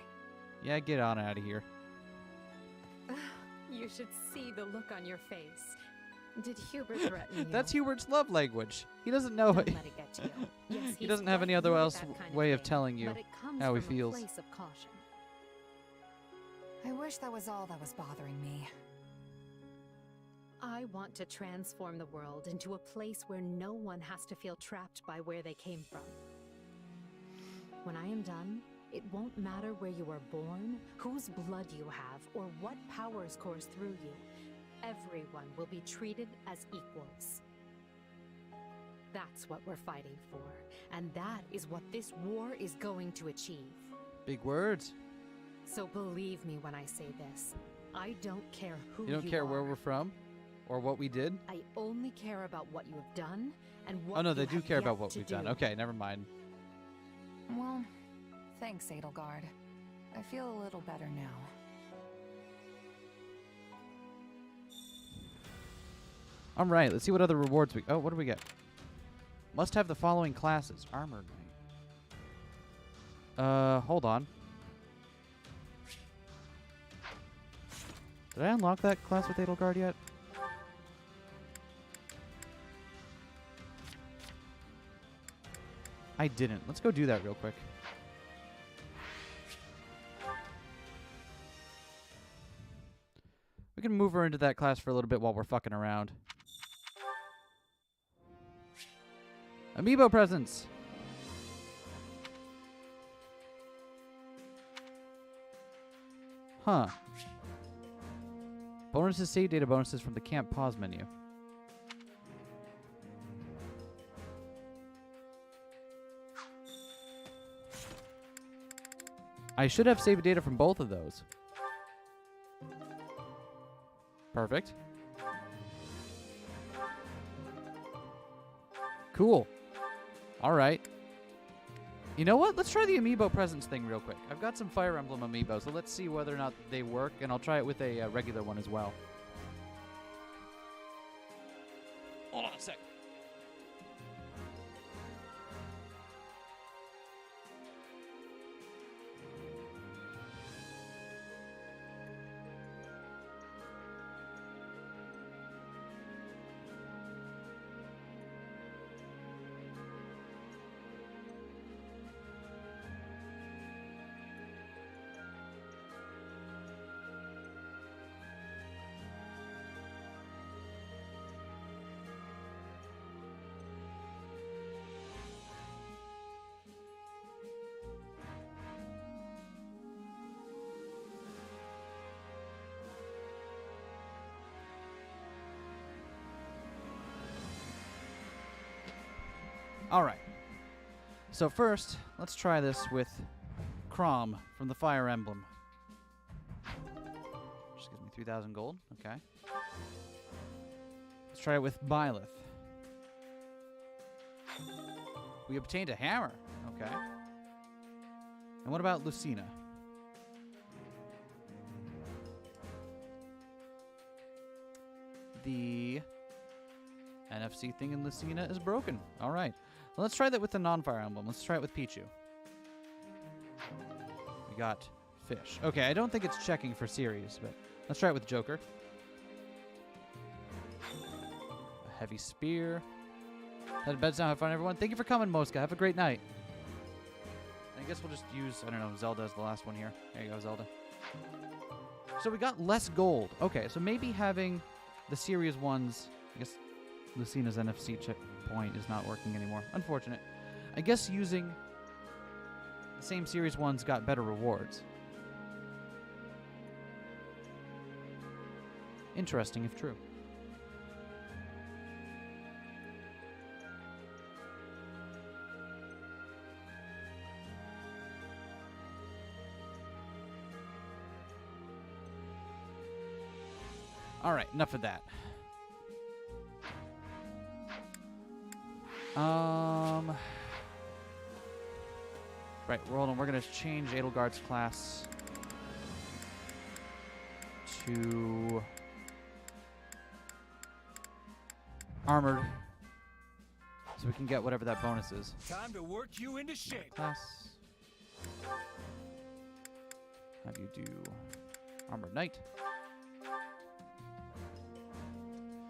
Yeah, get on out of here. You should see the look on your face. Did Hubert threaten you? That's Hubert's love language. He doesn't know. Don't let it get to you. Yes, He he's doesn't have any other definitely else that kind way of thing, telling you but it comes how he from a feels. place of caution. I wish that was all that was bothering me. I want to transform the world into a place where no one has to feel trapped by where they came from. When I am done, it won't matter where you were born, whose blood you have, or what powers course through you. Everyone will be treated as equals. That's what we're fighting for, and that is what this war is going to achieve. Big words. So believe me when I say this. I don't care who you You don't care where are. we're from? Or what we did? I only care about what you have done and what Oh, no, you they do have care about yet what to we've do. done. Okay, never mind. Well, thanks, Edelgard. I feel a little better now. All right, let's see what other rewards we... Oh, what do we get? Must have the following classes. Armor Knight. Hold on. Did I unlock that class with Edelgard yet? I didn't. Let's go do that real quick. We can move her into that class for a little bit while we're fucking around. Amiibo presents! Huh. Bonuses, save data bonuses from the camp pause menu. I should have saved data from both of those. Perfect. Cool. All right. You know what? Let's try the amiibo presents thing real quick. I've got some Fire Emblem amiibo, so let's see whether or not they work, and I'll try it with a regular one as well. Hold on a sec. All right. So first, let's try this with Crom from the Fire Emblem. Just gives me 3,000 gold. Okay. Let's try it with Byleth. We obtained a hammer. Okay. And what about Lucina? The NFC thing in Lucina is broken. All right. Well, let's try that with the non-Fire Emblem. Let's try it with Pichu. We got fish. Okay, I don't think it's checking for series, but let's try it with Joker. A heavy spear. Head to bed now. Have fun, everyone. Thank you for coming, Mosca. Have a great night. I guess we'll just use, I don't know, Zelda as the last one here. There you go, Zelda. So we got less gold. Okay, so maybe having the series ones, I guess Lucina's NFC checkpoint is not working anymore. Unfortunate. I guess using the same series ones got better rewards. Interesting if true. All right, enough of that. Right, hold on. We're gonna change Edelgard's class to armored, so we can get whatever that bonus is. Time to work you into shape. Class. Have you do armored knight.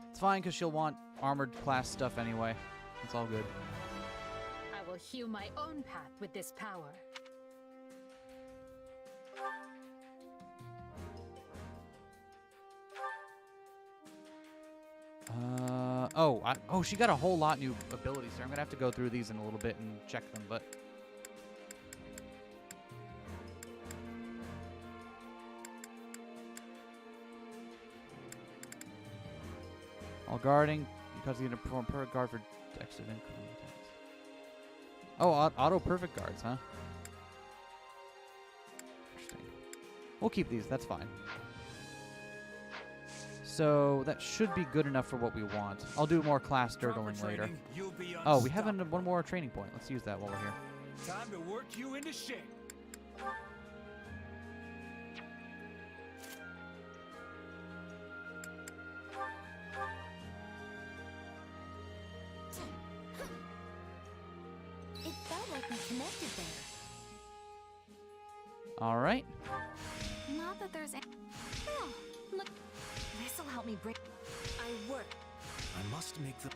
It's fine because she'll want armored class stuff anyway. It's all good. I will hew my own path with this power. Oh, she got a whole lot new abilities here. I'm gonna have to go through these in a little bit and check them, but all guarding because you can perform perfect guard for extra income attacks. Oh, auto perfect guards, huh? Interesting. We'll keep these. That's fine. So that should be good enough for what we want. I'll do more class dirtling later. Oh, we have one more training point. Let's use that while we're here. Time to work you into shape. It felt like we connected there. All right. Not that there's any. Oh, look. This'll help me break. I work. I must make the.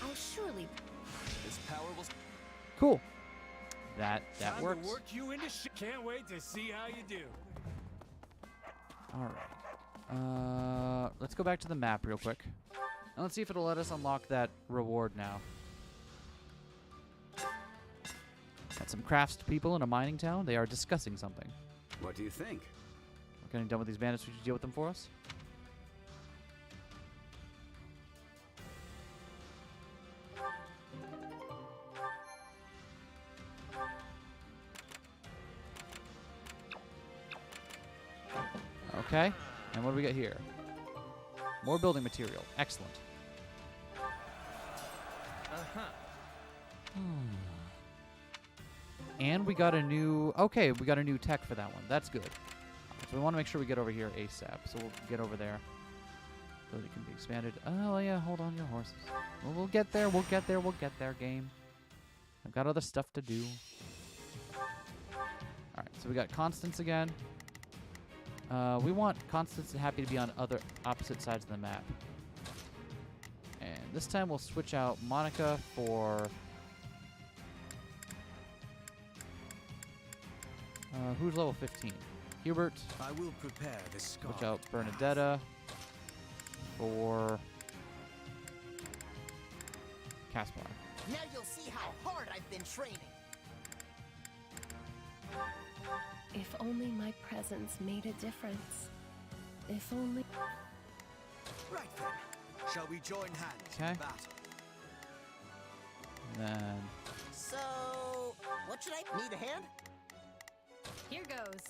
I'll surely. This power will. Cool. That Time works. To work you into Can't wait to see how you do. All right. Let's go back to the map real quick. And let's see if it'll let us unlock that reward now. Got some crafts people in a mining town. They are discussing something. What do you think? We're getting done with these bandits. Would you deal with them for us? Okay. And what do we get here? More building material. Excellent. And we got a new... Okay, we got a new tech for that one. That's good. So we want to make sure we get over here ASAP. So we'll get over there. Ability can be expanded. Oh, yeah. Hold on your horses. Well, we'll get there. We'll get there. We'll get there, game. I've got other stuff to do. Alright, so we got Constance again. We want Constance and Happy to be on opposite sides of the map. And this time we'll switch out Monica for... who's level 15? Hubert. I will prepare this scar. Switch out Bernadetta for Caspar. Now you'll see how hard I've been training. If only my presence made a difference. If only... Right then. Shall we join hands Okay. in battle? And then... So, what should I... Need a hand? Here goes.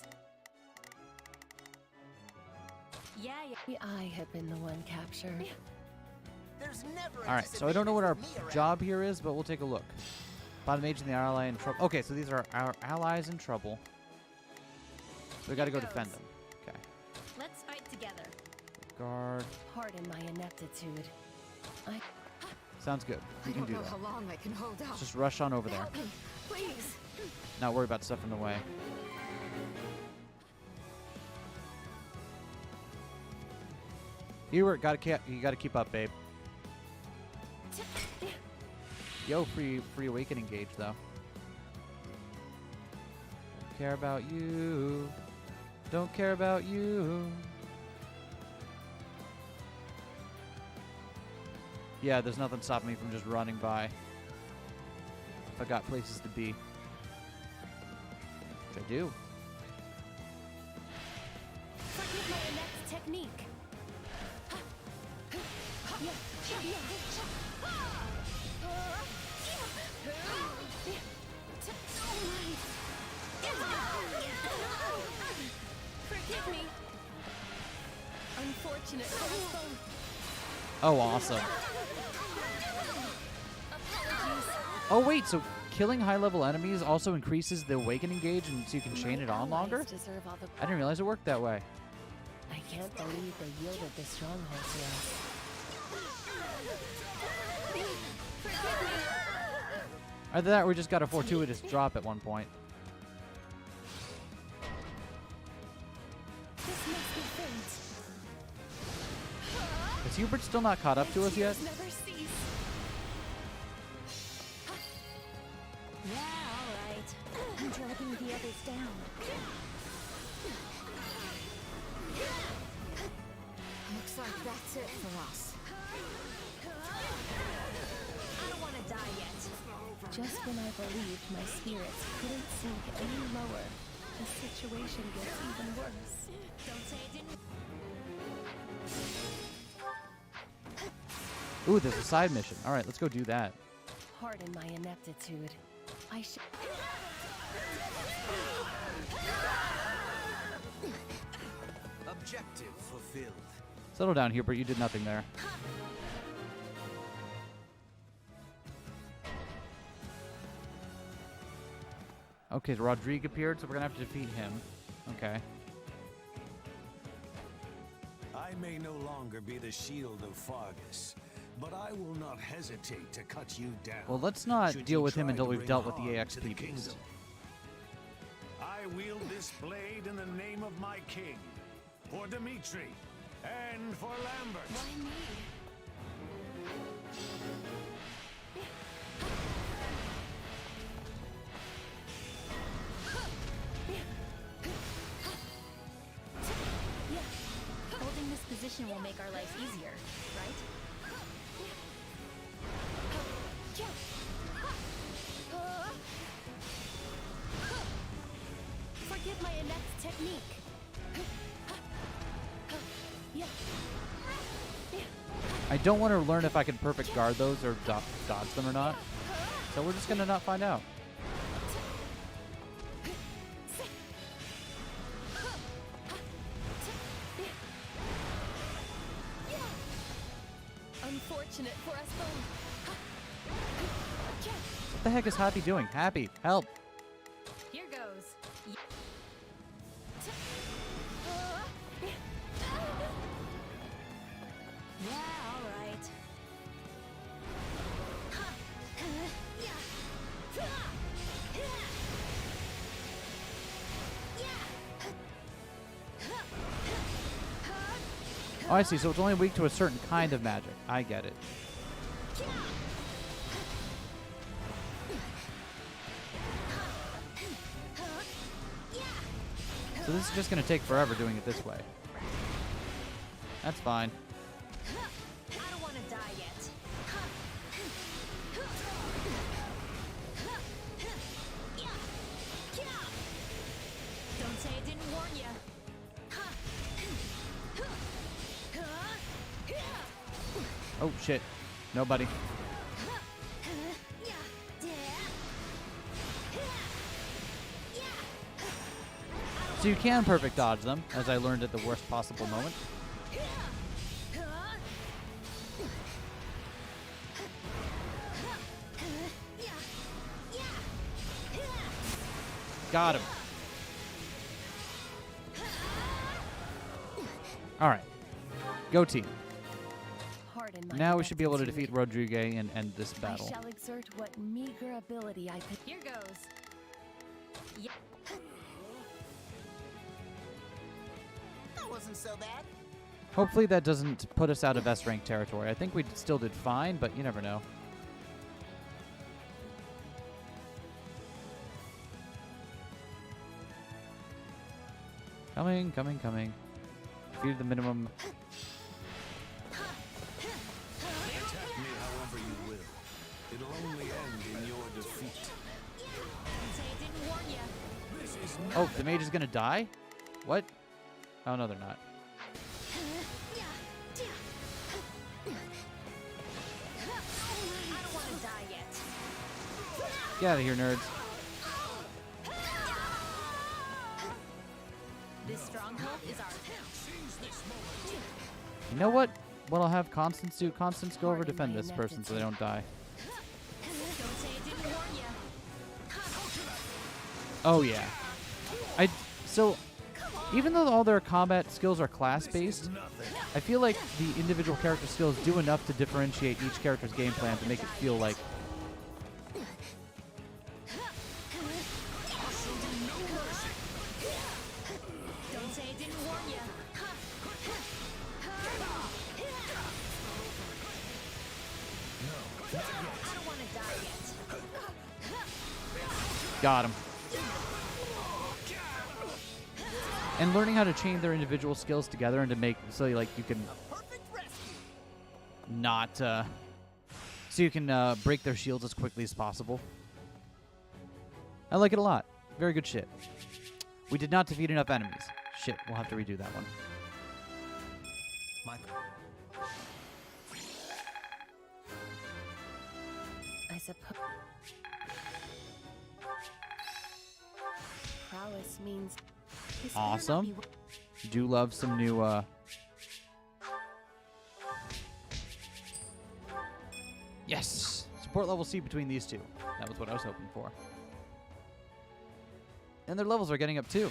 Yeah. I have been the one captured. There's never a Alright, so I don't know what our disadvantage with me job here is, but we'll take a look. Bottom mage and the ally in trouble. Okay, so these are our allies in trouble. So we gotta go defend them. Okay. Let's fight together. Guard. Pardon my ineptitude. Sounds good. We can do that. How long I can hold out. Let's just rush on over there. Help me, please. Not worry about stuff in the way. You gotta keep up, babe. Yo, free awakening gauge though. Don't care about you. Don't care about you. Yeah, there's nothing stopping me from just running by. If I got places to be. Which I do. Forgive my inept technique. Forgive me. Unfortunate for us both. Oh, awesome. Apologies. Oh, wait, so killing high-level enemies also increases the awakening gauge and so you can chain it on longer? Deserve all the... I didn't realize it worked that way. I can't believe they yielded the stronghold to us. Either that or we just got a fortuitous drop at one point. This makes me faint. Is Hubert still not caught up to us yet? Never cease. Yeah, all right. I'm dragging the others down. Looks like that's it for us. I don't want to die yet. Just when I believed my spirits couldn't sink any lower, the situation gets even worse. Don't say it didn't. Ooh, there's a side mission. All right, let's go do that. Pardon my ineptitude. I should... Objective fulfilled. Settle down, Hubert. You did nothing there. Okay, so Rodrigue appeared, so we're going to have to defeat him. Okay. I may no longer be the shield of Fargus, but I will not hesitate to cut you down. Well, let's not should deal you with him try until to we've bring dealt with the harm AXP to the beast. kingdom. I wield this blade in the name of my king, for Dimitri, and for Lambert. Why me? Holding this position will make our lives easier, right? Forgive my inept technique. I don't want to learn if I can perfect guard those or dodge them or not. So we're just going to not find out. Unfortunate for us both. What the heck is Happy doing? Happy, help. Here goes. Yeah, all right. Oh, I see. So it's only weak to a certain kind of magic. I get it. So this is just going to take forever doing it this way. That's fine. I don't want to die yet. Don't say it didn't warn you. Oh, shit. Nobody. So you can perfect dodge them, as I learned at the worst possible moment. Got him. Alright. Go team. Pardon my Now we should be able to ineptitude. defeat Rodrigue and end this battle. I shall exert what meager ability I could. Here goes. Yeah. That wasn't so bad. Hopefully that doesn't put us out of S-rank territory. I think we still did fine, but you never know. Coming, coming, coming. Defeated the minimum. Attack me however you will. It'll only end in your defeat. Say it didn't warn you. This is Oh, the mage is gonna die? What? Oh, no, they're not. I don't want to die yet. Get out of here, nerds. This stronghold is ours. You know what? What I'll have Constance do? Constance, go over defend this person so they don't die. Don't say it didn't Oh, yeah. So, even though all their combat skills are class-based, I feel like the individual character skills do enough to differentiate each character's game plan to make it feel like... Don't say I didn't warn you. I don't want to die yet. Got him. And learning how to chain their individual skills together and to make so like you can not so you can break their shields as quickly as possible. I like it a lot. Very good shit. We did not defeat enough enemies. Shit, we'll have to redo that one. I suppose. Prowess means. this better not Awesome. be- Do love some new Yes! Support level C between these two. That was what I was hoping for. And their levels are getting up too.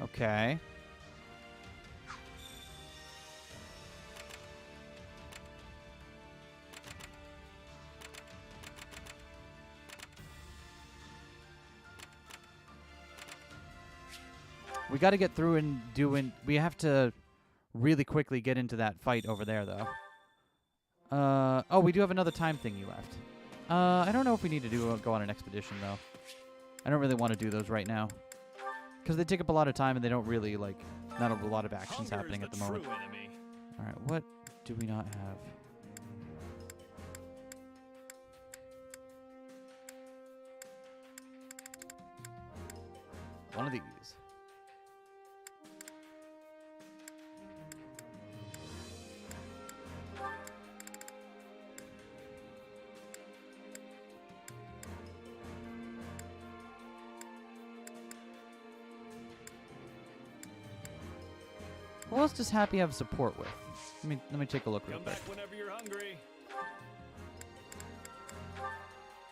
Okay. We got to get through and we have to really quickly get into that fight over there, though. Oh, we do have another time thingy left. I don't know if we need to go on an expedition, though. I don't really want to do those right now. Because they take up a lot of time and they don't really, like, not a lot of actions happening at the moment. Alright, what do we not have? One of these. Who else does Happy have support with? Let me take a look real Come quick. back whenever you're hungry.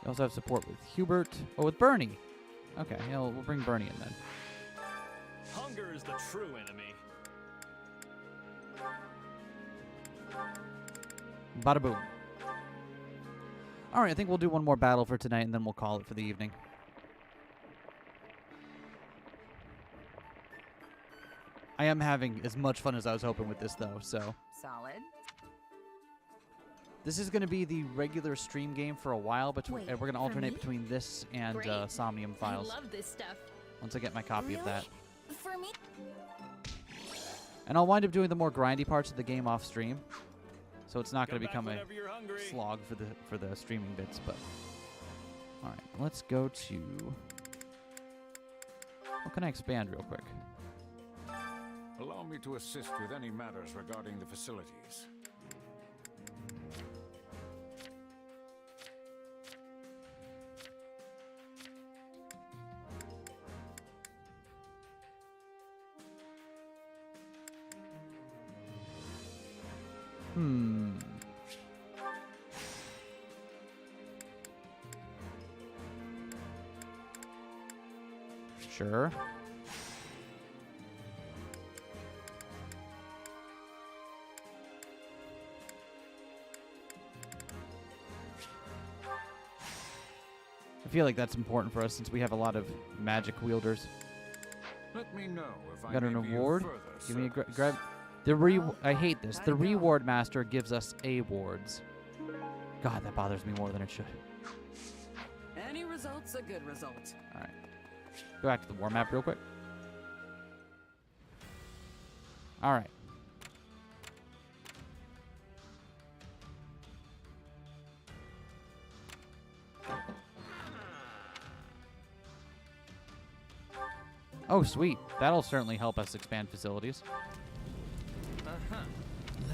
We also have support with Hubert. Oh, with Bernie. Okay, yeah, we'll bring Bernie in then. Hunger is the true enemy. Bada boom. Alright, I think we'll do one more battle for tonight and then we'll call it for the evening. I am having as much fun as I was hoping with this, though, so... Solid. This is going to be the regular stream game for a while, but Wait, we're going to for alternate me? between this and Great. Somnium Files. I love this stuff. Once I get my copy of that. For me? And I'll wind up doing the more grindy parts of the game off stream. So it's not going to Come back become a whenever you're hungry. slog for the streaming bits, but... Alright, let's go to... What can I expand real quick? Allow me to assist with any matters regarding the facilities. Sure. I feel like that's important for us since we have a lot of magic wielders. Let me know if I Got an may be of award? further Give me a service. grab. I hate this. The reward master gives us awards. God, that bothers me more than it should. Any result's a good result. All right. Go back to the war map real quick. All right. Oh, sweet. That'll certainly help us expand facilities.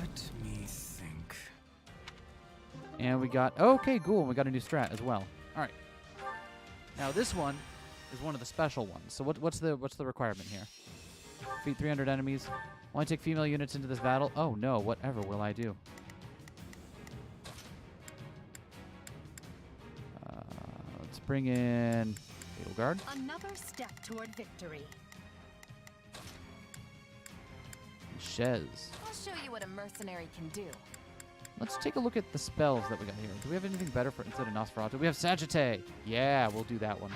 Let me think. And we got, okay, cool. We got a new strat as well. All right. Now this one is one of the special ones. So what's the requirement here? Defeat 300 enemies. Want to take female units into this battle? Oh no, whatever will I do? Let's bring in Edelgard. Another step toward victory. Shez. I'll show you what a mercenary can do. Let's take a look at the spells that we got here. Do we have anything better for instead of Nosferatu? We have Sagittae. Yeah, we'll do that one.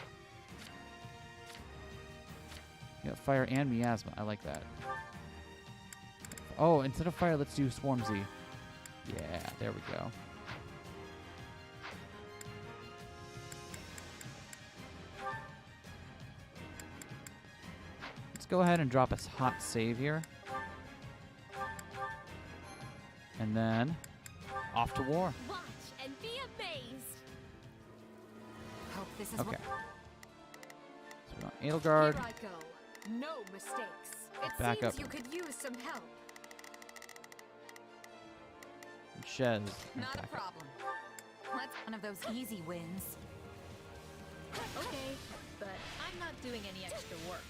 We got fire and miasma. I like that. Oh, instead of fire, let's do Swarmzy. Yeah, there we go. Let's go ahead and drop a hot save here. And then off to war. Watch and be amazed. Hope this is Okay. what. So we got Edelgard. Here I go. No mistakes. It Back seems up. you could use some help. And Shez. Not a Back up. problem. Let's one of those easy wins. Okay, but I'm not doing any extra work.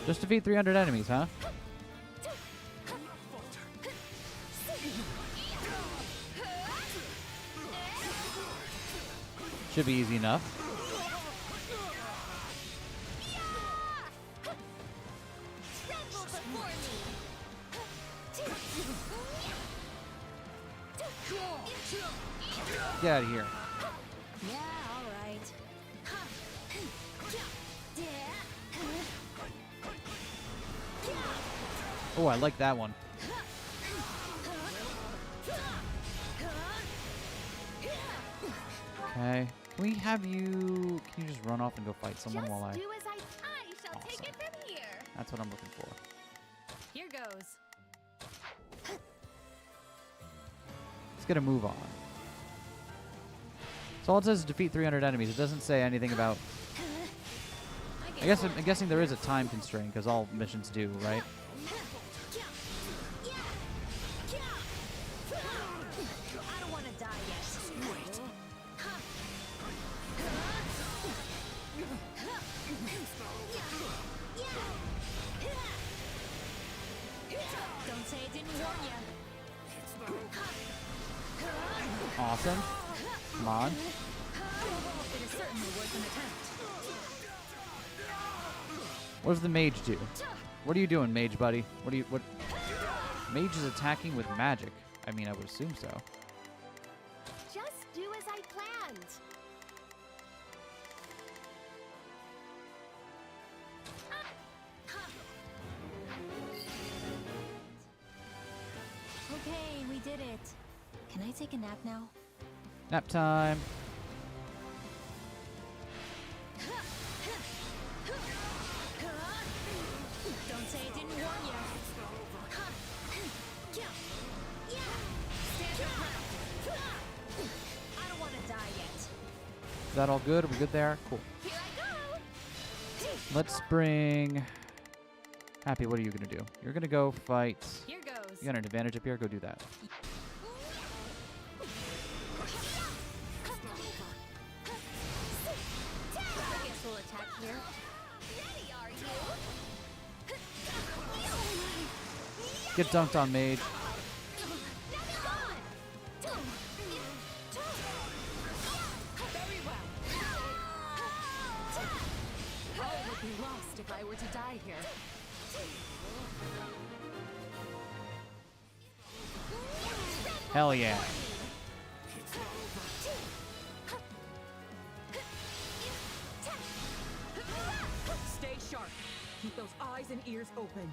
Just defeat 300 enemies, huh? Should be easy enough. Tremble before me. Get out of here. Yeah, all right. Oh, I like that one. Okay. Can we have you... Can you just run off and go fight someone while I... Do as I shall take it from here. That's what I'm looking for. Here goes. Let's get a move on. So all it says is defeat 300 enemies. It doesn't say anything about... I'm guessing there is a time constraint, because all missions do, right? I don't want to die yet. Wait. Don't say it didn't warn you. Awesome. Come on. It is certainly worth an attempt. What does the mage do? What are you doing, mage buddy? What? Mage is attacking with magic. I mean, I would assume so. Just do as I planned. Okay, we did it. Can I take a nap now? Nap time. Don't say it didn't warn you. Stand your ground. I don't want to die yet. Is that all good? Are we good there? Cool. Here I go. Let's bring... Happy, what are you going to do? You're going to go fight... Here goes. You got an advantage up here? Go do that. I guess we'll attack here. Ready, are you? Get dunked on, mage. Very well. All would be lost if I were to die here. Hell yeah. Stay sharp. Keep those eyes and ears open.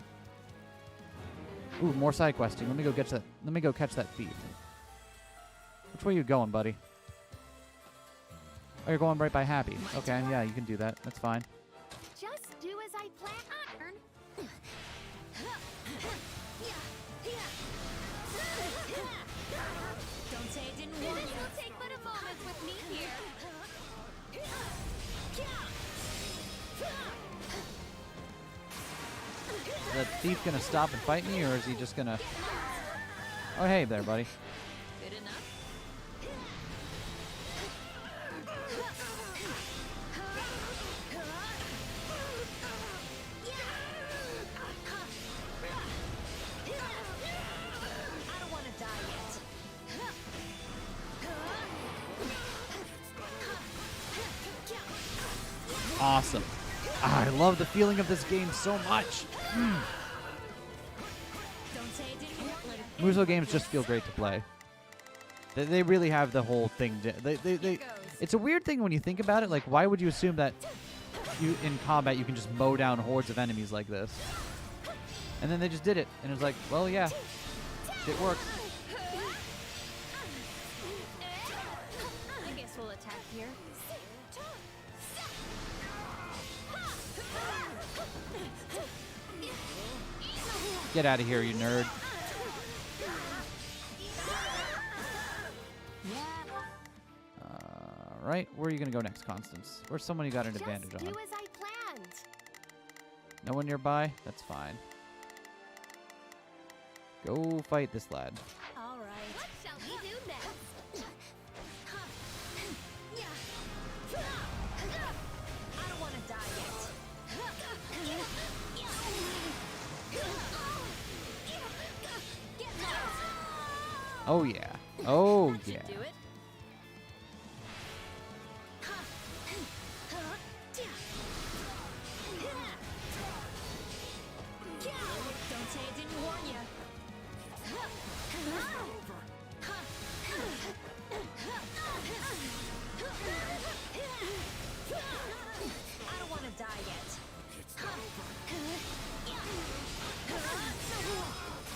Ooh, more side questing. Let me go catch that. Let me go catch that thief. Which way you going, buddy? Oh, you're going right by Happy. Okay, yeah, you can do that. That's fine. Just do as I planned. Don't say it didn't warn This you. will take but a moment with me here. that thief gonna stop and fight me, or is he just gonna... Oh, hey there, buddy. Good enough. I don't want to die yet. Awesome. Ah, I love the feeling of this game so much. Don't say it didn't work. Muso games just feel great to play. They really have the whole thing. It's a weird thing when you think about it. Like, why would you assume that you in combat you can just mow down hordes of enemies like this? And then they just did it, and it was like, well, yeah, it works. I guess we'll attack here. Get out of here, you nerd. Right, where are you gonna go next, Constance? Where's someone you got an advantage Just on? do as I planned. No one nearby? That's fine. Go fight this lad. All right. What shall we do next? I don't want to die yet. Oh yeah. Oh That should yeah. do it. Don't say I didn't warn you. I don't want to die yet.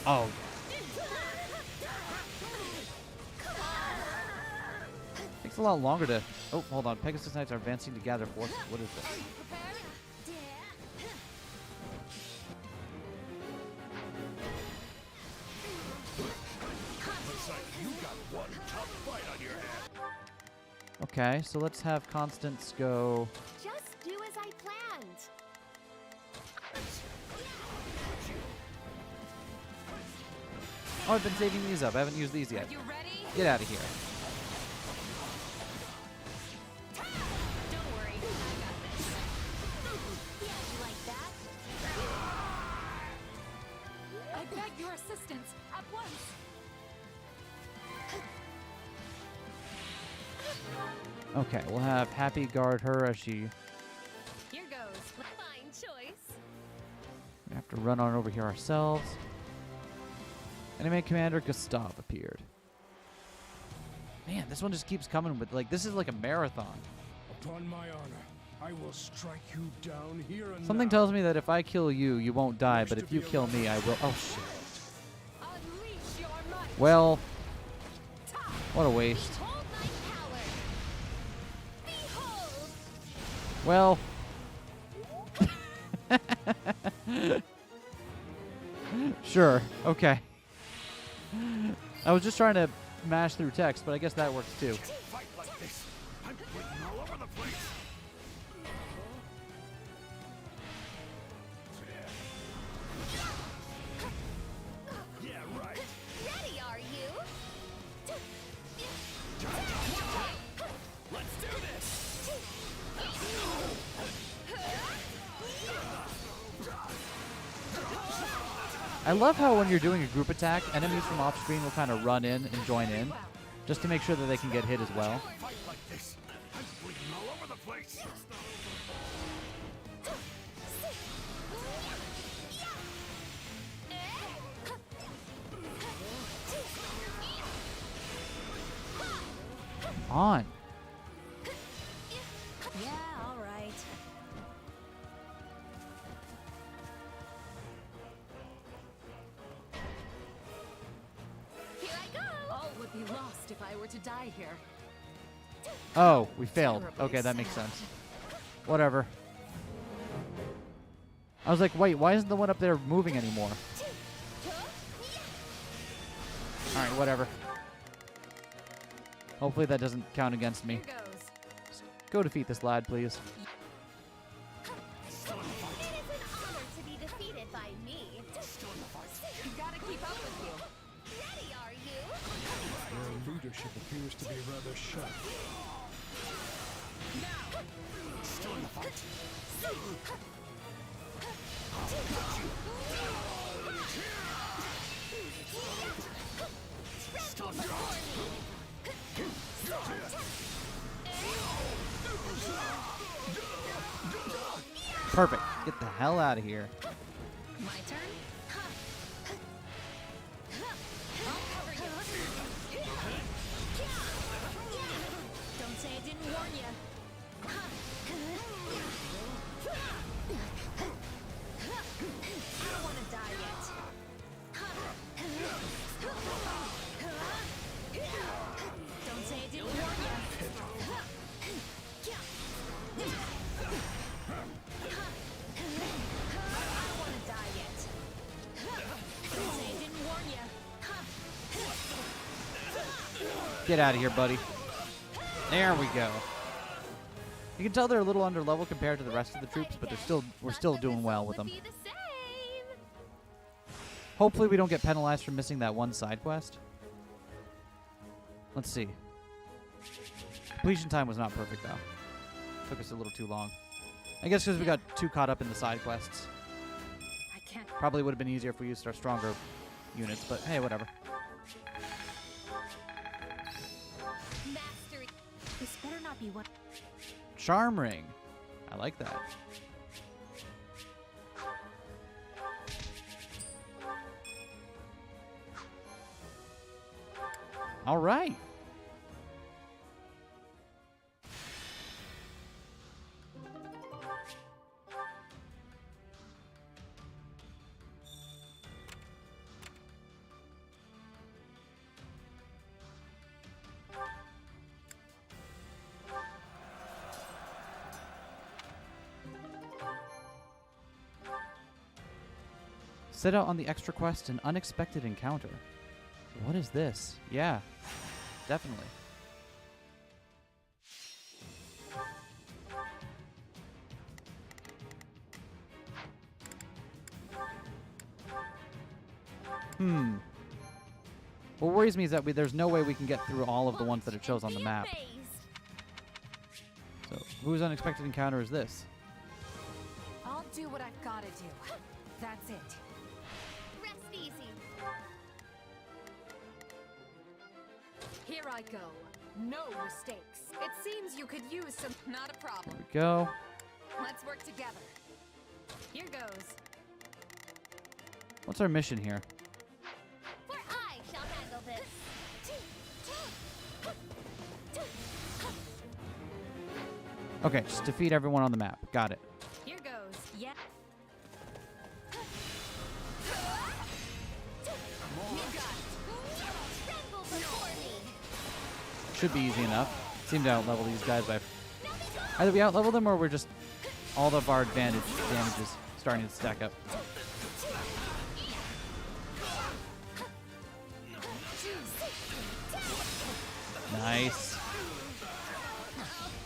Oh. Takes a lot longer to... Oh, hold on. Pegasus Knights are advancing to gather forces. What is this? Looks like you got one tough fight on your hands. Okay, so let's have Constance go... Just do as I planned. Oh, I've been saving these up. I haven't used these yet. You ready? Get out of here. Don't worry, I got this. Yeah, you like that? I beg your assistance at once. Okay, we'll have Happy guard her as she... Here goes. Fine choice. We have to run on over here ourselves. Enemy Commander Gustav appeared. Man, this one just keeps coming with, like, this is like a marathon. Upon my honor, I will strike you down here and Something now. tells me that if I kill you, you won't die, but if you kill me, I will... Oh, shit. Unleash your might. Well, what a waste. Hold my power. Behold. Well... Sure, okay. I was just trying to mash through text, but I guess that works too. Fight like this. I'm bleeding all over the place. Yeah, right. Ready, are you? Let's do this! I love how when you're doing a group attack, enemies from off screen will kind of run in and join in, just to make sure that they can get hit as well. Fight like this. I'm bleeding all over the place. Come on. Yeah, all right. Here I go. All would be lost if I were to die here. Oh, we failed. Okay, that makes sense. Whatever. I was like, wait, why isn't the one up there moving anymore? Alright, whatever. Hopefully that doesn't count against me. Here goes. Just go defeat this lad, please. It is an honor to be defeated by me. appears to be rather sharp. Still in the fight. Still in the fight. Perfect. Get the hell out of here. My turn? I'll cover you. Don't say I didn't warn you. I don't want to die yet. Don't say I didn't warn you. I don't want to die yet. Don't say I didn't warn you. Get out of here, buddy. There we go. You can tell they're a little under level compared to the rest of the troops, but we're still doing well with them. Hopefully we don't get penalized for missing that one side quest. Let's see. Completion time was not perfect, though. Took us a little too long. I guess because we got too caught up in the side quests. Probably would have been easier if we used our stronger units, but hey, whatever. Mastery. This better not be what. Charm ring. I like that. All right. Set out on the extra quest an unexpected encounter. What is this? Yeah, definitely. What worries me is that there's no way we can get through all of the ones that it shows on the map. So, whose unexpected encounter is this? I'll do what I've got to do. That's it. Rest easy. Here I go. No mistakes. It seems you could use some. Not a problem. There we go. Let's work together. Here goes. What's our mission here? For I shall handle this. Okay, just defeat everyone on the map. Got it. Here goes. Yeah. Tremble before me. Should be easy enough. Seem to outlevel these guys by... Either we outlevel them or we're just... All of our damages starting to stack up. Nice.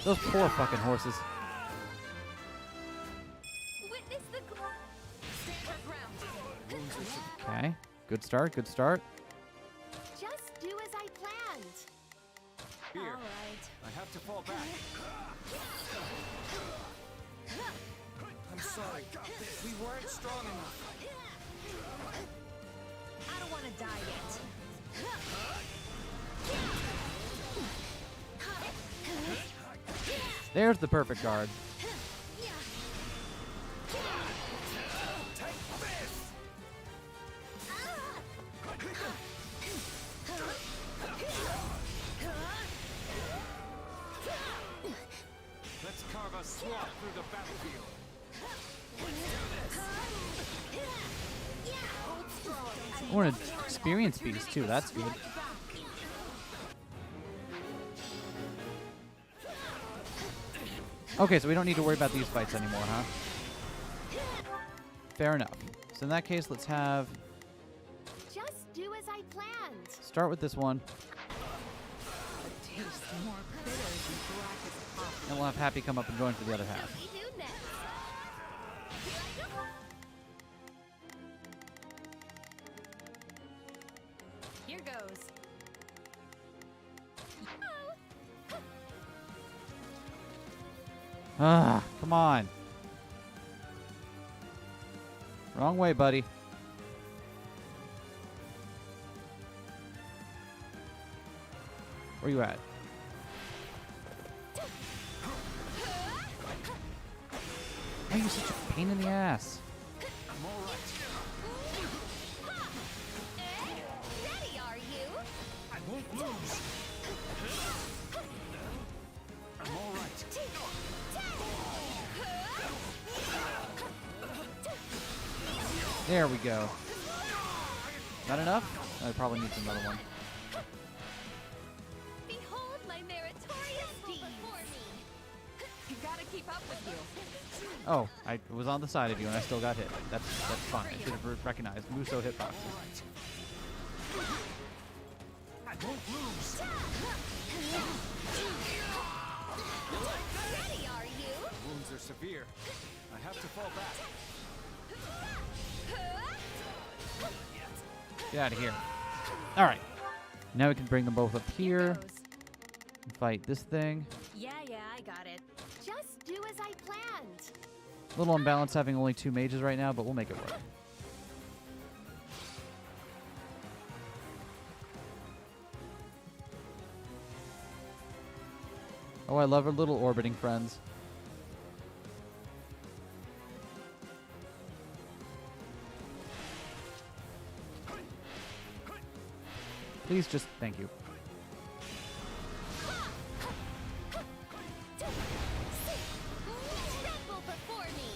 Those poor fucking horses. Witness the Okay. Good start, good start. Just do as I planned. Here. All right. I have to fall back. I'm sorry. We weren't strong enough. I don't want to die yet. There's the perfect guard. Let's carve a swath through the battlefield. We're an experience beast too, that's good. Okay, so we don't need to worry about these fights anymore, huh? Fair enough. So in that case, let's have... Just do as I planned. Start with this one. And we'll have Happy come up and join for the other half. Here goes. Ah, come on. Wrong way, buddy. Where you at? Why are you such a pain in the ass? I'm all right. Ready, are you? I won't lose. I'm all right. There we go. Not enough? I probably need another one. Behold my meritorious deeds. Before me. You gotta keep up with you. Oh, I was on the side of you and I still got hit. That's fine. I should have recognized Muso hitboxes. I won't lose. Ready, are you? Wounds are severe. I have to fall back. Get out of here. All right. Now we can bring them both up here and fight this thing. Yeah, I got it. Just do as I planned. A little unbalanced having only 2 mages right now, but we'll make it work. Oh, I love our little orbiting friends. Please just, thank you. Tremble before me.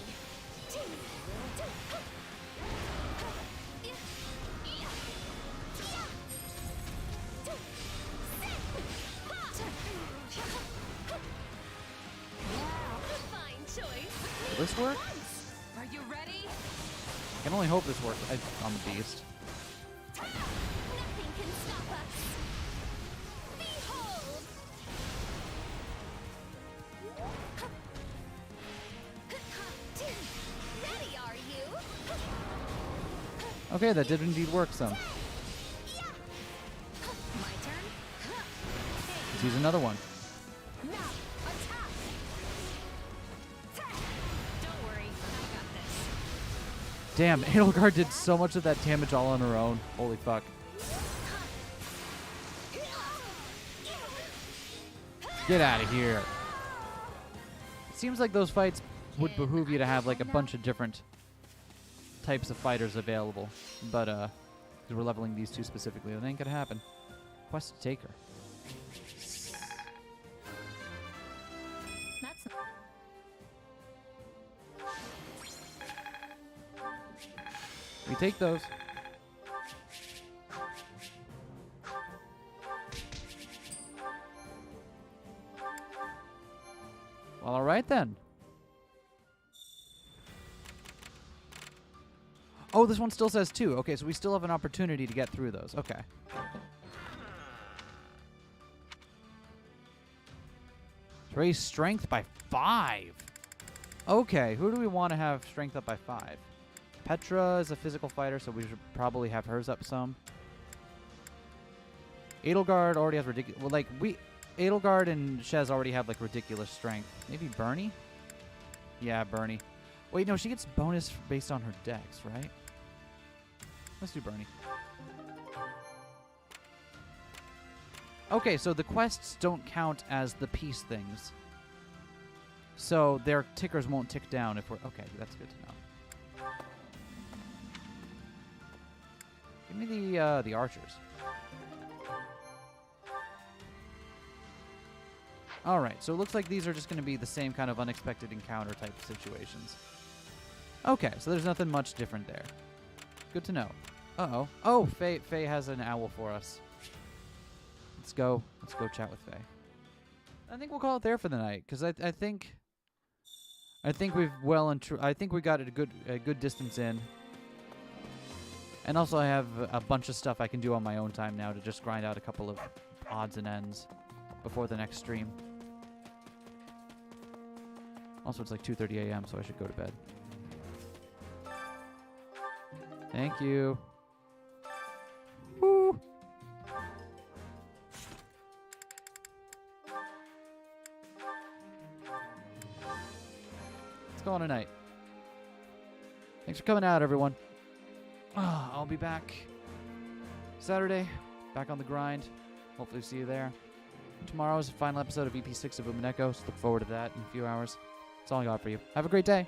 Fine choice. Will this work? Are you ready? I can only hope this works. I'm a beast. Nothing can stop us. Behold. Ready, are you? Okay, that did indeed work some. My turn. Let's use another one. Now, attack. Don't worry, I got this. Damn, Edelgard did so much of that damage all on her own. Holy fuck. Get out of here. It seems like those fights would behoove you to have like a bunch of different types of fighters available. But, because we're leveling these two specifically, that ain't gonna happen. Quest to take her. That's We take those. Well, all right then. Oh, this one still says 2. Okay, so we still have an opportunity to get through those. Okay. Raise strength by 5. Okay, who do we want to have strength up by 5? Petra is a physical fighter, so we should probably have hers up some. Edelgard already has ridiculous... Well, like, Edelgard and Shez already have, like, ridiculous strength. Maybe Bernie? Yeah, Bernie. Wait, no, she gets bonus based on her dex, right? Let's do Bernie. Okay, so the quests don't count as the peace things. So their tickers won't tick down if we're... Okay, that's good to know. Give me the archers. All right, so it looks like these are just going to be the same kind of unexpected encounter type situations. Okay, so there's nothing much different there. Good to know. Uh-oh. Oh, Faye has an owl for us. Let's go chat with Faye. I think we'll call it there for the night, because I think we've I think we got it a good distance in. And also I have a bunch of stuff I can do on my own time now to just grind out a couple of odds and ends before the next stream. Also, it's like 2:30 a.m., so I should go to bed. Thank you. Woo. call it a night. Thanks for coming out, everyone. I'll be back Saturday, back on the grind. Hopefully see you there. Tomorrow is the final episode of EP6 of Umineko, so look forward to that in a few hours. That's all I got for you. Have a great day.